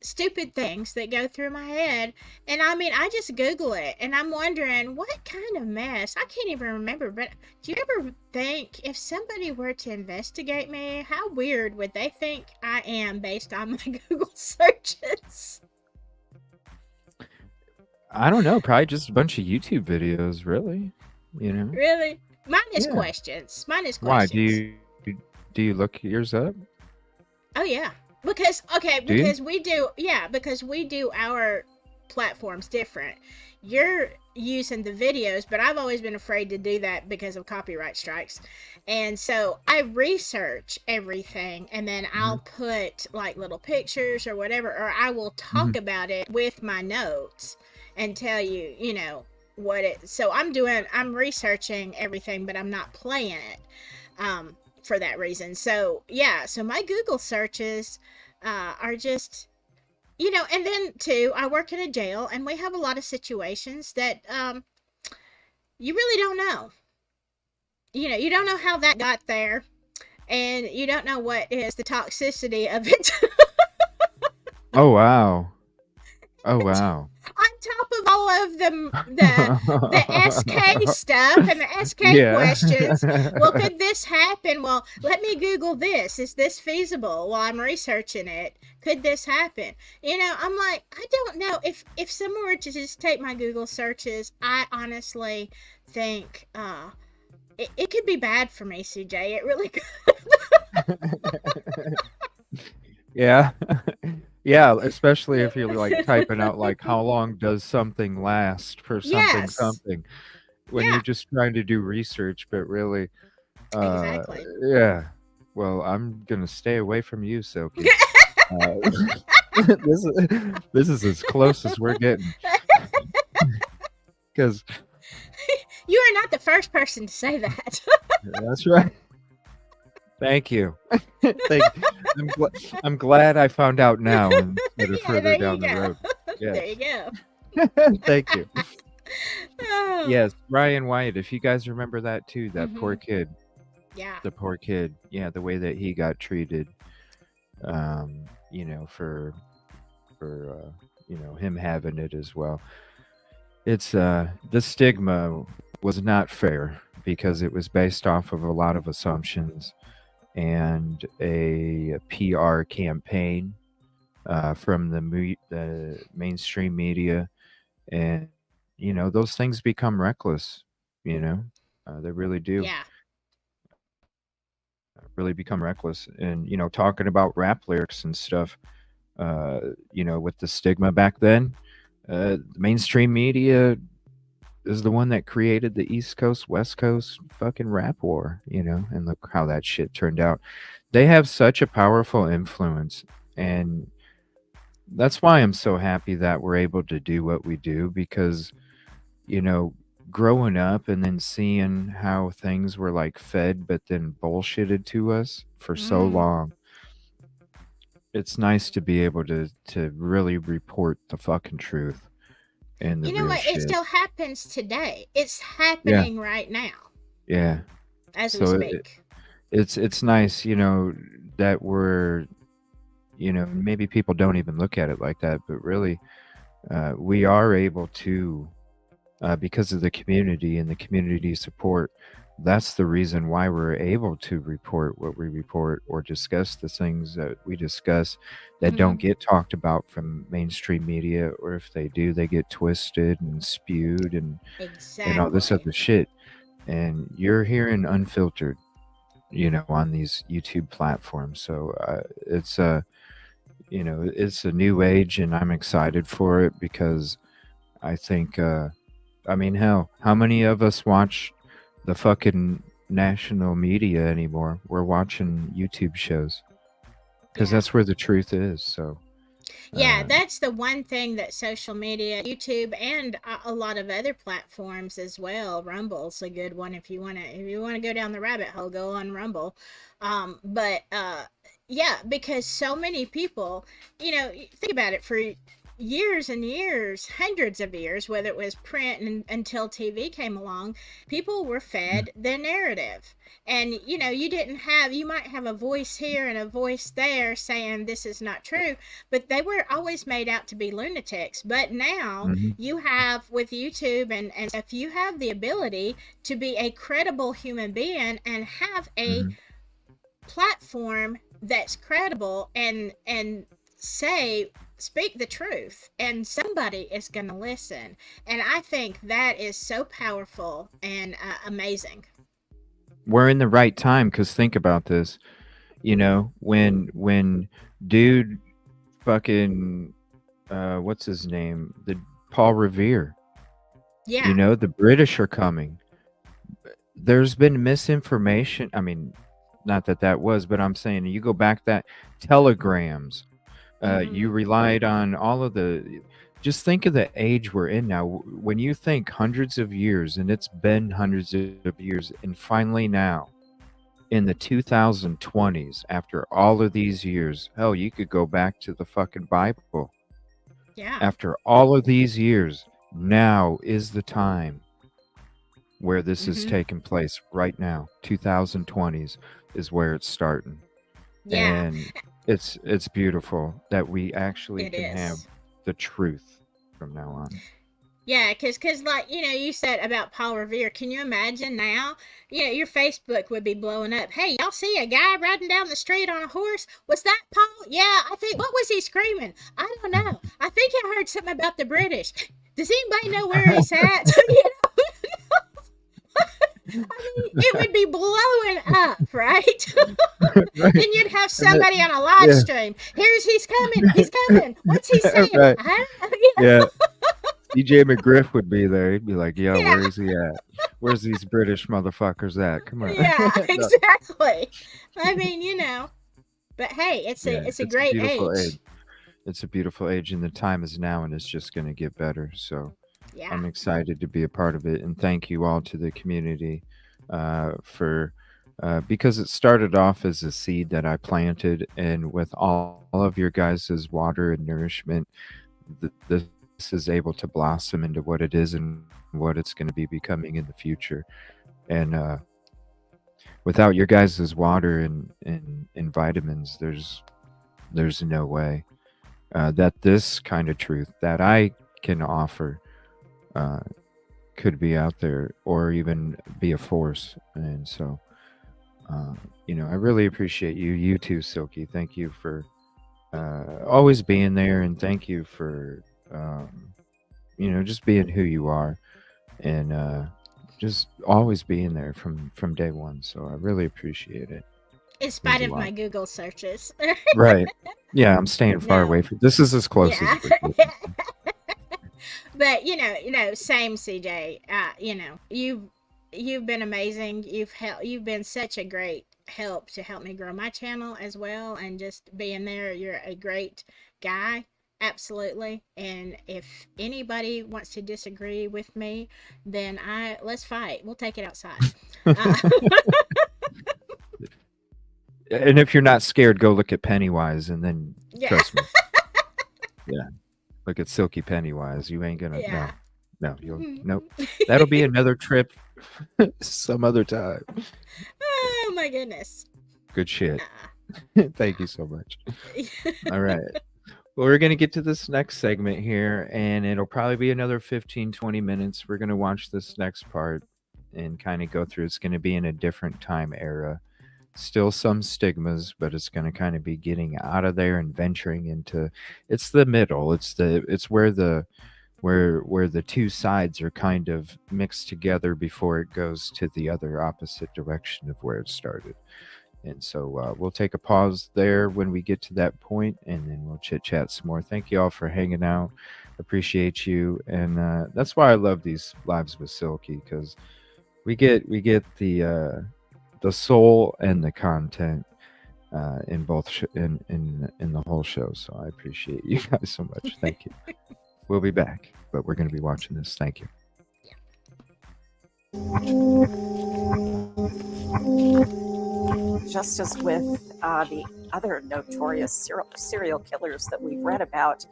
stupid things that go through my head, and I mean, I just Google it, and I'm wondering what kind of mess. I can't even remember, but do you ever think if somebody were to investigate me, how weird would they think I am based on my Google searches? I don't know. Probably just a bunch of YouTube videos, really. Really? Mine is Yeah. questions. Mine is Why questions. do you look yours up? Oh yeah. Because Do you? because we do our platforms different. You're using the videos, but I've always been afraid to do that because of copyright strikes. And so I research everything, and then I'll put like little pictures or whatever, or I will talk about it with my notes and tell you, what it. So I'm researching everything, but I'm not playing it. For that reason. So yeah, so my Google searches are just, and then too, I work in a jail, and we have a lot of situations that you really don't know. You don't know how that got there, and you don't know what is the toxicity of it. Oh wow. Oh wow. On top of all of the SK stuff and the SK Yeah. questions, well, could this happen? Well, let me Google this. Is this feasible? While I'm researching it, could this happen? I'm like, I don't know. If someone were to just take my Google searches, I honestly think it could be bad for me, CJ. It really could. Yeah. Yeah, especially if you're like typing out like how long does something last for something Yes. something when Yeah. you're just trying to do research, but really Exactly. yeah. Well, I'm gonna stay away from you, Silky. This is as close as we're getting. Because You are not the first person to say that. that's right. Thank you. I'm glad I found out now instead of Yeah, further there you down the go. road. There Yes. you go. Thank you. Oh. Yes, Ryan White, if you guys remember that too, that poor kid. Yeah. The poor kid. Yeah, the way that he got treated, for him having it as well. It's the stigma was not fair because it was based off of a lot of assumptions and a PR campaign from the mainstream media, and those things become reckless. They really do. Yeah. Really become reckless, and talking about rap lyrics and stuff. With the stigma back then, the mainstream media is the one that created the East Coast West Coast fucking rap war, and look how that shit turned out. They have such a powerful influence, and that's why I'm so happy that we're able to do what we do, because growing up and then seeing how things were like fed but then bullshitted to us for so long, it's nice to be able to really report the fucking truth and the You know real what? It shit. still happens today. It's Yeah, happening right now yeah. as we So speak. it's nice, that we're, maybe people don't even look at it like that, but really, we are able to, because of the community and the community support. That's the reason why we're able to report what we report or discuss the things that we discuss that don't Mhm. get talked about from mainstream media, or if they do, they get twisted and spewed and all this Exactly. other shit. And you're hearing unfiltered, on these YouTube platforms. So it's a new age, and I'm excited for it because I think, I mean, hell, how many of us watch the fucking national media anymore? We're watching YouTube shows because Yeah. that's where the truth is. So, Yeah, uh, that's the one thing that social media, YouTube, and a lot of other platforms as well. Rumble's a good one if you want to go down the rabbit hole, go on Rumble. But yeah, because so many people, think about it, for years and years, hundreds of years, whether it was print until TV came along, people were fed their narrative. And you might have a voice here and a voice there saying this is not true, but they were always made out to be lunatics. But now mhm, you have, with YouTube and stuff, you have the ability to be a credible human being and have a mhm. platform that's credible and speak the truth, and somebody is going to listen. And I think that is so powerful and amazing. We're in the right time because think about this. When dude fucking what's his name? The Paul Revere. Yeah. The British are coming. There's been misinformation. I mean, not that that was, but I'm saying you go back that telegrams. You Hmm. relied on all of the. Just think of the age we're in now. When you think hundreds of years, and it's been hundreds of years, and finally now, in the 2020s, after all of these years, hell, you could go back to the fucking Bible. Yeah. After all of these years, now is the time where this is Hmm. taking place right now. 2020s is where it's starting. Yeah, And it's beautiful that we actually it can have is. the truth from now on. Yeah, cause like you said about Paul Revere. Can you imagine now? Your Facebook would be blowing up. Hey, y'all see a guy riding down the street on a horse? Was that Paul? Yeah, I think. What was he screaming? I don't know. I think I heard something about the British. Does anybody know where he's at? I mean, it would be blowing up, right? Right. Then you'd have And then, somebody on a live yeah. stream. He's coming. He's coming. What's he saying? Right. Huh? Yeah. DJ McGriff would be there. He'd be like, "Yo, Yeah. where is he at? Where's these British motherfuckers at? Come on." Yeah, No, exactly. I mean, but hey, it's yeah, a it's a great beautiful age. age. It's a beautiful age, and the time is now, and it's just going to get better. So Yeah. I'm excited to be a part of it, and thank you all to the community for because it started off as a seed that I planted, and with all of your guys' water and nourishment, this is able to blossom into what it is and what it's going to be becoming in the future. And without your guys' water and vitamins, there's no way that this kind of truth that I can offer uh, could be out there or even be a force. And so, I really appreciate you. You too, Silky. Thank you for always being there, and thank you for just being who you are, and just always being there from day one. So I really appreciate it. In Means spite a of lot. my Google searches. Right. Yeah, I'm staying far away No. from. This is as close as Yeah. we're getting. But same CJ. You've been amazing. You've been such a great help to help me grow my channel as well, and just being there. You're a great guy. Absolutely. And if anybody wants to disagree with me, then let's fight. We'll take it outside. Uh, And if you're not scared, go look at Pennywise, and then trust me. Yeah, look at Silky Pennywise. You ain't gonna. Yeah. No, you'll nope. That'll be another trip, some other time. Oh my goodness. Good shit. Thank you so much. All right. Well, we're going to get to this next segment here, and it'll probably be another 15, 20 minutes. We're going to watch this next part and kind of go through. It's going to be in a different time era. Still some stigmas, but it's going to kind of be getting out of there and venturing into, it's the middle. It's where the two sides are kind of mixed together before it goes to the other opposite direction of where it started. And so we'll take a pause there when we get to that point, and then we'll chit chat some more. Thank you all for hanging out. Appreciate you. And that's why I love these lives with Silky, because we get the soul and the content in both in the whole show. So I appreciate you guys so much. Thank you. We'll be back, but we're going to be watching this. Thank you. Just as with the other notorious serial killers that we've read about,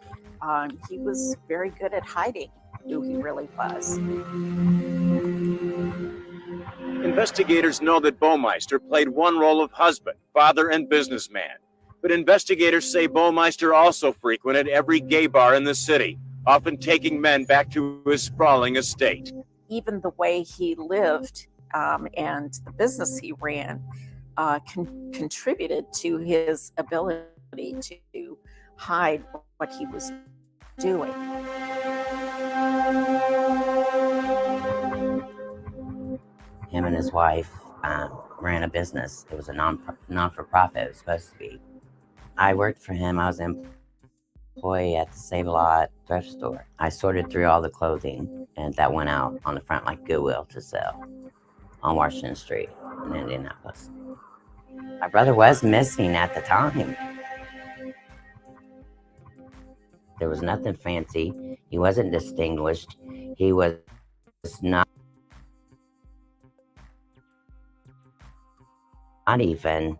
he was very good at hiding who he really was. Investigators know that Baumeister played one role of husband, father, and businessman. But investigators say Baumeister also frequented every gay bar in the city, often taking men back to his sprawling estate. Even the way he lived and the business he ran contributed to his ability to hide what he was doing. Him and his wife ran a business. It was a non-for-profit. It was supposed to be. I worked for him. I was an employee at the Save-A-Lot thrift store. I sorted through all the clothing, and that went out on the front like Goodwill to sell on Washington Street in Indianapolis. My brother was missing at the time. There was nothing fancy. He wasn't distinguished. He was not even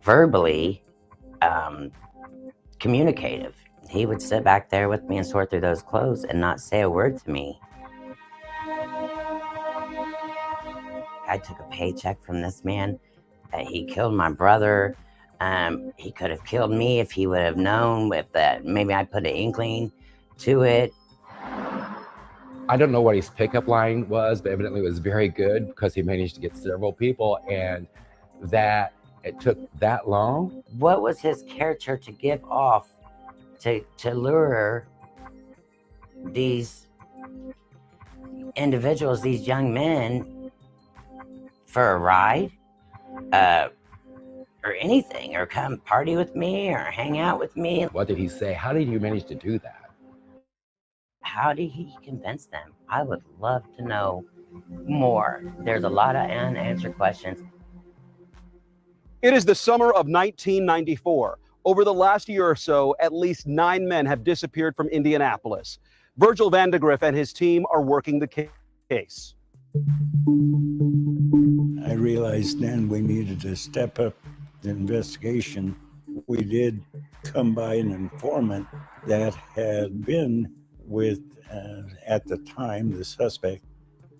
verbally communicative. He would sit back there with me and sort through those clothes and not say a word to me. I took a paycheck from this man. He killed my brother. He could have killed me if he would have known, if that maybe I put an inkling to it. I don't know what his pickup line was, but evidently it was very good because he managed to get several people, and that it took that long. What was his character to give off to lure these individuals, these young men, for a ride? Or anything, or come party with me, or hang out with me. What did he say? How did you manage to do that? How did he convince them? I would love to know more. There's a lot of unanswered questions. It is the summer of 1994. Over the last year or so, at least 9 men have disappeared from Indianapolis. Virgil Vandegrift and his team are working the case. I realized then we needed to step up the investigation. We did come by an informant that had been with, at the time, the suspect,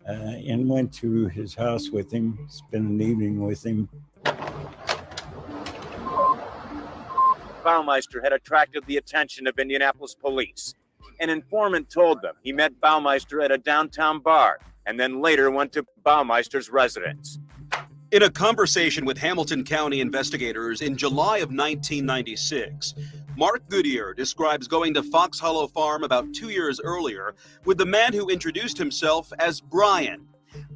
and went to his house with him, spent an evening with him. Baumeister had attracted the attention of Indianapolis police. An informant told them he met Baumeister at a downtown bar and then later went to Baumeister's residence. In a conversation with Hamilton County investigators in July of 1996, Mark Goodyear describes going to Fox Hollow Farm about 2 years earlier with the man who introduced himself as Brian.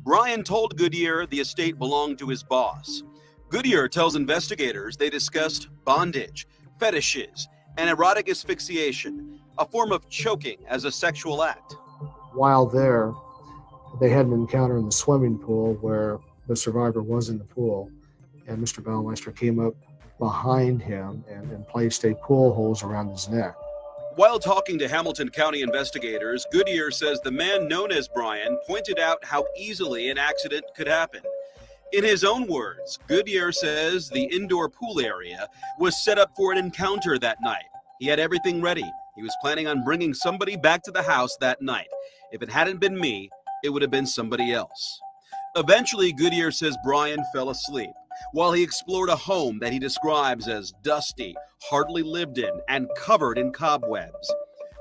Brian told Goodyear the estate belonged to his boss. Goodyear tells investigators they discussed bondage, fetishes, and erotic asphyxiation, a form of choking as a sexual act. While there, they had an encounter in the swimming pool where the survivor was in the pool, and Mr. Baumeister came up behind him and placed a pool hose around his neck. While talking to Hamilton County investigators, Goodyear says the man known as Brian pointed out how easily an accident could happen. In his own words, Goodyear says the indoor pool area was set up for an encounter that night. He had everything ready. He was planning on bringing somebody back to the house that night. If it hadn't been me, it would have been somebody else. Eventually, Goodyear says Brian fell asleep while he explored a home that he describes as dusty, hardly lived in, and covered in cobwebs.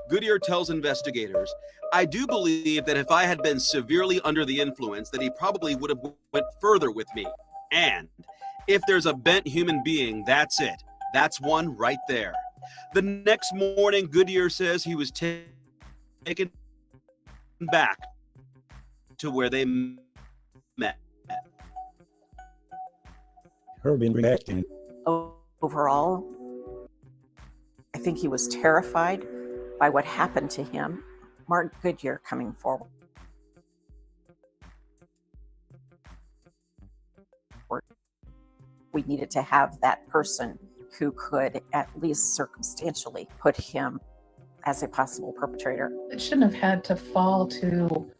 Goodyear tells investigators, "I do believe that if I had been severely under the influence, that he probably would have went further with me. And if there's a bent human being, that's it. That's one right there." The next morning, Goodyear says he was taken back to where they met. Herb reacting. Overall, I think he was terrified by what happened to him. Mark Goodyear coming forward. We needed to have that person who could at least circumstantially put him as a possible perpetrator. It shouldn't have had to fall to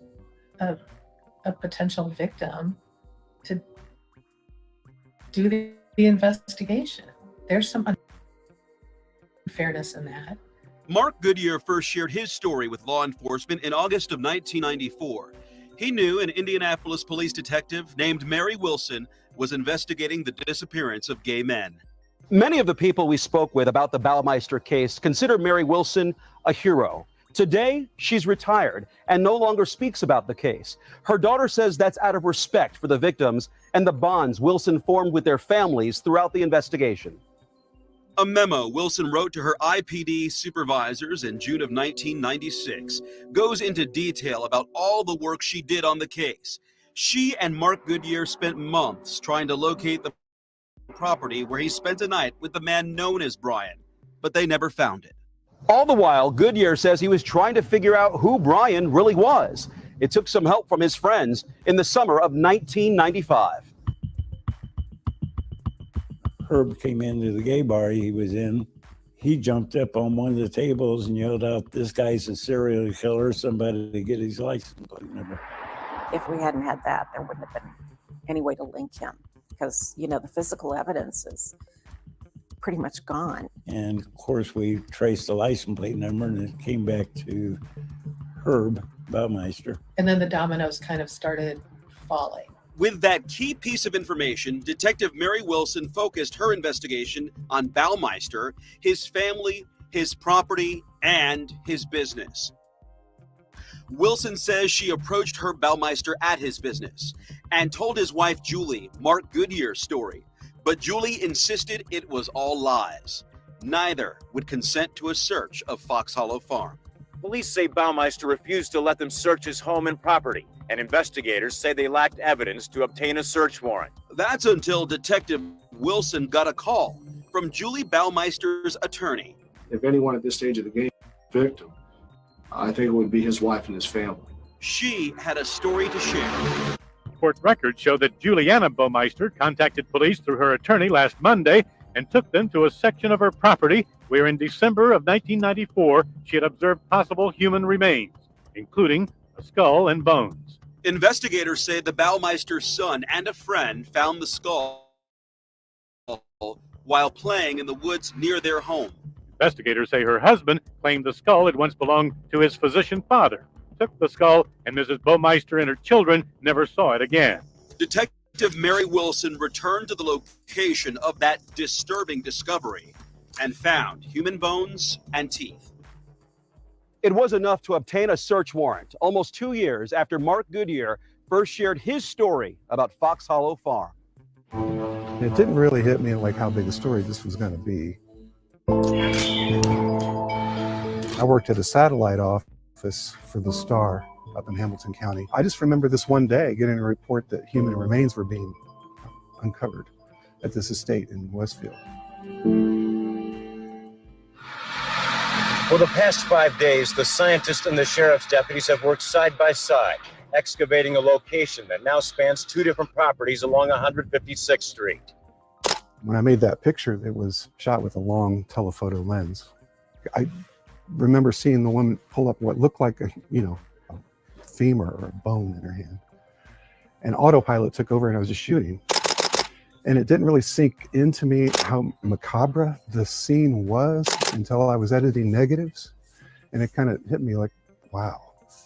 a potential victim to do the investigation. There's some unfairness in that. Mark Goodyear first shared his story with law enforcement in August of 1994. He knew an Indianapolis police detective named Mary Wilson was investigating the disappearance of gay men. Many of the people we spoke with about the Baumeister case consider Mary Wilson a hero. Today, she's retired and no longer speaks about the case. Her daughter says that's out of respect for the victims and the bonds Wilson formed with their families throughout the investigation. A memo Wilson wrote to her IPD supervisors in June of 1996 goes into detail about all the work she did on the case. She and Mark Goodyear spent months trying to locate the property where he spent a night with the man known as Brian, but they never found it. All the while, Goodyear says he was trying to figure out who Brian really was. It took some help from his friends in the summer of 1995. Herb came into the gay bar he was in. He jumped up on one of the tables and yelled out, "This guy's a serial killer, somebody to get his license plate number." If we hadn't had that, there wouldn't have been any way to link him because, you know, the physical evidence is pretty much gone. And of course, we traced the license plate number and it came back to Herb Baumeister. And then the dominoes kind of started falling. With that key piece of information, Detective Mary Wilson focused her investigation on Baumeister, his family, his property, and his business. Wilson says she approached Herb Baumeister at his business and told his wife Julie Mark Goodyear's story, but Julie insisted it was all lies. Neither would consent to a search of Fox Hollow Farm. Police say Baumeister refused to let them search his home and property, and investigators say they lacked evidence to obtain a search warrant. That's until Detective Wilson got a call from Julie Baumeister's attorney. If anyone at this stage of the game is a victim, I think it would be his wife and his family. She had a story to share. Court records show that Juliana Baumeister contacted police through her attorney last Monday and took them to a section of her property where in December of 1994 she had observed possible human remains, including a skull and bones. Investigators say the Baumeister's son and a friend found the skull while playing in the woods near their home. Investigators say her husband claimed the skull had once belonged to his physician father, took the skull, and Mrs. Baumeister and her children never saw it again. Detective Mary Wilson returned to the location of that disturbing discovery and found human bones and teeth. It was enough to obtain a search warrant almost 2 years after Mark Goodyear first shared his story about Fox Hollow Farm. It didn't really hit me like how big a story this was going to be. I worked at a satellite office for the Star up in Hamilton County. I just remember this one day getting a report that human remains were being uncovered at this estate in Westfield. For the past 5 days, the scientists and the sheriff's deputies have worked side by side, excavating a location that now spans 2 different properties along 156th Street. When I made that picture, it was shot with a long telephoto lens. I remember seeing the woman pull up what looked like a femur or a bone in her hand. and autopilot took over and I was just shooting. And it didn't really sink into me how macabre the scene was until I was editing negatives. And it kind of hit me like, wow,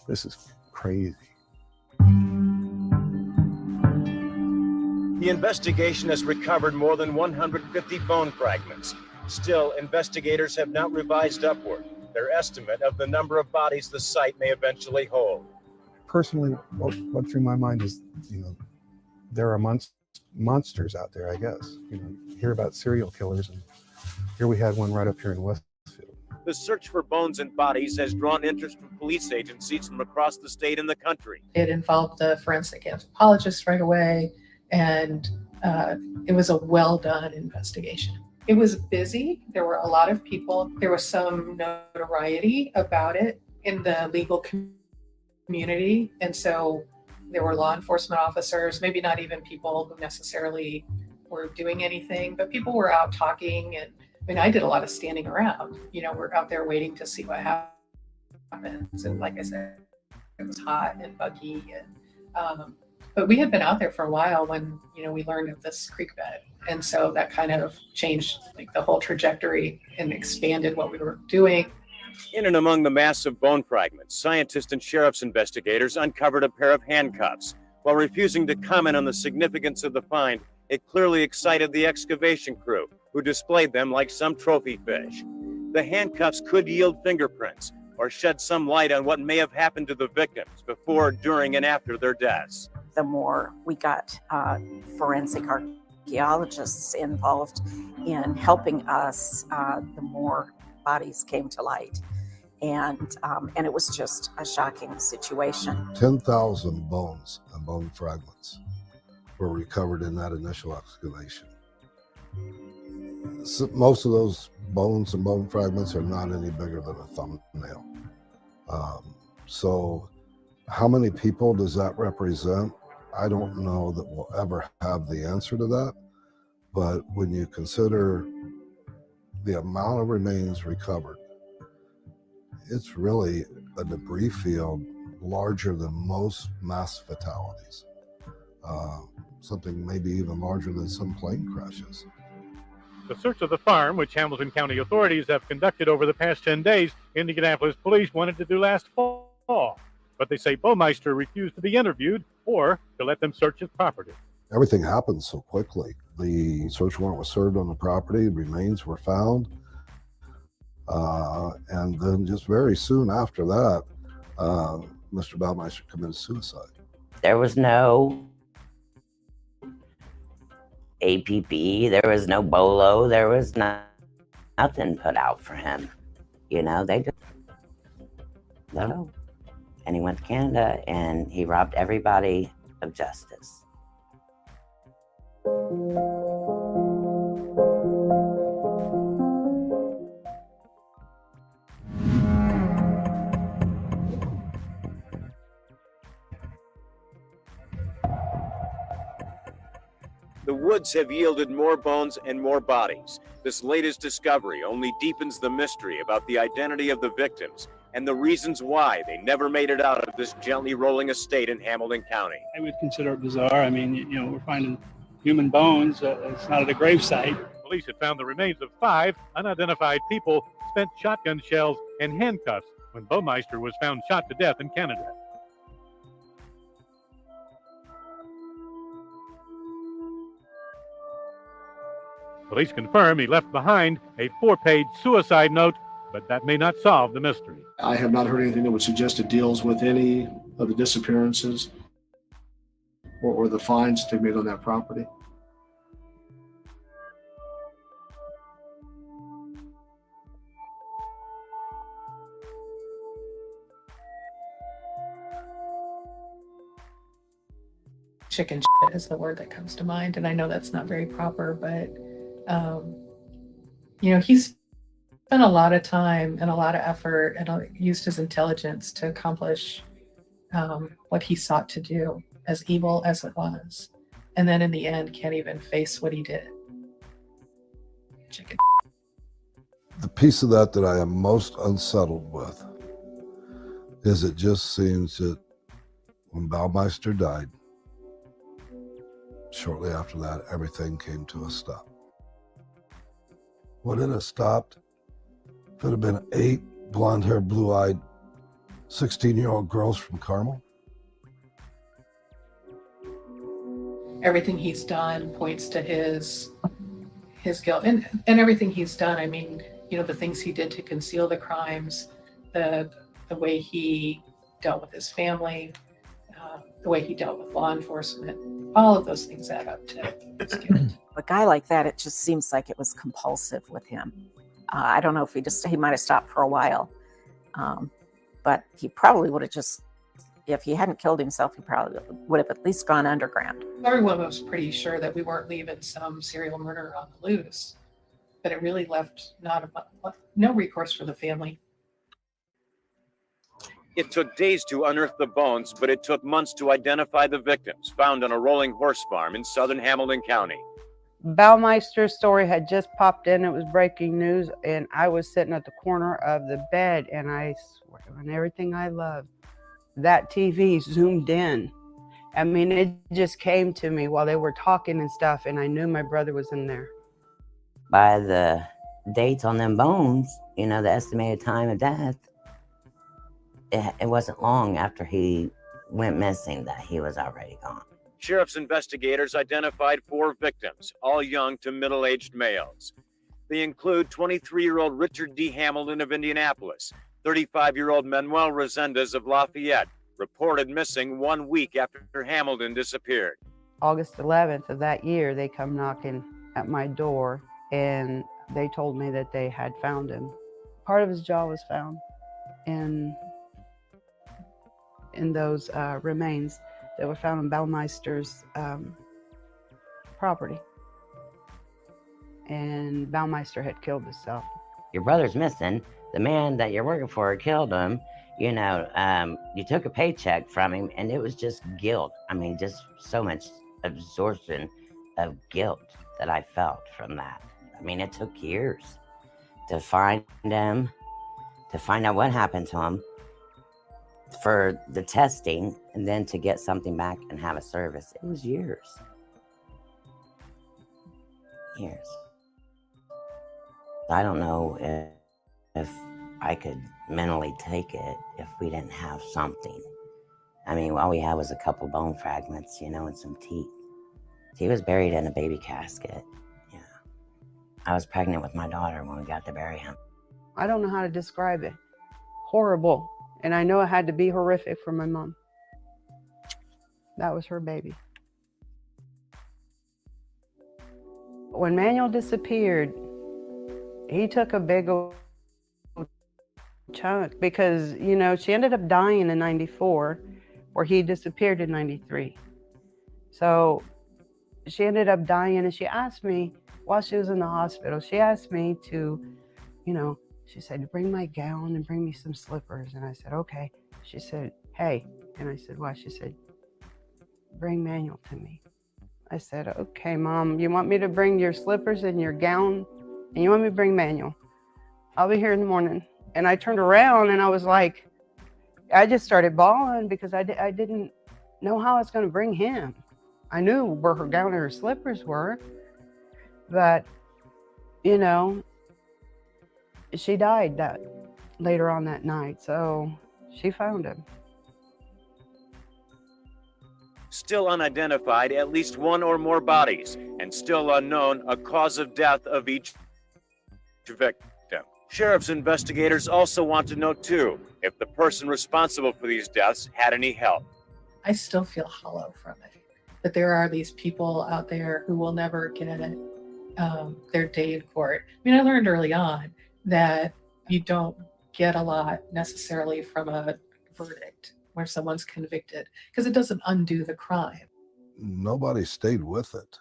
this is crazy. The investigation has recovered more than 150 bone fragments. Still, investigators have not revised upward their estimate of the number of bodies the site may eventually hold. Personally, what went through my mind is, there are monsters out there, I guess. You hear about serial killers, and here we had one right up here in Westfield. The search for bones and bodies has drawn interest from police agencies from across the state and the country. It involved the forensic anthropologist right away, and it was a well-done investigation. It was busy. There were a lot of people. There was some notoriety about it in the legal community, and so there were law enforcement officers, maybe not even people who necessarily were doing anything, but people were out talking. And I mean, I did a lot of standing around. We're out there waiting to see what happens. And like I said, it was hot and buggy. And but we had been out there for a while when we learned of this creek bed, and so that kind of changed the whole trajectory and expanded what we were doing. In and among the massive bone fragments, scientists and sheriff's investigators uncovered a pair of handcuffs. While refusing to comment on the significance of the find, it clearly excited the excavation crew, who displayed them like some trophy fish. The handcuffs could yield fingerprints or shed some light on what may have happened to the victims before, during, and after their deaths. The more we got forensic archaeologists involved in helping us, the more bodies came to light, and it was just a shocking situation. 10,000 bones and bone fragments were recovered in that initial excavation. Most of those bones and bone fragments are not any bigger than a thumbnail. So how many people does that represent? I don't know that we'll ever have the answer to that, but when you consider the amount of remains recovered, it's really a debris field larger than most mass fatalities. Something maybe even larger than some plane crashes. The search of the farm, which Hamilton County authorities have conducted over the past 10 days, Indianapolis police wanted to do last fall. But they say Baumeister refused to be interviewed or to let them search his property. Everything happened so quickly. The search warrant was served on the property, remains were found, and then just very soon after that, Mr. Baumeister committed suicide. There was no APP, there was no BOLO, there was nothing put out for him. They just no. And he went to Canada and he robbed everybody of justice. The woods have yielded more bones and more bodies. This latest discovery only deepens the mystery about the identity of the victims and the reasons why they never made it out of this gently rolling estate in Hamilton County. I would consider it bizarre. I mean, we're finding human bones. It's not at a gravesite. Police had found the remains of 5 unidentified people, spent shotgun shells, and handcuffs when Baumeister was found shot to death in Canada. Police confirm he left behind a 4-page suicide note, but that may not solve the mystery. I have not heard anything that would suggest it deals with any of the disappearances or the finds that they made on that property. Chicken shit is the word that comes to mind, and I know that's not very proper, but he's spent a lot of time and a lot of effort and used his intelligence to accomplish what he sought to do, as evil as it was, and then in the end can't even face what he did. Chicken. The piece of that I am most unsettled with is it just seems that when Baumeister died, Shortly after that, everything came to a stop. Would it have stopped if it had been 8 blonde-haired, blue-eyed, 16-year-old girls from Carmel? Everything he's done points to his guilt, and everything he's done. I mean, you know, the things he did to conceal the crimes, the way he dealt with his family, the way he dealt with law enforcement, all of those things add up to his guilt. A guy like that, it just seems like it was compulsive with him. I don't know if he might have stopped for a while, but he probably would have just, if he hadn't killed himself, he probably would have at least gone underground. Everyone was pretty sure that we weren't leaving some serial murderer on the loose, but it really left no recourse for the family. It took days to unearth the bones, but it took months to identify the victims found on a rolling horse farm in southern Hamilton County. Baumeister's story had just popped in. It was breaking news, and I was sitting at the corner of the bed, and I swear on everything I love, that TV zoomed in. I mean, it just came to me while they were talking and stuff, and I knew my brother was in there. By the dates on them bones, you know, the estimated time of death, it wasn't long after he went missing that he was already gone. Sheriff's investigators identified 4 victims, all young to middle-aged males. They include 23-year-old Richard D. Hamilton of Indianapolis, 35-year-old Manuel Resendez of Lafayette, reported missing 1 week after Hamilton disappeared. August 11th of that year, they come knocking at my door, and they told me that they had found him. Part of his jaw was found in those remains that were found in Baumeister's property. And Baumeister had killed himself. Your brother's missing. The man that you're working for killed him. You know, you took a paycheck from him, and it was just guilt. I mean, just so much absorption of guilt that I felt from that. I mean, it took years to find him, to find out what happened to him, for the testing, and then to get something back and have a service. It was years. Years. I don't know if I could mentally take it if we didn't have something. I mean, all we had was a couple bone fragments, you know, and some teeth. He was buried in a baby casket. Yeah. I was pregnant with my daughter when we got to bury him. I don't know how to describe it. Horrible. And I know it had to be horrific for my mom. That was her baby. When Manuel disappeared, he took a big old chunk because, you know, she ended up dying in 94, or he disappeared in 93. So she ended up dying, and she asked me, while she was in the hospital, she asked me to, you know, she said, bring my gown and bring me some slippers. And I said, okay. She said, hey. And I said, what? She said, bring Manuel to me. I said, okay, Mom, you want me to bring your slippers and your gown, and you want me to bring Manuel? I'll be here in the morning. And I turned around, and I was like, I just started bawling because I didn't know how I was going to bring him. I knew where her gown and her slippers were, but, you know, she died later on that night, so she found him. Still unidentified, at least 1 or more bodies, and still unknown a cause of death of each victim. Sheriff's investigators also want to know, too, if the person responsible for these deaths had any help. I still feel hollow from it, that there are these people out there who will never get their day in court. I mean, I learned early on that you don't get a lot necessarily from a verdict where someone's convicted, because it doesn't undo the crime. Nobody stayed with it.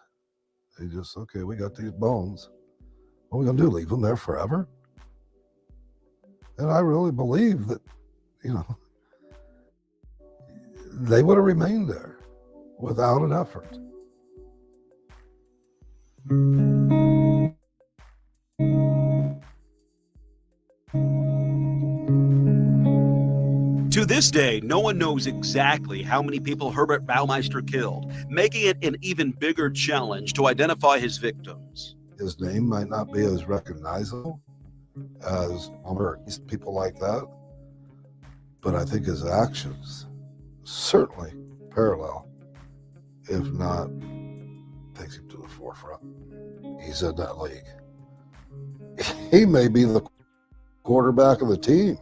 They just, okay, we got these bones. What are we gonna do, leave them there forever? And I really believe that, you know, they would have remained there without an effort. To this day, no one knows exactly how many people Herbert Baumeister killed, making it an even bigger challenge to identify his victims. His name might not be as recognizable as people like that, but I think his actions certainly parallel, if not takes him to the forefront. He's in that league. He may be the quarterback of the team.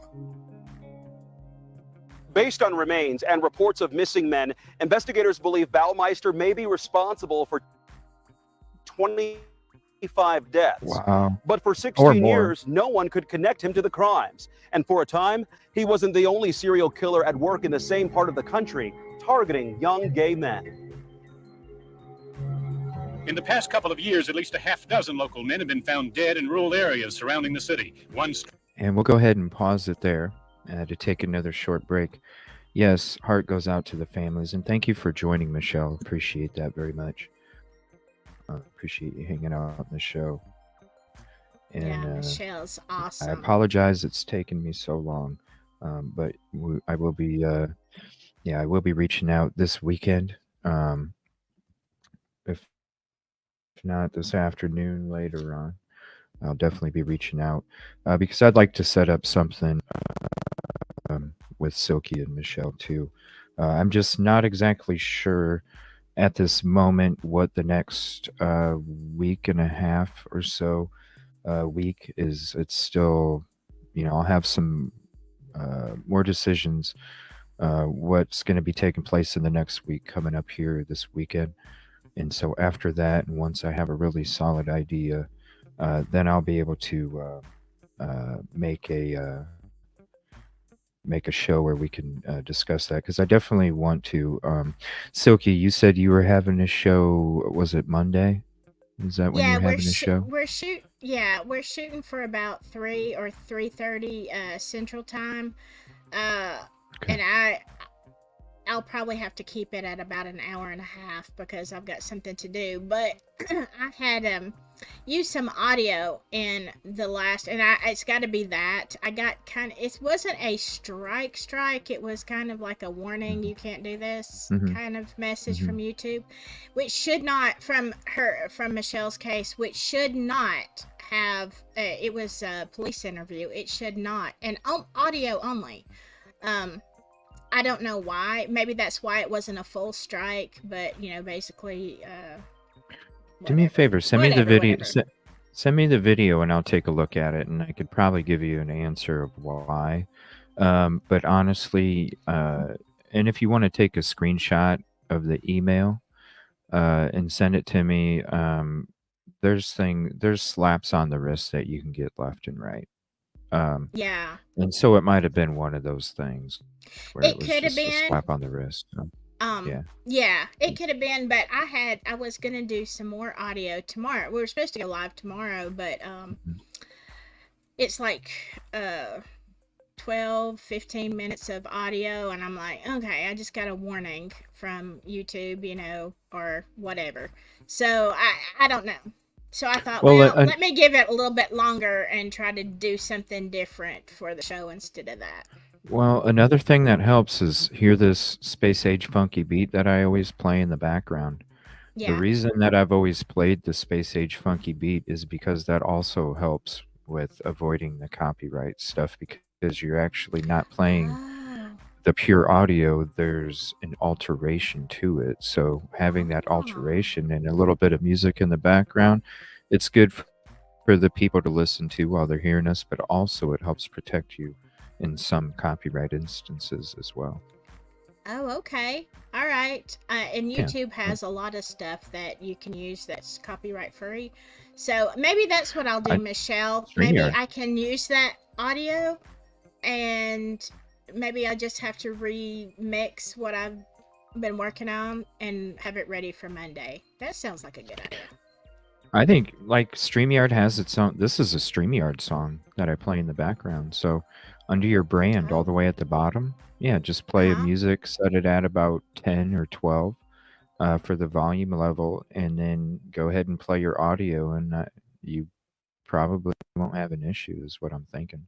Based on remains and reports of missing men, investigators believe Baumeister may be responsible for 25 deaths. Wow. But for Or 16 more. years, no one could connect him to the crimes. And for a time, he wasn't the only serial killer at work in the same part of the country, targeting young gay men. In the past couple of years, at least a half dozen local men have been found dead in rural areas surrounding the city. And we'll go ahead and pause it there to take another short break. Yes, heart goes out to the families, and thank you for joining, Michelle. Appreciate that very much. Appreciate you hanging out on the show. And Yeah, Michelle's I awesome. apologize it's taken me so long, but I will be, I will be reaching out this weekend. If not this afternoon, later on, I'll definitely be reaching out because I'd like to set up something with Silky and Michelle too. I'm just not exactly sure at this moment what the next week and a half or so week is. It's still, I'll have some more decisions what's going to be taking place in the next week coming up here this weekend. And so after that, and once I have a really solid idea, then I'll be able to make a show where we can discuss that, because I definitely want to. Silky, you said you were having a show. Was it Monday? Is that when Yeah, you're having a show? we're shooting for about 3 or 3:30 Central Time. And I'll probably have to keep it at about an hour and a half because I've got something to do. But I had used some audio in the last, and it's got to be that. I got it wasn't a strike. It was kind of like a warning, you can't do this kind of message from YouTube, which should not, from Michelle's case, which should not have, it was a police interview. It should not, and audio only. I don't know why. Maybe that's why it wasn't a full strike, but basically. Do me a favor. Send me the Whatever, video. Send me the video, and I'll take a look at it, and I could probably give you an answer of why. But honestly, and if you want to take a screenshot of the email and send it to me, there's slaps on the wrist that you can get left and right. Yeah. And so it might have been one of those things where It it was could have just a been. slap on the wrist. So, yeah. It could have been, but I was gonna do some more audio tomorrow. We were supposed to go live tomorrow, but it's like 12-15 minutes of audio, and I'm like, okay, I just got a warning from YouTube, or whatever. So I don't know. So I thought, let me give it a little bit longer and try to do something different for the show instead of that. Well, another thing that helps is hear this space age funky beat that I always play in the background. The reason that I've always played the space age funky beat is because that also helps with avoiding the copyright stuff, because you're actually not playing the pure audio. There's an alteration to it. So having that alteration and a little bit of music in the background, it's good for the people to listen to while they're hearing us, but also it helps protect you in some copyright instances as well. Oh, okay. All right. And YouTube has a lot of stuff that you can use that's copyright free. So maybe that's what I'll do, Michelle. Maybe I can use that audio, and maybe I just have to remix what I've been working on and have it ready for Monday. That sounds like a good idea. I think like StreamYard has its own. This is a StreamYard song that I play in the background. So under your brand, all the way at the bottom, just play music, set it at about 10 or 12 for the volume level, and then go ahead and play your audio, and you probably won't have an issue, is what I'm thinking.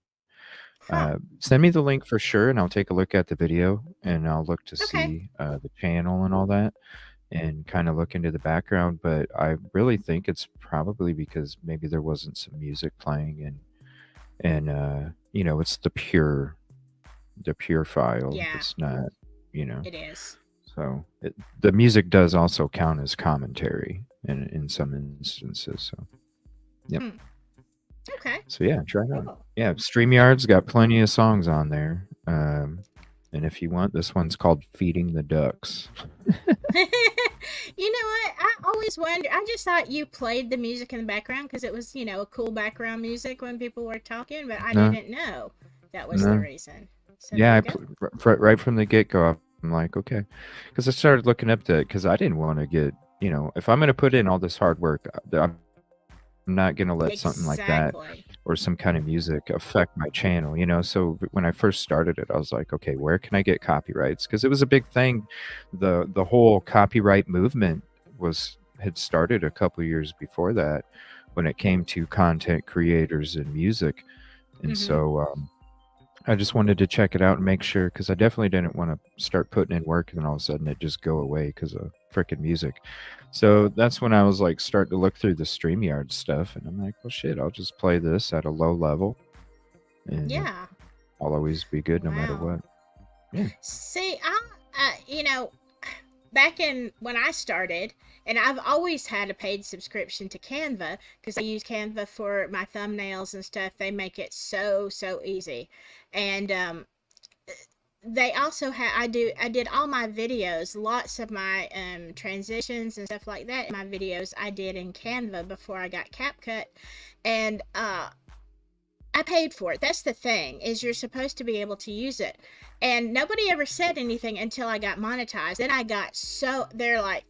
Send me the link for sure, and I'll take a look at the video, and I'll look to Okay. see the channel and all that, and kind of look into the background. But I really think it's probably because maybe there wasn't some music playing, and it's the pure file. Yeah, It's not, it is. so the music does also count as commentary in some instances. So, yep. Hmm. Okay. So yeah, try it out. Cool. Yeah, StreamYard's got plenty of songs on there. And if you want, this one's called "Feeding the Ducks." You know what? I always wonder. I just thought you played the music in the background because it was, a cool background music when people were talking, but I No, didn't know that was the no. reason. So Yeah, there you go. right from the get go, I'm like, okay, because I started looking up because I didn't want to get, if I'm going to put in all this hard work, I'm not going to let something like that Exactly. or some kind of music affect my channel, So when I first started it, I was like, okay, where can I get copyrights? Because it was a big thing. The whole copyright movement had started a couple years before that when it came to content creators and music. And Mhm. so I just wanted to check it out and make sure, because I definitely didn't want to start putting in work and then all of a sudden it just go away because of freaking music. So that's when I was like starting to look through the StreamYard stuff, and I'm like, well, shit, I'll just play this at a low level, and Yeah. I'll always be good no matter Wow. what. Yeah. See, back in when I started, and I've always had a paid subscription to Canva because I use Canva for my thumbnails and stuff. They make it so easy, and they also had I did all my videos, lots of my transitions and stuff like that. My videos I did in Canva before I got CapCut, and I paid for it. That's the thing, is you're supposed to be able to use it. And nobody ever said anything until I got monetized. Then I got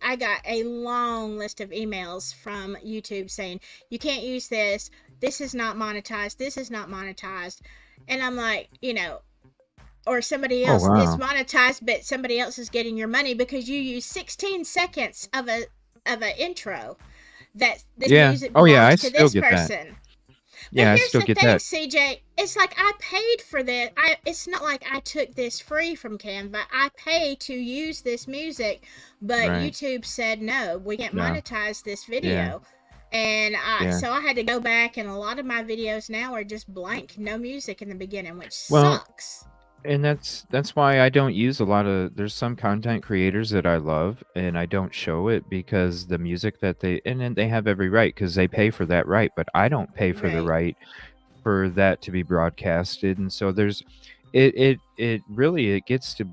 I got a long list of emails from YouTube saying, you can't use this. This is not monetized. This is not monetized. And I'm like, or somebody Oh else is wow. monetized, but somebody else is getting your money because you use 16 seconds of an intro that this Yeah. music Oh yeah, I belongs to still this get that. person. But Yeah, I here's still the get thing, that. CJ. It's like I paid for this. It's not like I took this free from Canva. I pay to use this music, but Right. YouTube said no, we can't No. monetize this Yeah. video. And Yeah. so I had to go back, and a lot of my videos now are just blank, no music in the beginning, which Well, sucks. and that's why I don't use a lot of. There's some content creators that I love, and I don't show it because the music that and then they have every right because they pay for that right, but I don't pay for the Right. right for that to be broadcasted, and so it really it gets to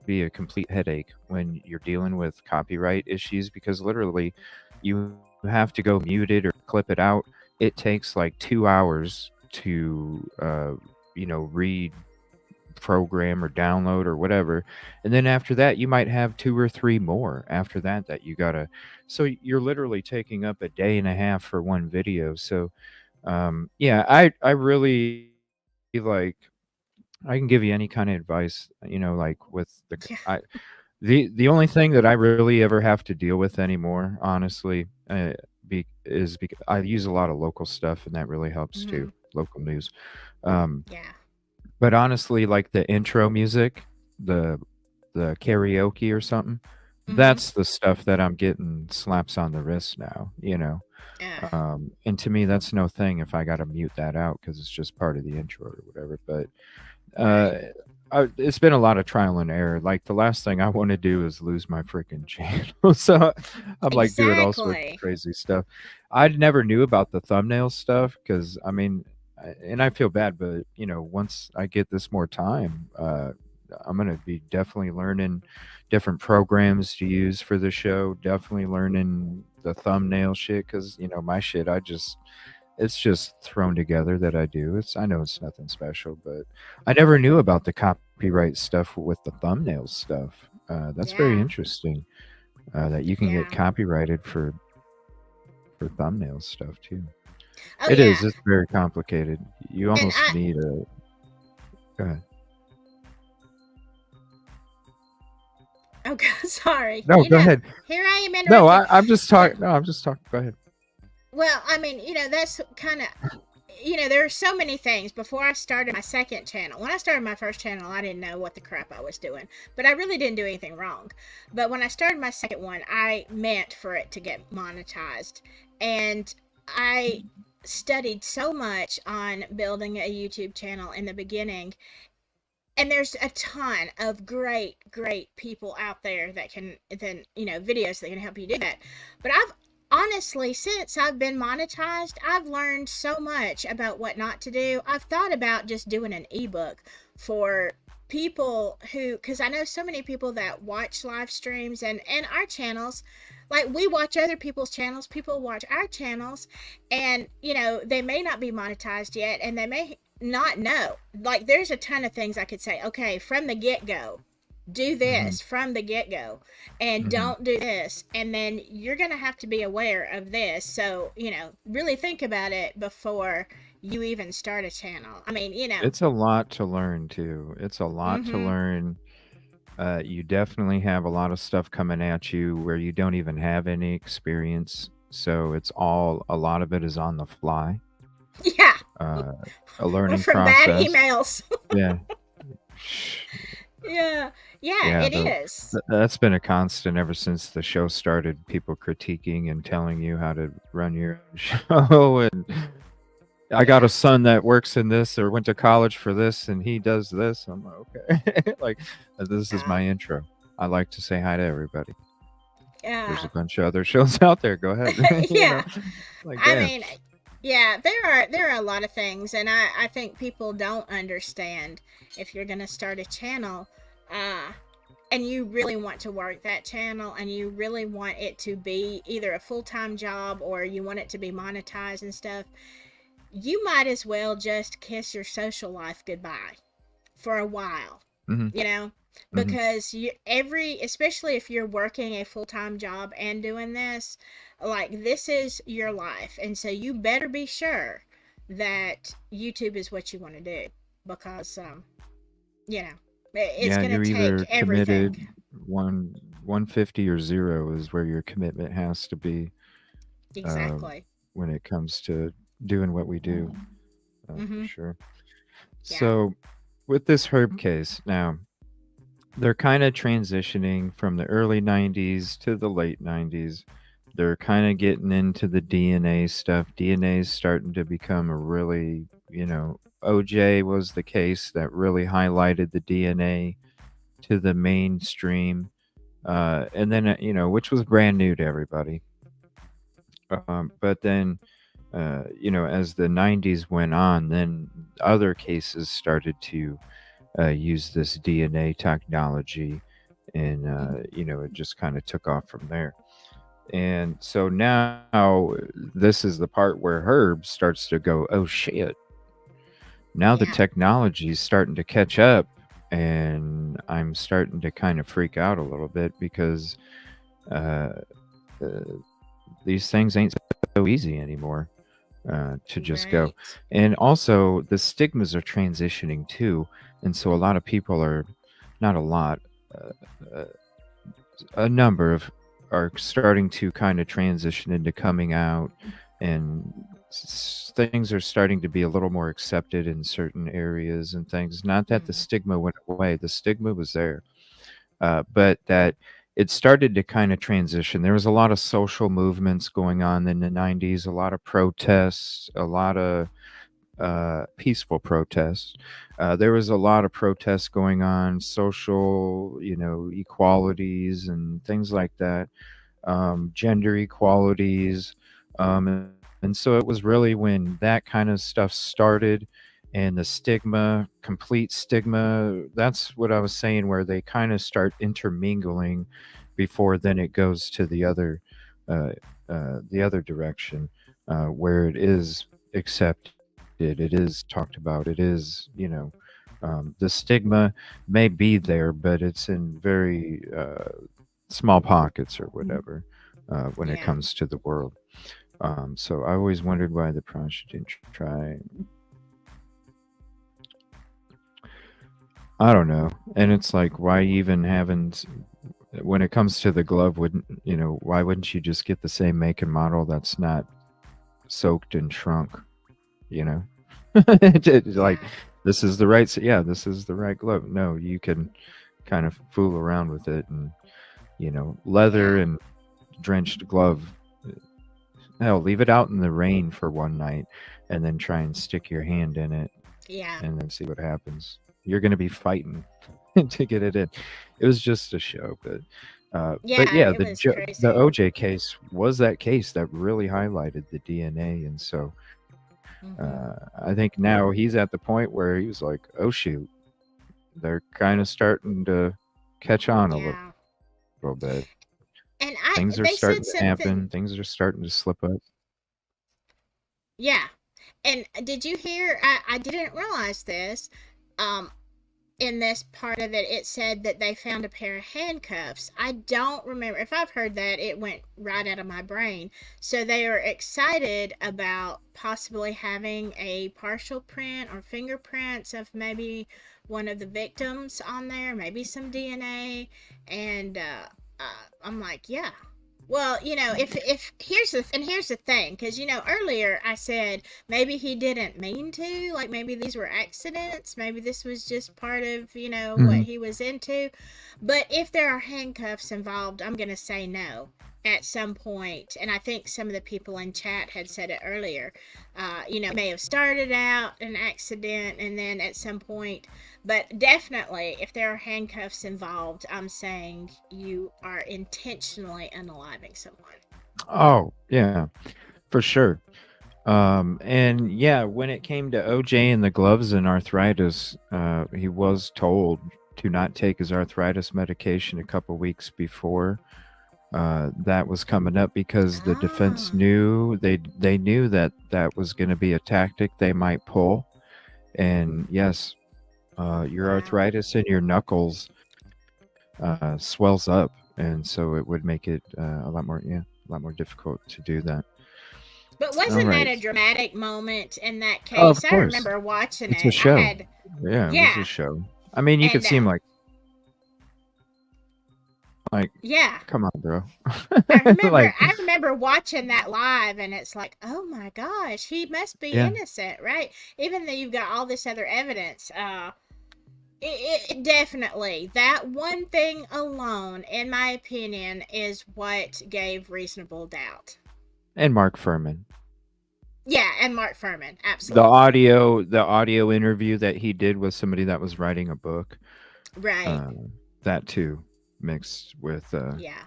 be a complete headache when you're dealing with copyright issues because literally you have to go mute it or clip it out. It takes like 2 hours to read program or download or whatever, and then after that you might have 2 or 3 more after that you gotta, so you're literally taking up a day and a half for one video. So yeah, I really like, I can give you any kind of advice, like with the only thing that I really ever have to deal with anymore, honestly, is because I use a lot of local stuff, and that really helps too, local news. Yeah. But honestly, like the intro music, the karaoke or something, that's the stuff that I'm getting slaps on the wrist now, and to me, that's no thing if I got to mute that out because it's just part of the intro or whatever. But it's been a lot of trial and error. Like the last thing I want to do is lose my freaking channel. So I'm like doing all sorts of Exactly. crazy stuff. I never knew about the thumbnail stuff because I mean, and I feel bad, but once I get this more time, I'm gonna be definitely learning different programs to use for the show. Definitely learning the thumbnail shit because my shit, it's just thrown together that I do. I know it's nothing special, but I never knew about the copyright stuff with the thumbnail stuff. That's very Yeah. interesting. That you can Yeah. get copyrighted for thumbnail stuff too. Oh It yeah. is. It's very complicated. You And almost need a. Go ahead. Oh God, sorry. No, go ahead. Here I am No, interrupting. I'm just talking. No, I'm just talking. Go ahead. Well, I mean, that's kind of there are so many things. Before I started my second channel, when I started my first channel, I didn't know what the crap I was doing, but I really didn't do anything wrong. But when I started my second one, I meant for it to get monetized, and I studied so much on building a YouTube channel in the beginning. And there's a ton of great people out there that can then videos that can help you do that. But I've honestly, since I've been monetized, I've learned so much about what not to do. I've thought about just doing an ebook for people who, because I know so many people that watch live streams and our channels. Like, we watch other people's channels, people watch our channels, and they may not be monetized yet, and they may not know. Like, there's a ton of things I could say, okay, from the get-go, do this from the get-go, and don't do this, and then you're gonna have to be aware of this. So really think about it before you even start a channel. I mean, It's a lot to learn too. It's a lot to learn. You definitely have a lot of stuff coming at you where you don't even have any experience. So a lot of it is on the fly. Yeah. A learning from process. bad emails. Yeah. Yeah, it is. That's been a constant ever since the show started. People critiquing and telling you how to run your own show. And I got a son that works in this or went to college for this, and he does this. I'm like, okay. Like, this is my intro. I like to say hi to everybody. Yeah. There's a bunch of other shows out there. Go ahead. Yeah. Like, I damn. mean, yeah, there are a lot of things, and I think people don't understand if you're gonna start a channel, and you really want to work that channel, and you really want it to be either a full-time job or you want it to be monetized and stuff, you might as well just kiss your social life goodbye for a while, because especially if you're working a full-time job and doing this, like, this is your life, and so you better be sure that YouTube is what you want to do, because it's going you're to either take everything. committed 150 or 0 is where your commitment has to be. Exactly. When it comes to doing what we do, for sure. Yeah. So with this Herb case now, they're kind of transitioning from the early 90s to the late 90s. They're kind of getting into the DNA stuff. DNA is starting to become a really, OJ was the case that really highlighted the DNA to the mainstream. And then, which was brand new to everybody. But then, as the 90s went on, then other cases started to use this DNA technology, and it just kind of took off from there. And so now this is the part where Herb starts to go, oh shit, now the technology is starting to catch up, and I'm starting to kind of freak out a little bit, because these things ain't so easy anymore to just go. And also the stigmas are transitioning too, and so a lot of people are, not a lot, a number of are starting to kind of transition into coming out, and things are starting to be a little more accepted in certain areas and things. Not that the stigma went away, the stigma was there, but that it started to kind of transition. There was a lot of social movements going on in the 90s, a lot of protests, a lot of peaceful protests. There was a lot of protests going on, social, equalities and things like that, gender equalities. And so it was really when that kind of stuff started, and the stigma, complete stigma, that's what I was saying, where they kind of start intermingling before then it goes to the other direction, where it is accepted, it is talked about, it is, the stigma may be there, but it's in very small pockets or whatever, when it comes to the world. So I always wondered why the Protestant didn't try. I don't know. And it's like, why even haven't, when it comes to the glove, why wouldn't you just get the same make and model that's not soaked and shrunk? you know. Like, this is the right, yeah, this is the right glove. No, you can kind of fool around with it, and leather and drenched glove. Hell, leave it out in the rain for one night, and then try and stick your hand in it, Yeah. and then see what happens. You're going to be fighting to get it in. It was just a show, but yeah, it was the crazy. OJ case was that case that really highlighted the DNA, and so I think now he's at the point where he was like, "Oh shoot, they're kind of starting to catch on a little bit. And Things are they starting said to something. happen. Things are starting to slip up." Yeah. And did you hear? I didn't realize this. In this part of it, it said that they found a pair of handcuffs. I don't remember. If I've heard that, it went right out of my brain. So they are excited about possibly having a partial print or fingerprints of maybe one of the victims on there, maybe some DNA. And I'm like, yeah. Well, if here's the thing, because earlier I said maybe he didn't mean to, like maybe these were accidents, maybe this was just part of what he was into. But if there are handcuffs involved, I'm gonna say no at some point. And I think some of the people in chat had said it earlier. It may have started out an accident and then at some point, but definitely if there are handcuffs involved, I'm saying you are intentionally unaliving someone. Oh yeah, for sure. And yeah, when it came to OJ and the gloves and arthritis, he was told to not take his arthritis medication a couple weeks before that was coming up, because the defense knew they knew that was going to be a tactic they might pull. And yes, your arthritis in your knuckles swells up, and so it would make it a lot more difficult to do that. But wasn't that a dramatic moment in that case? Oh, of I course. remember watching It's it. a show. It was a show. I mean, you could see him like, yeah. Come on, bro. I remember watching that live, and it's like, oh my gosh, he must be innocent, right? Even though you've got all this other evidence. It definitely, that one thing alone, in my opinion, is what gave reasonable doubt. And Mark Furman. Yeah, and Mark Furman, absolutely. The audio interview that he did with somebody that was writing a book. Right. That too, mixed with yeah.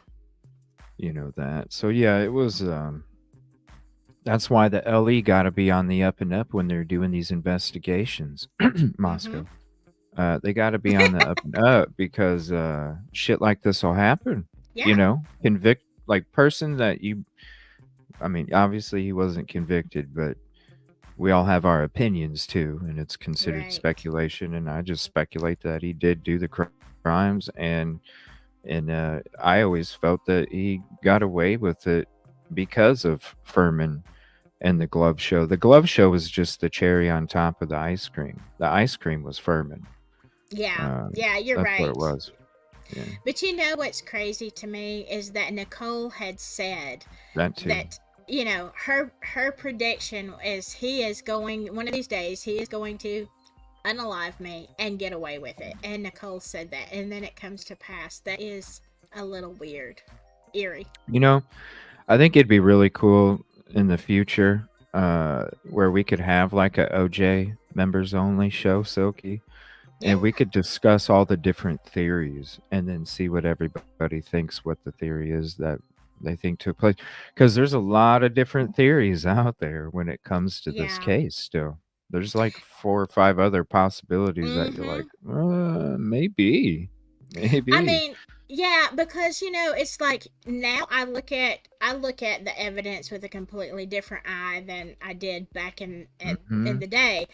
That. So yeah, it was that's why the LE got to be on the up and up when they're doing these investigations. Moscow. They got to be on the up and up, because shit like this will happen. Yeah. Convict, like, person that I mean, obviously he wasn't convicted, but we all have our opinions too, and it's considered speculation. And I just speculate that he did do the crimes, and I always felt that he got away with it because of Furman and the glove show. The glove show was just the cherry on top of the ice cream. The ice cream was Furman. Yeah, you're that's right. what it was. Yeah. But what's crazy to me is that Nicole had said that too. That her prediction is he is going, one of these days he is going to unalive me and get away with it. And Nicole said that, and then it comes to pass. That is a little weird, eerie. I think it'd be really cool in the future where we could have like a OJ members only show, Silky. And we could discuss all the different theories and then see what everybody thinks, what the theory is that they think took place. Because there's a lot of different theories out there when it comes to this case still. There's like 4 or 5 other possibilities that you're like, maybe. I mean, yeah, because it's like now I look at the evidence with a completely different eye than I did back in the day.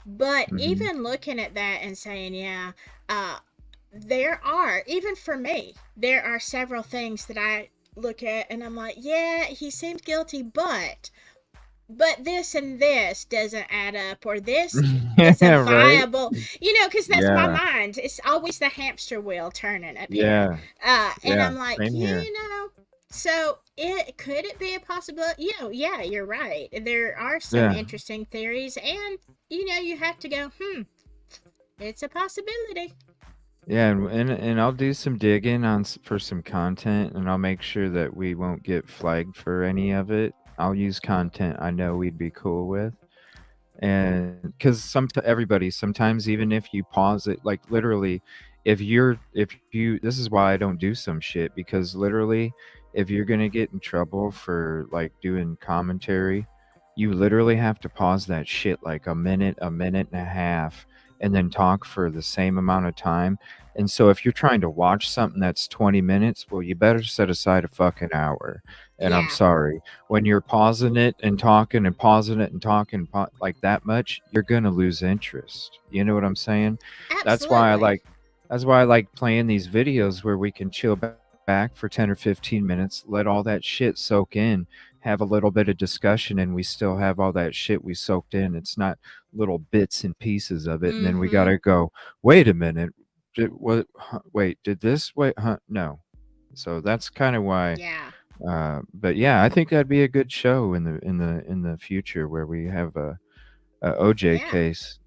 But even looking at that and saying, there are, even for me, there are several things that I look at and I'm like, yeah, he seems guilty, but this and this doesn't add up, or this isn't viable, because that's my mind. It's always the hamster wheel turning up here. And I'm like, So could it be a possibility? Yeah, you're right. There are some Yeah. interesting theories, and you have to go, it's a possibility. Yeah, and I'll do some digging for some content, and I'll make sure that we won't get flagged for any of it. I'll use content I know we'd be cool with, and because everybody sometimes, even if you pause it, like literally, if you this is why I don't do some shit, because literally, if you're gonna get in trouble for like doing commentary, you literally have to pause that shit like a minute and a half, and then talk for the same amount of time. And so if you're trying to watch something that's 20 minutes, well, you better set aside a fucking hour. And I'm Yeah. sorry, when you're pausing it and talking and pausing it and talking like that much, you're gonna lose interest. You know what I'm saying? That's why Absolutely. I like playing these videos where we can chill back for 10 or 15 minutes, let all that shit soak in, have a little bit of discussion, and we still have all that shit we soaked in. It's not little bits and pieces of it, and then we Mm-hmm. gotta go, wait a minute, did this, no. So that's kind of why. Yeah. But yeah, I think that'd be a good show in the future, where we have a OJ Yeah. case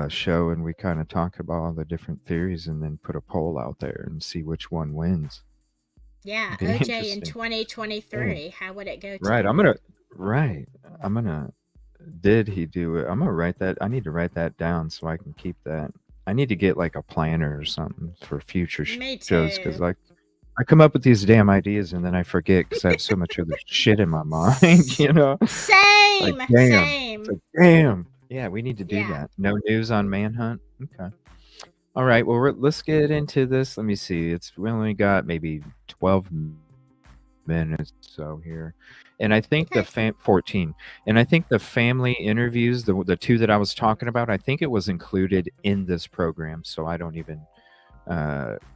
show, and we kind of talk about all the different theories, and then put a poll out there and see which one wins. Yeah. Be OJ in interesting. 2023. How would it go Right. today? I'm gonna did he do it? I'm gonna write that. I need to write that down so I can keep that. I need to get like a planner or something for future Me shows, because too. like I come up with these damn ideas and then I forget because I have so much other shit in my mind, you know? Like, Same. damn. It's Same. like, damn. Yeah, we need to do Yeah. that. No news on Manhunt? Okay. All right. Well, let's get into this. Let me see. We only got maybe 12 minutes so here. And I think Okay. 14. And I think the family interviews, the two that I was talking about, I think it was included in this program. So I don't even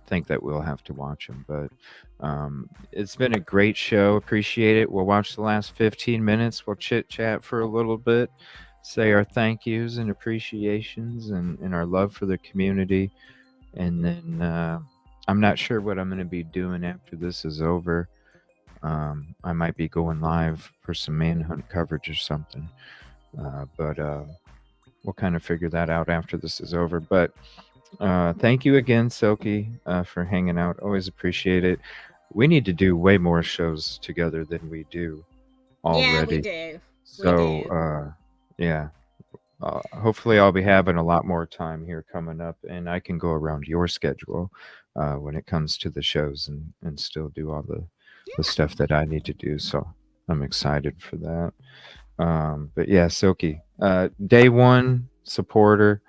think that we'll have to watch them. But it's been a great show. Appreciate it. We'll watch the last 15 minutes. We'll chit chat for a little bit, say our thank yous and appreciations, and our love for the community. And then I'm not sure what I'm going to be doing after this is over. I might be going live for some Manhunt coverage or something. But we'll kind of figure that out after this is over. But thank you again, Silky, for hanging out. Always appreciate it. We need to do way more shows together than we do already. Yeah, we do. So, yeah. Hopefully I'll be having a lot more time here coming up, and I can go around your schedule when it comes to the shows, and still do all the stuff that I need to do. So I'm excited for that. But yeah, Silky, day one supporter,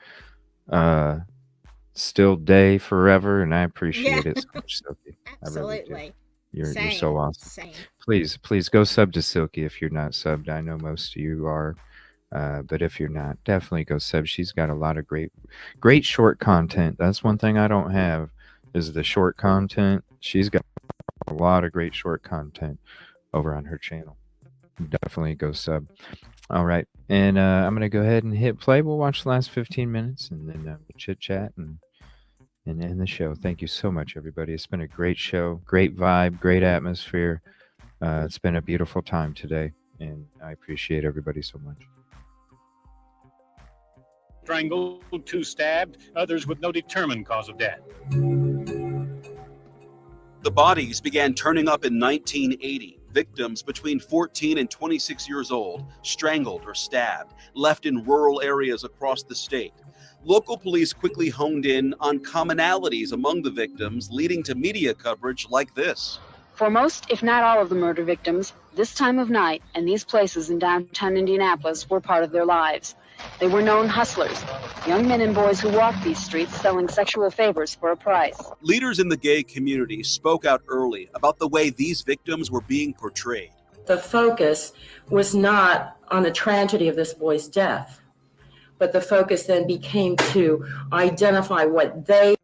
still day forever, and I appreciate it so much, Silky. I really do. Absolutely. You're Same. so awesome. Same. Please go sub to Silky if you're not subbed. I know most of you are. But if you're not, definitely go sub. She's got a lot of great short content. That's one thing I don't have, is the short content. She's got a lot of great short content over on her channel. Definitely go sub. All right. And I'm going to go ahead and hit play. We'll watch the last 15 minutes, and then we'll chit chat and end the show. Thank you so much, everybody. It's been a great show, great vibe, great atmosphere. It's been a beautiful time today, and I appreciate everybody so much. Strangled, 2 stabbed, others with no determined cause of death. The bodies began turning up in 1980. Victims between 14 and 26 years old, strangled or stabbed, left in rural areas across the state. Local police quickly honed in on commonalities among the victims, leading to media coverage like this. For most, if not all of the murder victims, this time of night and these places in downtown Indianapolis were part of their lives. They were known hustlers, young men and boys who walked these streets selling sexual favors for a price. Leaders in the gay community spoke out early about the way these victims were being portrayed. The focus was not on the tragedy of this boy's death, but the focus then became to identify what they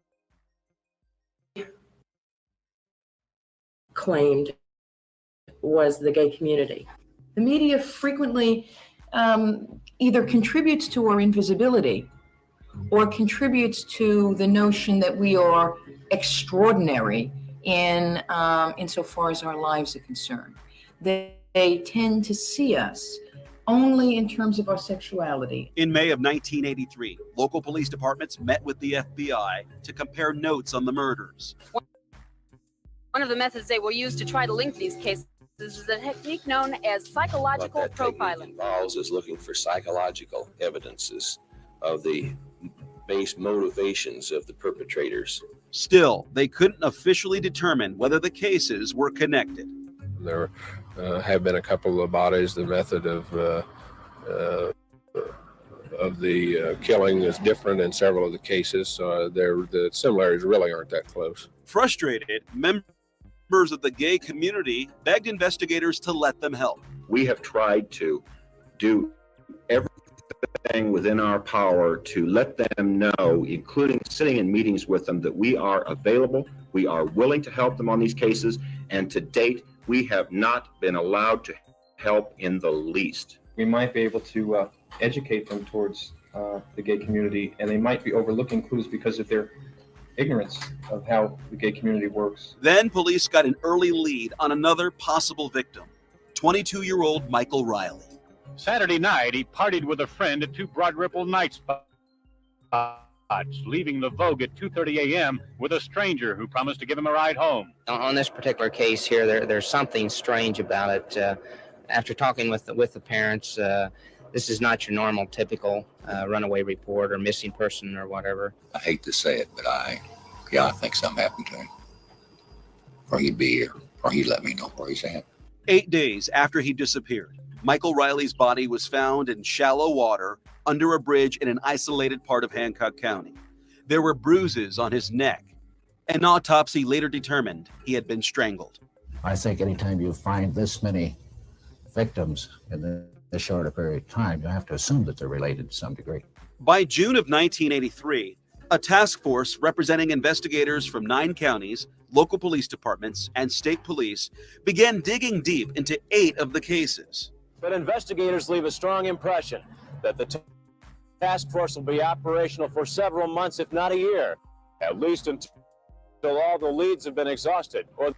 claimed was the gay community. The media frequently either contributes to our invisibility or contributes to the notion that we are extraordinary insofar as our lives are concerned. They tend to see us only in terms of our sexuality. In May of 1983, local police departments met with the FBI to compare notes on the murders. One of the methods they will use to try to link these cases is a technique known as psychological What that technique profiling. involves is looking for psychological evidences of the base motivations of the perpetrators. Still, they couldn't officially determine whether the cases were connected. There have been a couple of bodies. The method of the killing is different in several of the cases, so the similarities really aren't that close. Frustrated, members of the gay community begged investigators to let them help. We have tried to do everything within our power to let them know, including sitting in meetings with them, that we are available, we are willing to help them on these cases, and to date, we have not been allowed to help in the least. We might be able to educate them towards the gay community, and they might be overlooking clues because of their ignorance of how the gay community works. Then police got an early lead on another possible victim, 22-year-old Michael Riley. Saturday night, he partied with a friend at 2 Broad Ripple night spots, leaving the Vogue at 2:30 a.m. with a stranger who promised to give him a ride home. On this particular case here, there's something strange about it. After talking with the parents, this is not your normal, typical runaway report or missing person or whatever. I hate to say it, but I think something happened to him. Or he'd be here, or he'd let me know where he's at. 8 days after he disappeared, Michael Riley's body was found in shallow water under a bridge in an isolated part of Hancock County. There were bruises on his neck. An autopsy later determined he had been strangled. I think anytime you find this many victims in this short a period of time, you have to assume that they're related to some degree. By June of 1983, a task force representing investigators from 9 counties, local police departments, and state police began digging deep into 8 of the cases. But investigators leave a strong impression that the task force will be operational for several months, if not a year, at least until all the leads have been exhausted or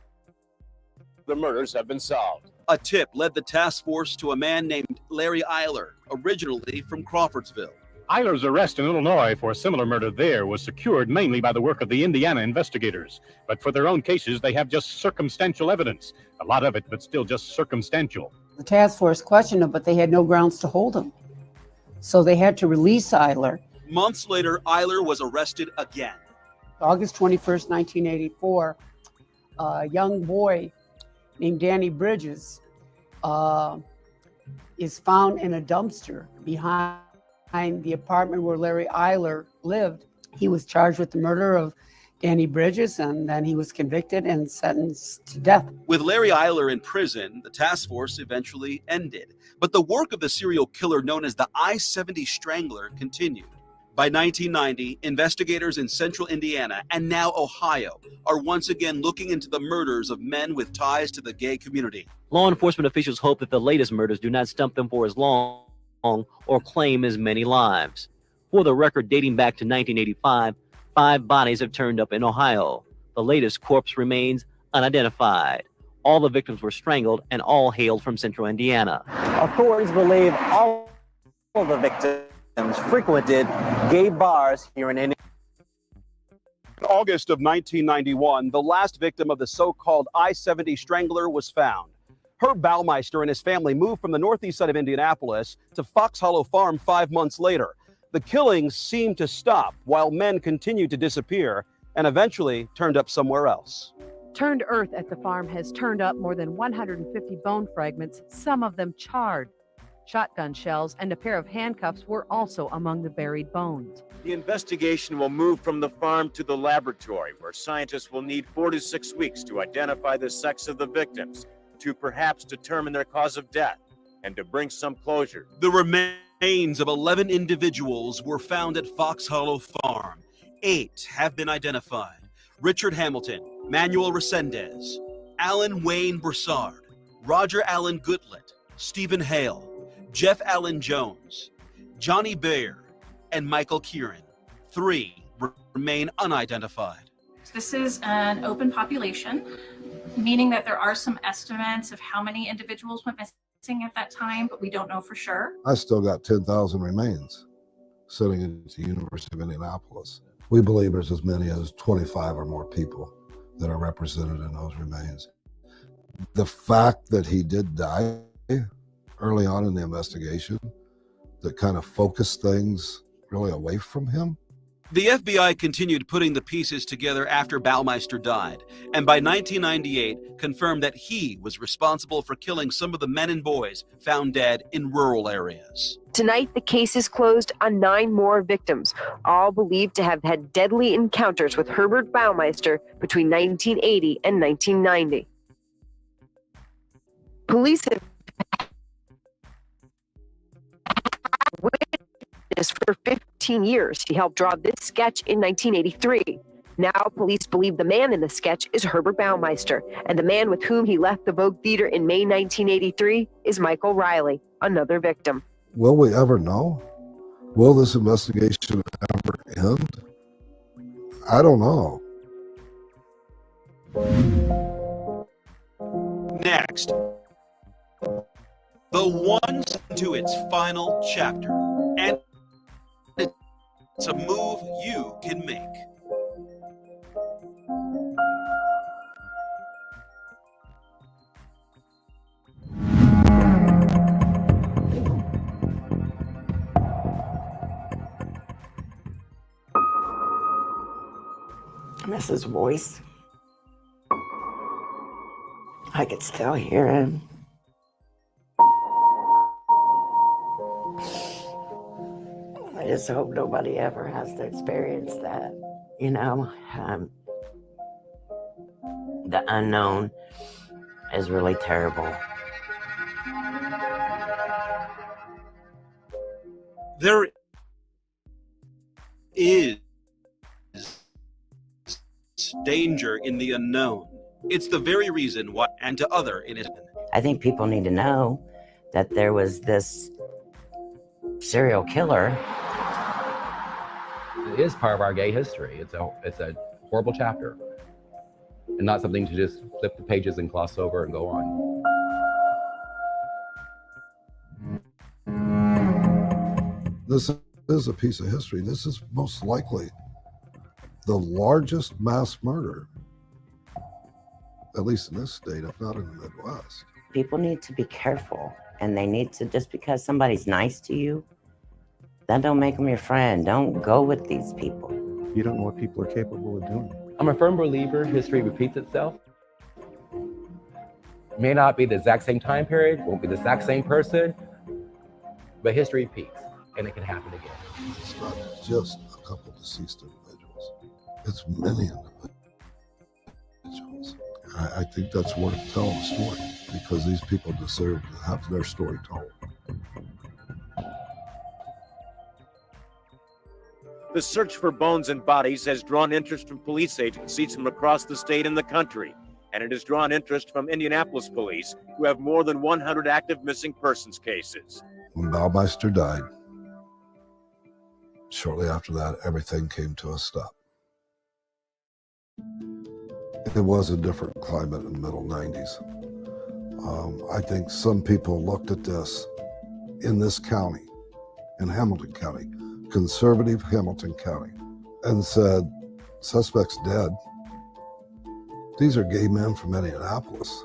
the murders have been solved. A tip led the task force to a man named Larry Eiler, originally from Crawfordsville. Eiler's arrest in Illinois for a similar murder there was secured mainly by the work of the Indiana investigators. But for their own cases, they have just circumstantial evidence. A lot of it, but still just circumstantial. The task force questioned him, but they had no grounds to hold him. So they had to release Eiler. Months later, Eiler was arrested again. August 21st, 1984, a young boy named Danny Bridges is found in a dumpster behind the apartment where Larry Eiler lived. He was charged with the murder of Danny Bridges, and then he was convicted and sentenced to death. With Larry Eiler in prison, the task force eventually ended. But the work of the serial killer known as the I-70 Strangler continued. By 1990, investigators in central Indiana and now Ohio are once again looking into the murders of men with ties to the gay community. Law enforcement officials hope that the latest murders do not stump them for as long or claim as many lives. For the record dating back to 1985, 5 bodies have turned up in Ohio. The latest corpse remains unidentified. All the victims were strangled and all hailed from central Indiana. Authorities believe all of the victims frequented gay bars here in Indiana. In August of 1991, the last victim of the so-called I-70 Strangler was found. Herb Baumeister and his family moved from the northeast side of Indianapolis to Fox Hollow Farm 5 months later. The killings seemed to stop while men continued to disappear and eventually turned up somewhere else. Turned earth at the farm has turned up more than 150 bone fragments, some of them charred. Shotgun shells and a pair of handcuffs were also among the buried bones. The investigation will move from the farm to the laboratory, where scientists will need 4 to 6 weeks to identify the sex of the victims, to perhaps determine their cause of death, and to bring some closure. The remains of 11 individuals were found at Fox Hollow Farm. 8 have been identified. Richard Hamilton, Manuel Resendez, Alan Wayne Broussard, Roger Allen Goodlett, Stephen Hale, Jeff Allen Jones, Johnny Bayer, and Michael Kieran. 3 remain unidentified. This is an open population, meaning that there are some estimates of how many individuals went missing at that time, but we don't know for sure. I still got 10,000 remains sitting at the University of Indianapolis. We believe there's as many as 25 or more people that are represented in those remains. The fact that he did die early on in the investigation that kind of focused things really away from him. The FBI continued putting the pieces together after Baumeister died, and by 1998 confirmed that he was responsible for killing some of the men and boys found dead in rural areas. Tonight, the case is closed on 9 more victims, all believed to have had deadly encounters with Herbert Baumeister between 1980 and 1990. Police have witnessed for 15 years. He helped draw this sketch in 1983. Now, police believe the man in the sketch is Herbert Baumeister, and the man with whom he left the Vogue Theater in May 1983 is Michael Riley, another victim. Will we ever know? Will this investigation ever end? I don't know. Next, the one to its final chapter, and it's a move you can make. I miss his voice. I could still hear him. I just hope nobody ever has to experience that, you know. The unknown is really terrible. There is danger in the unknown. It's the very reason why, and to other innocent. I think people need to know that there was this serial killer. It is part of our gay history. It's a horrible chapter, and not something to just flip the pages and gloss over and go on. This is a piece of history. This is most likely the largest mass murder, at least in this state, if not in the Midwest. People need to be careful, and they need to, just because somebody's nice to you, that don't make them your friend. Don't go with these people. You don't know what people are capable of doing. I'm a firm believer history repeats itself. May not be the exact same time period, won't be the exact same person, but history repeats, and it can happen again. It's not just a couple deceased individuals. It's many individuals. I think that's worth telling the story, because these people deserve to have their story told. The search for bones and bodies has drawn interest from police agencies from across the state and the country, and it has drawn interest from Indianapolis police, who have more than 100 active missing persons cases. When Baumeister died, shortly after that, everything came to a stop. It was a different climate in the middle 90s. I think some people looked at this in this county, in Hamilton County, conservative Hamilton County, and said, suspect's dead. These are gay men from Indianapolis.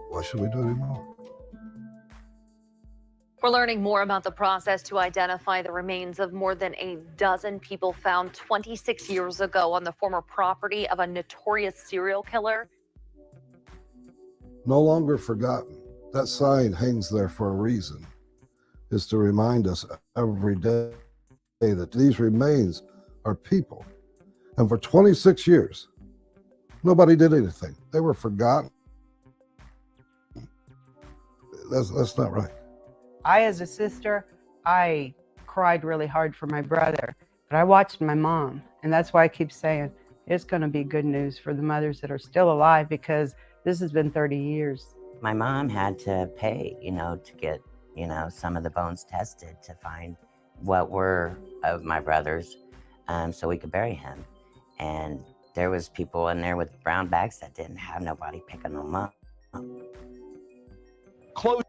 Why should we do anymore? We're learning more about the process to identify the remains of more than a dozen people found 26 years ago on the former property of a notorious serial killer. No longer forgotten. That sign hangs there for a reason, is to remind us every day that these remains are people. And for 26 years, nobody did anything. They were forgotten. That's not right. I, as a sister, I cried really hard for my brother, but I watched my mom, and that's why I keep saying it's going to be good news for the mothers that are still alive, because this has been 30 years. My mom had to pay, to get, some of the bones tested to find what were of my brothers, so we could bury him. And there was people in there with brown bags that didn't have nobody picking them up. Closure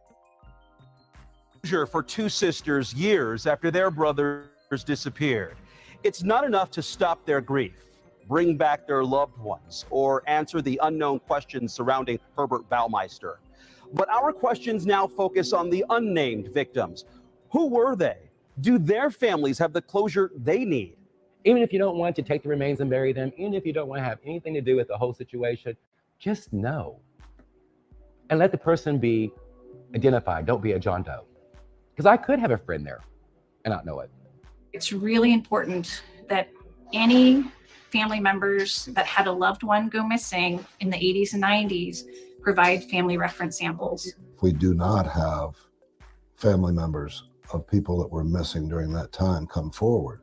for two sisters years after their brothers disappeared. It's not enough to stop their grief, bring back their loved ones, or answer the unknown questions surrounding Herbert Baumeister. But our questions now focus on the unnamed victims. Who were they? Do their families have the closure they need? Even if you don't want to take the remains and bury them, even if you don't want to have anything to do with the whole situation, just know. And let the person be identified. Don't be a John Doe. Because I could have a friend there and not know it. It's really important that any family members that had a loved one go missing in the 80s and 90s provide family reference samples. If we do not have family members of people that were missing during that time come forward,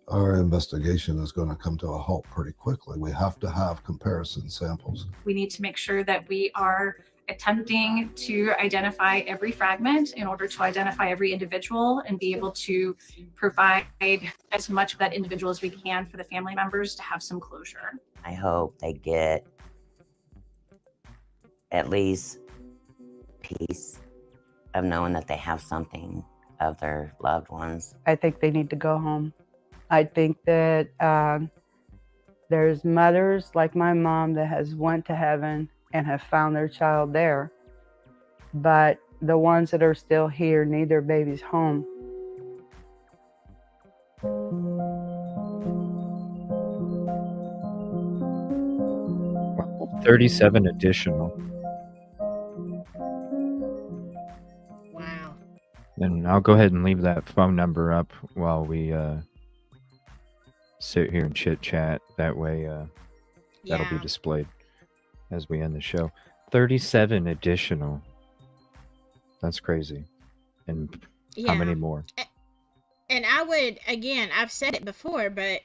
our investigation is going to come to a halt pretty quickly. We have to have comparison samples. We need to make sure that we are attempting to identify every fragment in order to identify every individual and be able to provide as much of that individual as we can for the family members to have some closure. I hope they get at least peace of knowing that they have something of their loved ones. I think they need to go home. I think that there's mothers like my mom that has went to heaven and have found their child there. But the ones that are still here need their babies home. Wow. 37 additional. Wow. And I'll go ahead and leave that phone number up while we sit here and chit chat. That way that'll be displayed as we end the show. 37 additional. That's crazy. And how many more? And I would, again, I've said it before, but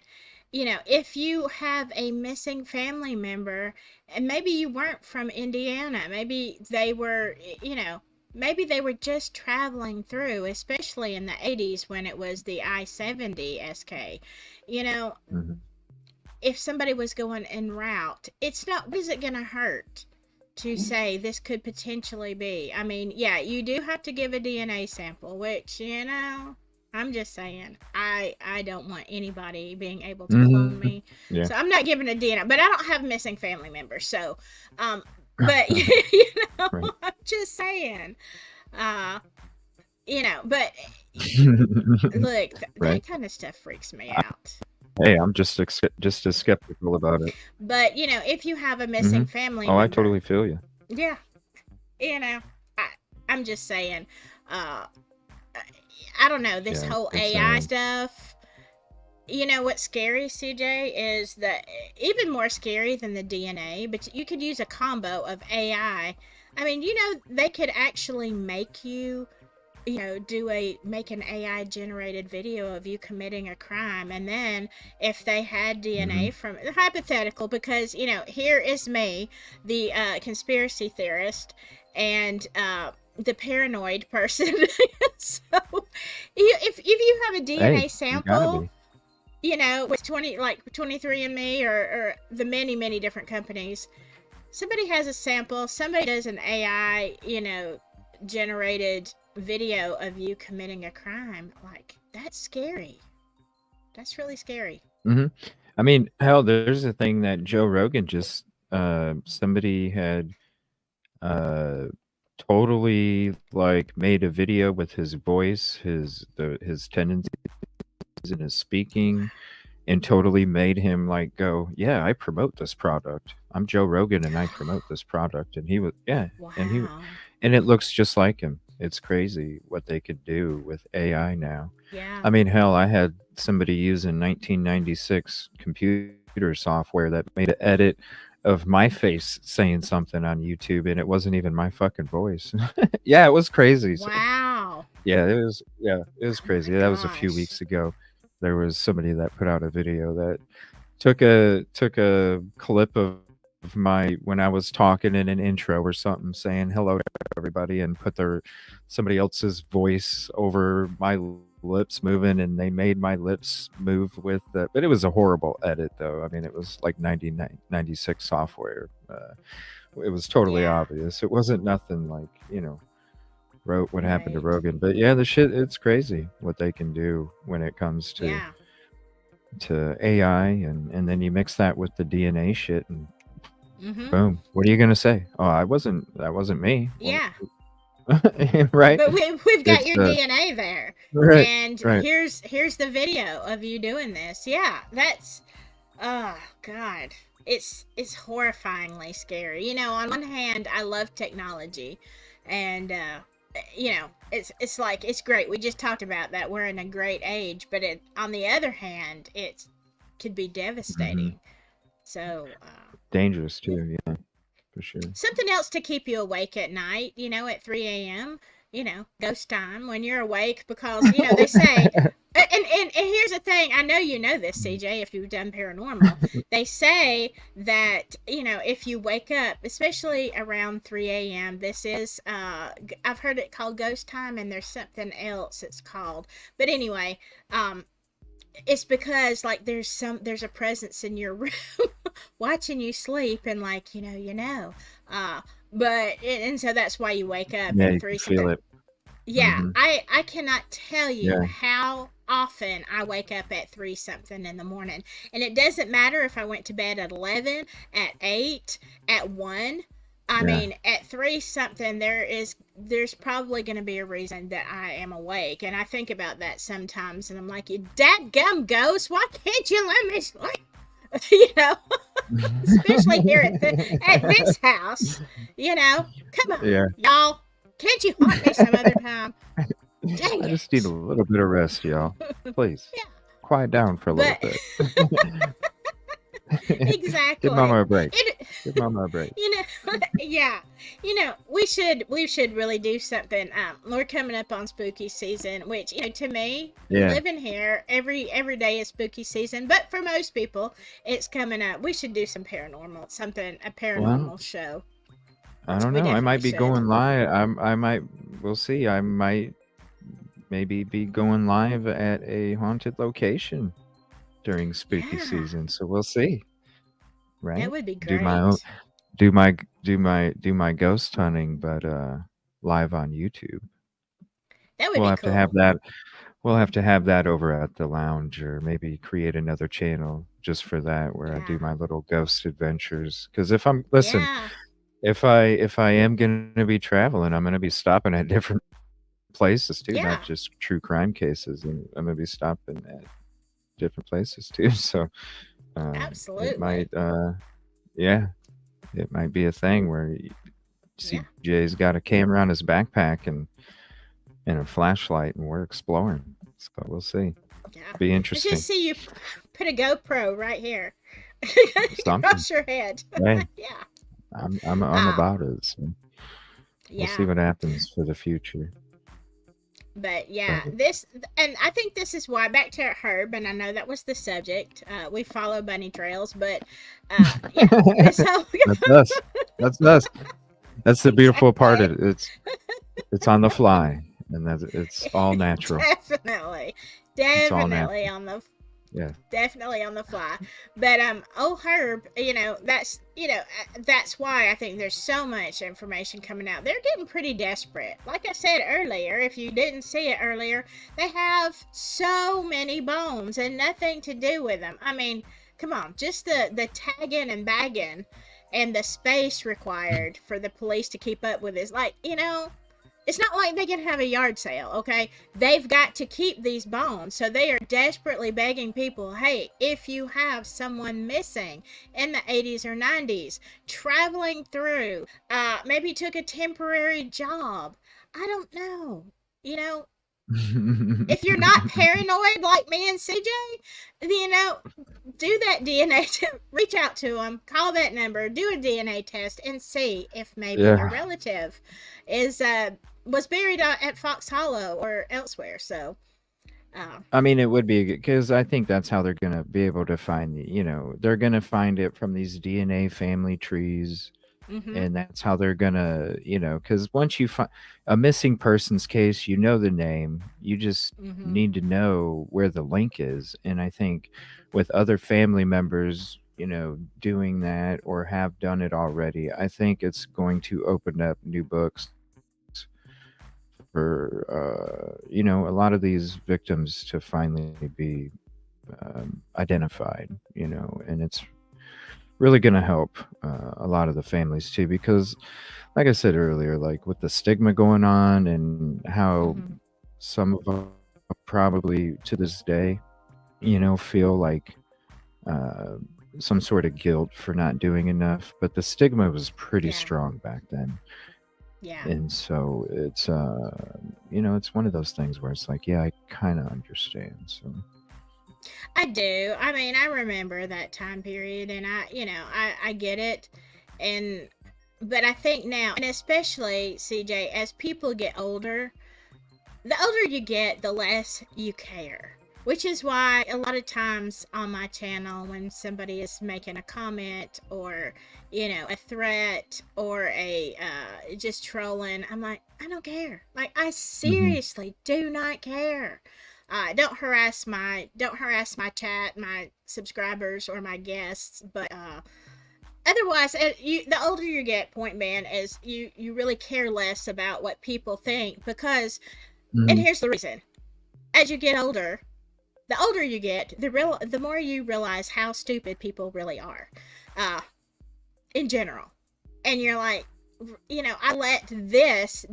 you know, if you have a missing family member, and maybe you weren't from Indiana, maybe they were, you know, maybe they were just traveling through, especially in the 80s when it was the I-70 SK, you know, if somebody was going en route, it's not, what is it going to hurt to say this could potentially be? I mean, yeah, you do have to give a DNA sample, which, you know, I'm just saying, I don't want anybody being able to clone me. Yeah. So I'm not giving a DNA, but I don't have missing family members. So, but, you know, Right. I'm just saying, you know, but look, Right. that kind of stuff freaks me out. Hey, I'm just as skeptical about it. But, you know, if you have a missing family Oh, member, I totally feel you. yeah, you know, I'm just saying, I don't know, this Yeah, whole it's, AI stuff, you know what's scary, CJ, is that even more scary than the DNA, but you could use a combo of AI. I mean, you know, they could actually make you, you know, make an AI generated video of you committing a crime. And then if they had DNA from, hypothetical, because, you know, here is me, the conspiracy theorist, and the paranoid person. So if you have a DNA Hey, sample, you know, with 23andMe or the many different companies, somebody has a sample, somebody does an AI, you know, generated video of you committing a crime, like, that's scary. That's really scary. I mean, hell, there's a thing that Joe Rogan just somebody had totally like made a video with his voice, his tendencies in his speaking, and totally made him like go, yeah, I promote this product. I'm Joe Rogan and I promote this product. And he was, yeah, and it looks just like him. It's crazy what they could do with AI now. Yeah. I mean, hell, I had somebody using 1996 computer software that made an edit of my face saying something on YouTube, and it wasn't even my fucking voice. Yeah, it was crazy. Wow. Yeah, it was crazy. That was a few weeks ago. There was somebody that put out a video that took a clip of my when I was talking in an intro or something saying hello to everybody and put somebody else's voice over my lips moving, and they made my lips move with the. But it was a horrible edit, though. I mean, it was like 96 software. It was totally obvious. It wasn't nothing like wrote what happened to Rogan. But yeah, the shit, it's crazy what they can do when it comes to AI, and then you mix that with the DNA shit, and boom, what are you gonna say? Oh, that wasn't me. Yeah. Right. But we've got It's, your DNA there, right, and right. here's the video of you doing this. Yeah, that's oh god, it's horrifyingly scary. On one hand, I love technology, and it's like it's great. We just talked about that. We're in a great age, but on the other hand, it could be devastating. So Dangerous too, yeah, for sure. something else to keep you awake at night, at 3 a.m., ghost time when you're awake, because, they say, and here's the thing, I know you know this, CJ, if you've done paranormal, they say that, if you wake up, especially around 3 a.m., this is, I've heard it called ghost time, and there's something else it's called, but anyway, it's because like there's a presence in your room watching you sleep, and like but and so that's why you wake up Yeah, at you 3 can feel it. yeah. Mhm. I cannot tell you Yeah. how often I wake up at 3 something in the morning, and it doesn't matter if I went to bed at 11, at 8, at 1. I Yeah. mean, at 3 something, there's probably going to be a reason that I am awake, and I think about that sometimes, and I'm like, you dadgum ghost, why can't you let me sleep? Especially here at this house, come on, Yeah. y'all, can't you haunt me some other time? Dang I it. just need a little bit of rest, y'all. Please. Quiet down for a little But bit. exactly. Give mama a break. Give mama a break. Yeah. We should really do something. We're coming up on spooky season, which, to me, Yeah. living here, every day is spooky season, but for most people, it's coming up. We should do some paranormal, a paranormal show. I don't We know. I might definitely be going live. I might. We'll see. I might maybe be going live at a haunted location during spooky season. So we'll see. Right. That would be Do great. my own. Do my ghost hunting, but live on YouTube. That would We'll be have cool. to have that. We'll have to have that over at the lounge, or maybe create another channel just for that, where I do my little ghost adventures. Because if I'm if I am gonna be traveling, I'm gonna be stopping at different places too, not just true crime cases, and I'm gonna be stopping at different places too. So Absolutely. it might it might be a thing where CJ's got a camera on his backpack and a flashlight, and we're exploring. So we'll see. Yeah. Be I interesting. just see you put a GoPro right here Something. across your head. Hey. Yeah. I'm about it. So we'll see Yeah. what happens for the future. But yeah, and I think this is why, back to Herb, and I know that was the subject. We follow bunny trails, but yeah, this whole That's us. That's us. That's the beautiful part of it. It's on the fly, and it's all natural. definitely It's all definitely natural. on the Yeah. definitely on the fly. But Herb, that's why I think there's so much information coming out. They're getting pretty desperate. Like I said earlier, if you didn't see it earlier, they have so many bones and nothing to do with them. I mean, come on, just the tagging and bagging and the space required for the police to keep up with this. Like, it's not like they can have a yard sale, okay? They've got to keep these bones. So they are desperately begging people, hey, if you have someone missing in the 80s or 90s, traveling through, maybe took a temporary job, I don't know, if you're not paranoid like me and CJ, do that DNA, reach out to them, call that number, do a DNA test, and see if maybe your relative was buried at Fox Hollow or elsewhere. So, I mean, it would be because I think that's how they're gonna be able to find they're gonna find it from these DNA family trees, Mm-hmm. and that's how they're gonna, because once you find a missing persons case, you know the name, you just Mm-hmm. need to know where the link is. And I think with other family members, doing that or have done it already, I think it's going to open up new books for a lot of these victims to finally be identified, and it's really going to help a lot of the families too, because like I said earlier, like with the stigma going on and how Mm-hmm. some of them probably to this day, feel like uh, some sort of guilt for not doing enough, but the stigma was pretty Yeah. strong back then. Yeah. And so it's one of those things where it's like, yeah, I kind of understand. So I do. I mean, I remember that time period, and I get it, and but I think now, and especially CJ, as people get older, the older you get, the less you care. Which is why a lot of times on my channel, when somebody is making a comment or, a threat or a just trolling, I'm like, I don't care. Like, I hmm seriously do not care. Don't harass my chat, my subscribers or my guests, but otherwise, the older you get, point man, is you really care less about what people think because, and hmm here's the reason: as you get older, the older you get, the more you realize how stupid people really are, uh, in general, and you're like, I let this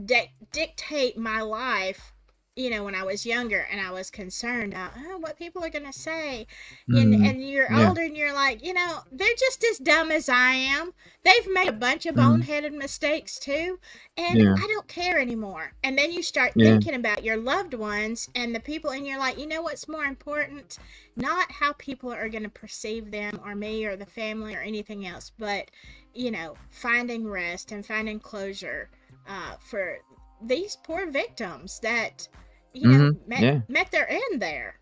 dictate my life. When I was younger and I was concerned about what people are gonna say, hmm and you're yeah, older and you're like, they're just as dumb as I am. They've made a bunch of hmm boneheaded mistakes too, and yeah, I don't care anymore. And then you start yeah, thinking about your loved ones and the people, and you're like, what's more important? Not how people are gonna perceive them or me or the family or anything else, but finding rest and finding closure for these poor victims that met yeah. met their end there.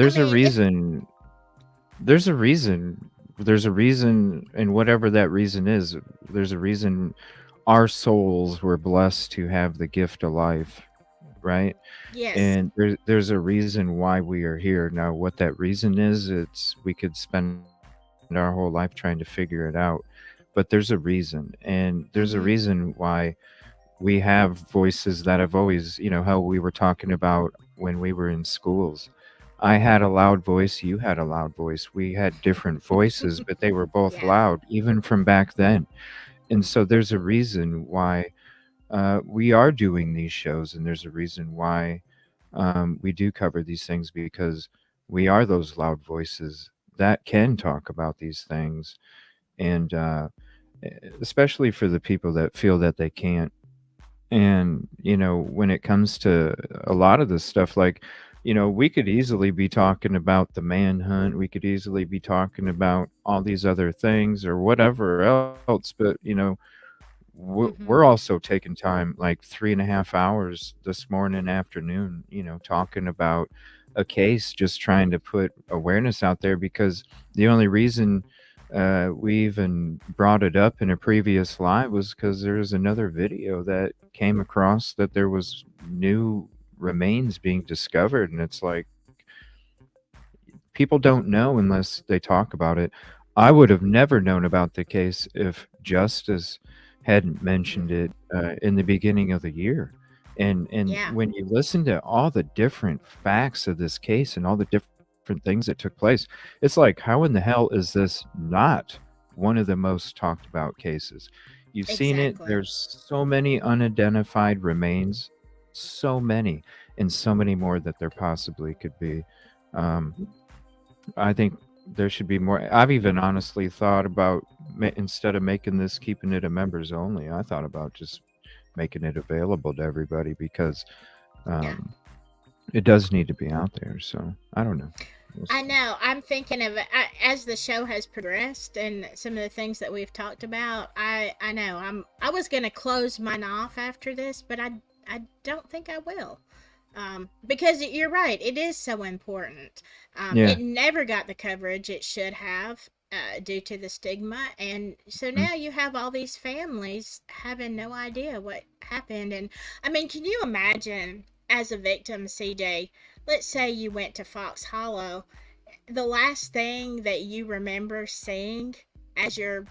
I There's a mean, if reason. There's a reason. There's a reason, and whatever that reason is, there's a reason our souls were blessed to have the gift of life, right? yes, And there's a reason why we are here. Now, what that reason is, it's we could spend our whole life trying to figure it out, but there's a reason, and there's a mm-hmm, reason why we have voices that have always, how we were talking about when we were in schools. I had a loud voice, you had a loud voice. We had different voices, but they were both yeah, loud, even from back then. And so there's a reason why we are doing these shows, and there's a reason why we do cover these things, because we are those loud voices that can talk about these things. And especially for the people that feel that they can't. And, when it comes to a lot of this stuff, like, we could easily be talking about the manhunt. We could easily be talking about all these other things or whatever else. But, mm-hmm, we're also taking time, like 3.5 hours this morning, afternoon, talking about a case, just trying to put awareness out there, because the only reason we even brought it up in a previous live was because there was another video that came across that there was new remains being discovered, and it's like people don't know unless they talk about it. I would have never known about the case if Justice hadn't mentioned it in the beginning of the year. And yeah, when you listen to all the different facts of this case and all the different things that took place, it's like, how in the hell is this not one of the most talked about cases? You've seen it. exactly. There's so many unidentified remains, so many, and so many more that there possibly could be. Um, I think there should be more. I've even honestly thought about instead of making this, keeping it a members only, I thought about just making it available to everybody, because Yeah. um, it does need to be out there. So I don't know. We'll I see. know. I'm thinking of as the show has progressed and some of the things that we've talked about. I know. I was gonna close mine off after this, but I don't think I will. Because you're right, it is so important. Yeah. It never got the coverage it should have. due to the stigma. And so Mm. now you have all these families having no idea what happened. And I mean, can you imagine as a victim, CJ, let's say you went to Fox Hollow, the last thing that you remember seeing as you're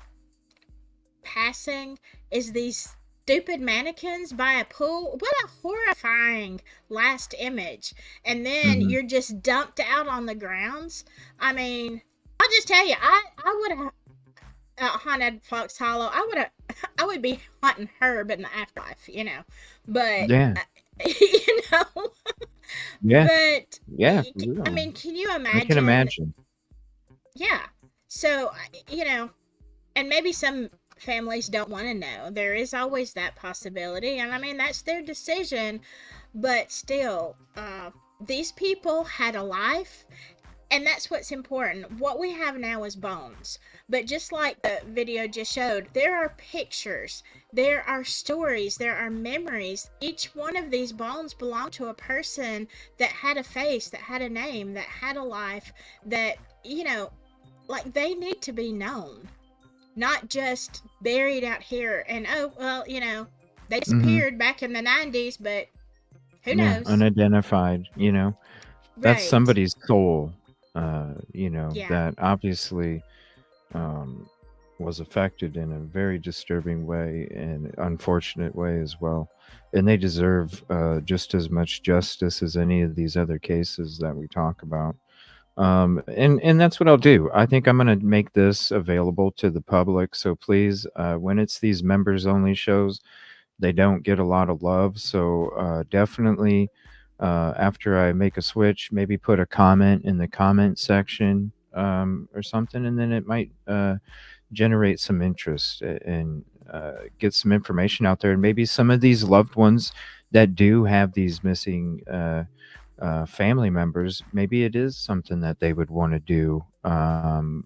passing is these stupid mannequins by a pool. What a horrifying last image. And then Mhm. you're just dumped out on the grounds. I mean, I'll just tell you, I would have haunted Fox Hollow. I would be haunting Herb in the afterlife, you know. But Yeah. you know, Yeah. but Yeah. I mean, can you I can imagine? imagine. Yeah. So, you know, and maybe some families don't want to know. There is always that possibility. And I mean, that's their decision. But still, these people had a life. And that's what's important. What we have now is bones. But just like the video just showed, there are pictures, there are stories, there are memories. Each one of these bones belonged to a person that had a face, that had a name, that had a life, that, you know, like they need to be known. Not just buried out here and, oh, well, you know, they Mhm. disappeared back in the 90s, but who Yeah, knows? unidentified, you know. That's Right. somebody's soul, you know, Yeah. that obviously was affected in a very disturbing way and unfortunate way as well. And they deserve just as much justice as any of these other cases that we talk about. And that's what I'll do. I think I'm going to make this available to the public. So please, when it's these members only shows, they don't get a lot of love. So definitely, after I make a switch, maybe put a comment in the comment section or something, and then it might generate some interest and get some information out there. And maybe some of these loved ones that do have these missing family members, maybe it is something that they would want to do.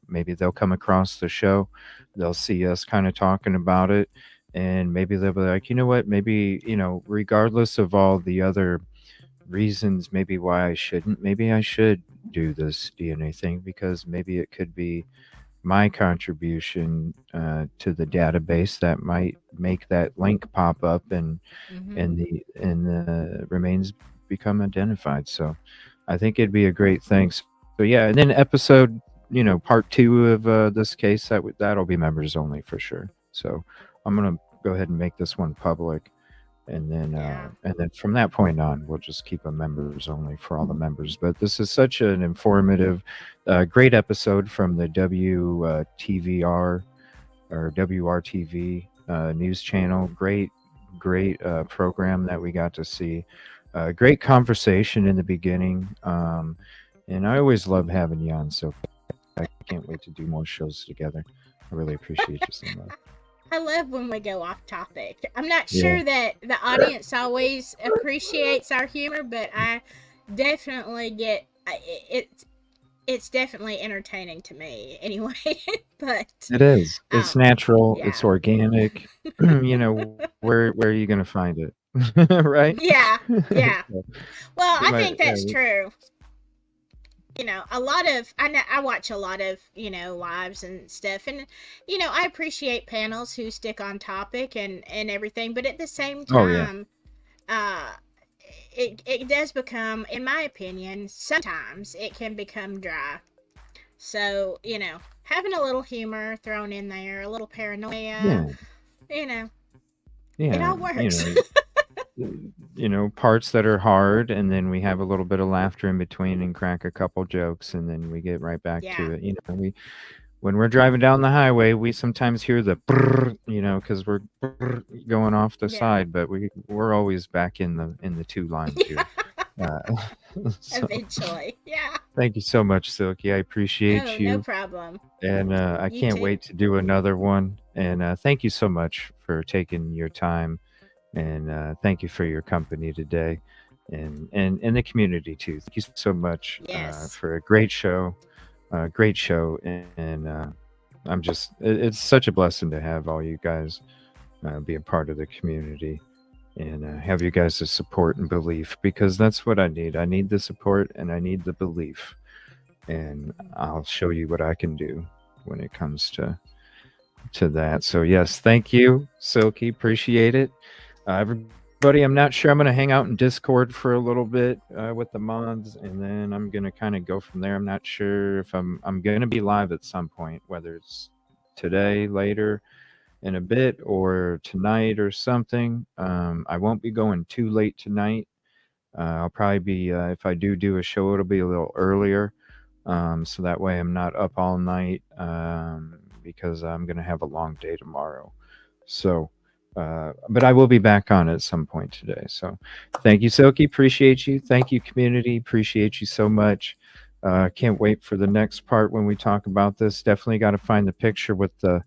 Maybe they'll come across the show, they'll see us kind of talking about it, and maybe they'll be like, you know what, maybe, you know, regardless of all the other reasons, maybe why I shouldn't, maybe I should do this DNA thing because maybe it could be my contribution to the database that might make that link pop up and the remains become identified. So I think it'd be a great thing. So yeah, and then episode, you know, part 2 of this case, that'll be members only for sure. So I'm gonna go ahead and make this one public, and then from that point on, we'll just keep them members only for all the members. But this is such an informative, great episode from the WTVR or WRTV news channel. Great program that we got to see. Great conversation in the beginning, and I always love having you on. So I can't wait to do more shows together. I really appreciate you so much. I love when we go off topic. I'm not Yeah. sure that the audience always appreciates our humor, but I definitely get it's definitely entertaining to me anyway. But It is. It's natural. yeah. It's organic. You know, where are you gonna find it? Right? Yeah, yeah. So, Well, you I might- think that's yeah, true. You know, a lot of I watch a lot of, you know, lives and stuff, and you know, I appreciate panels who stick on topic and everything, but at the same Oh, yeah. time, it does become, in my opinion, sometimes it can become dry. So, you know, having a little humor thrown in there, a little paranoia, Yeah. you know, Yeah. it all works. You know, parts that are hard, and then we have a little bit of laughter in between and crack a couple jokes, and then we get right back Yeah. to it. You know, when we're driving down the highway, we sometimes hear the brrr, you know, because we're brrr going off the side, but we're always back in the 2 lines here. So, Eventually, yeah. thank you so much, Silky. I appreciate Oh, you. no problem. And I You can't too. wait to do another one. And thank you so much for taking your time. And thank you for your company today, and the community too. Thank you so much Yes. for a great show, and I'm just it's such a blessing to have all you guys be a part of the community and have you guys' support and belief, because that's what I need. I need the support and I need the belief, and I'll show you what I can do. when it comes to that. So yes, thank you, Silky. Appreciate it. Everybody, I'm not sure. I'm going to hang out in Discord for a little bit with the mods, and then I'm going to kind of go from there. I'm not sure if I'm going to be live at some point, whether it's today, later, in a bit, or tonight or something. I won't be going too late tonight. I'll probably be, if I do a show, it'll be a little earlier. So that way I'm not up all night because I'm going to have a long day tomorrow. So, but I will be back on at some point today. So thank you, Silky. Appreciate you. Thank you, community. Appreciate you so much. Can't wait for the next part when we talk about this. Definitely got to find the picture with the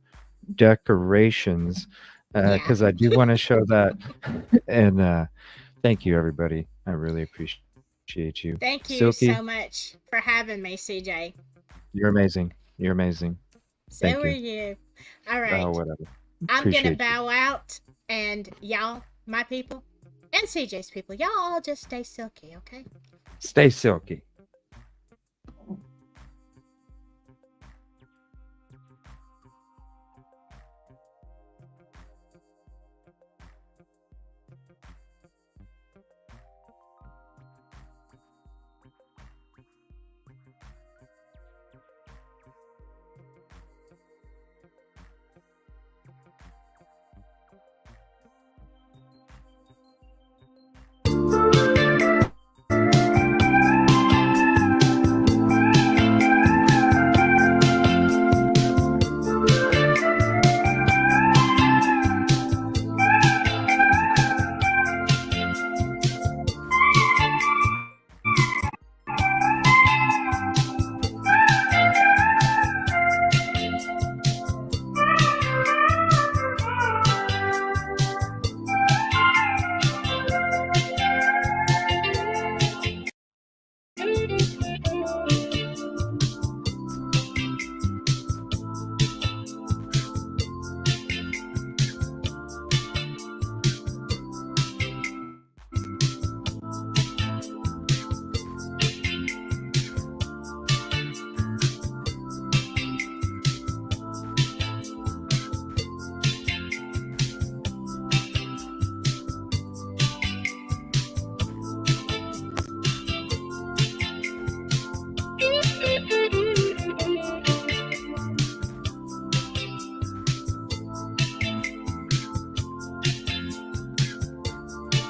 decorations because I do want to show that. And thank you, everybody. I really appreciate you. Thank you Silky, so much for having me, CJ. you're amazing. You're amazing. So Thank are you. you. All right. Oh, whatever. I'm going to Appreciate you. bow out, and y'all, my people, and CJ's people, y'all all just stay silky, okay? Stay silky.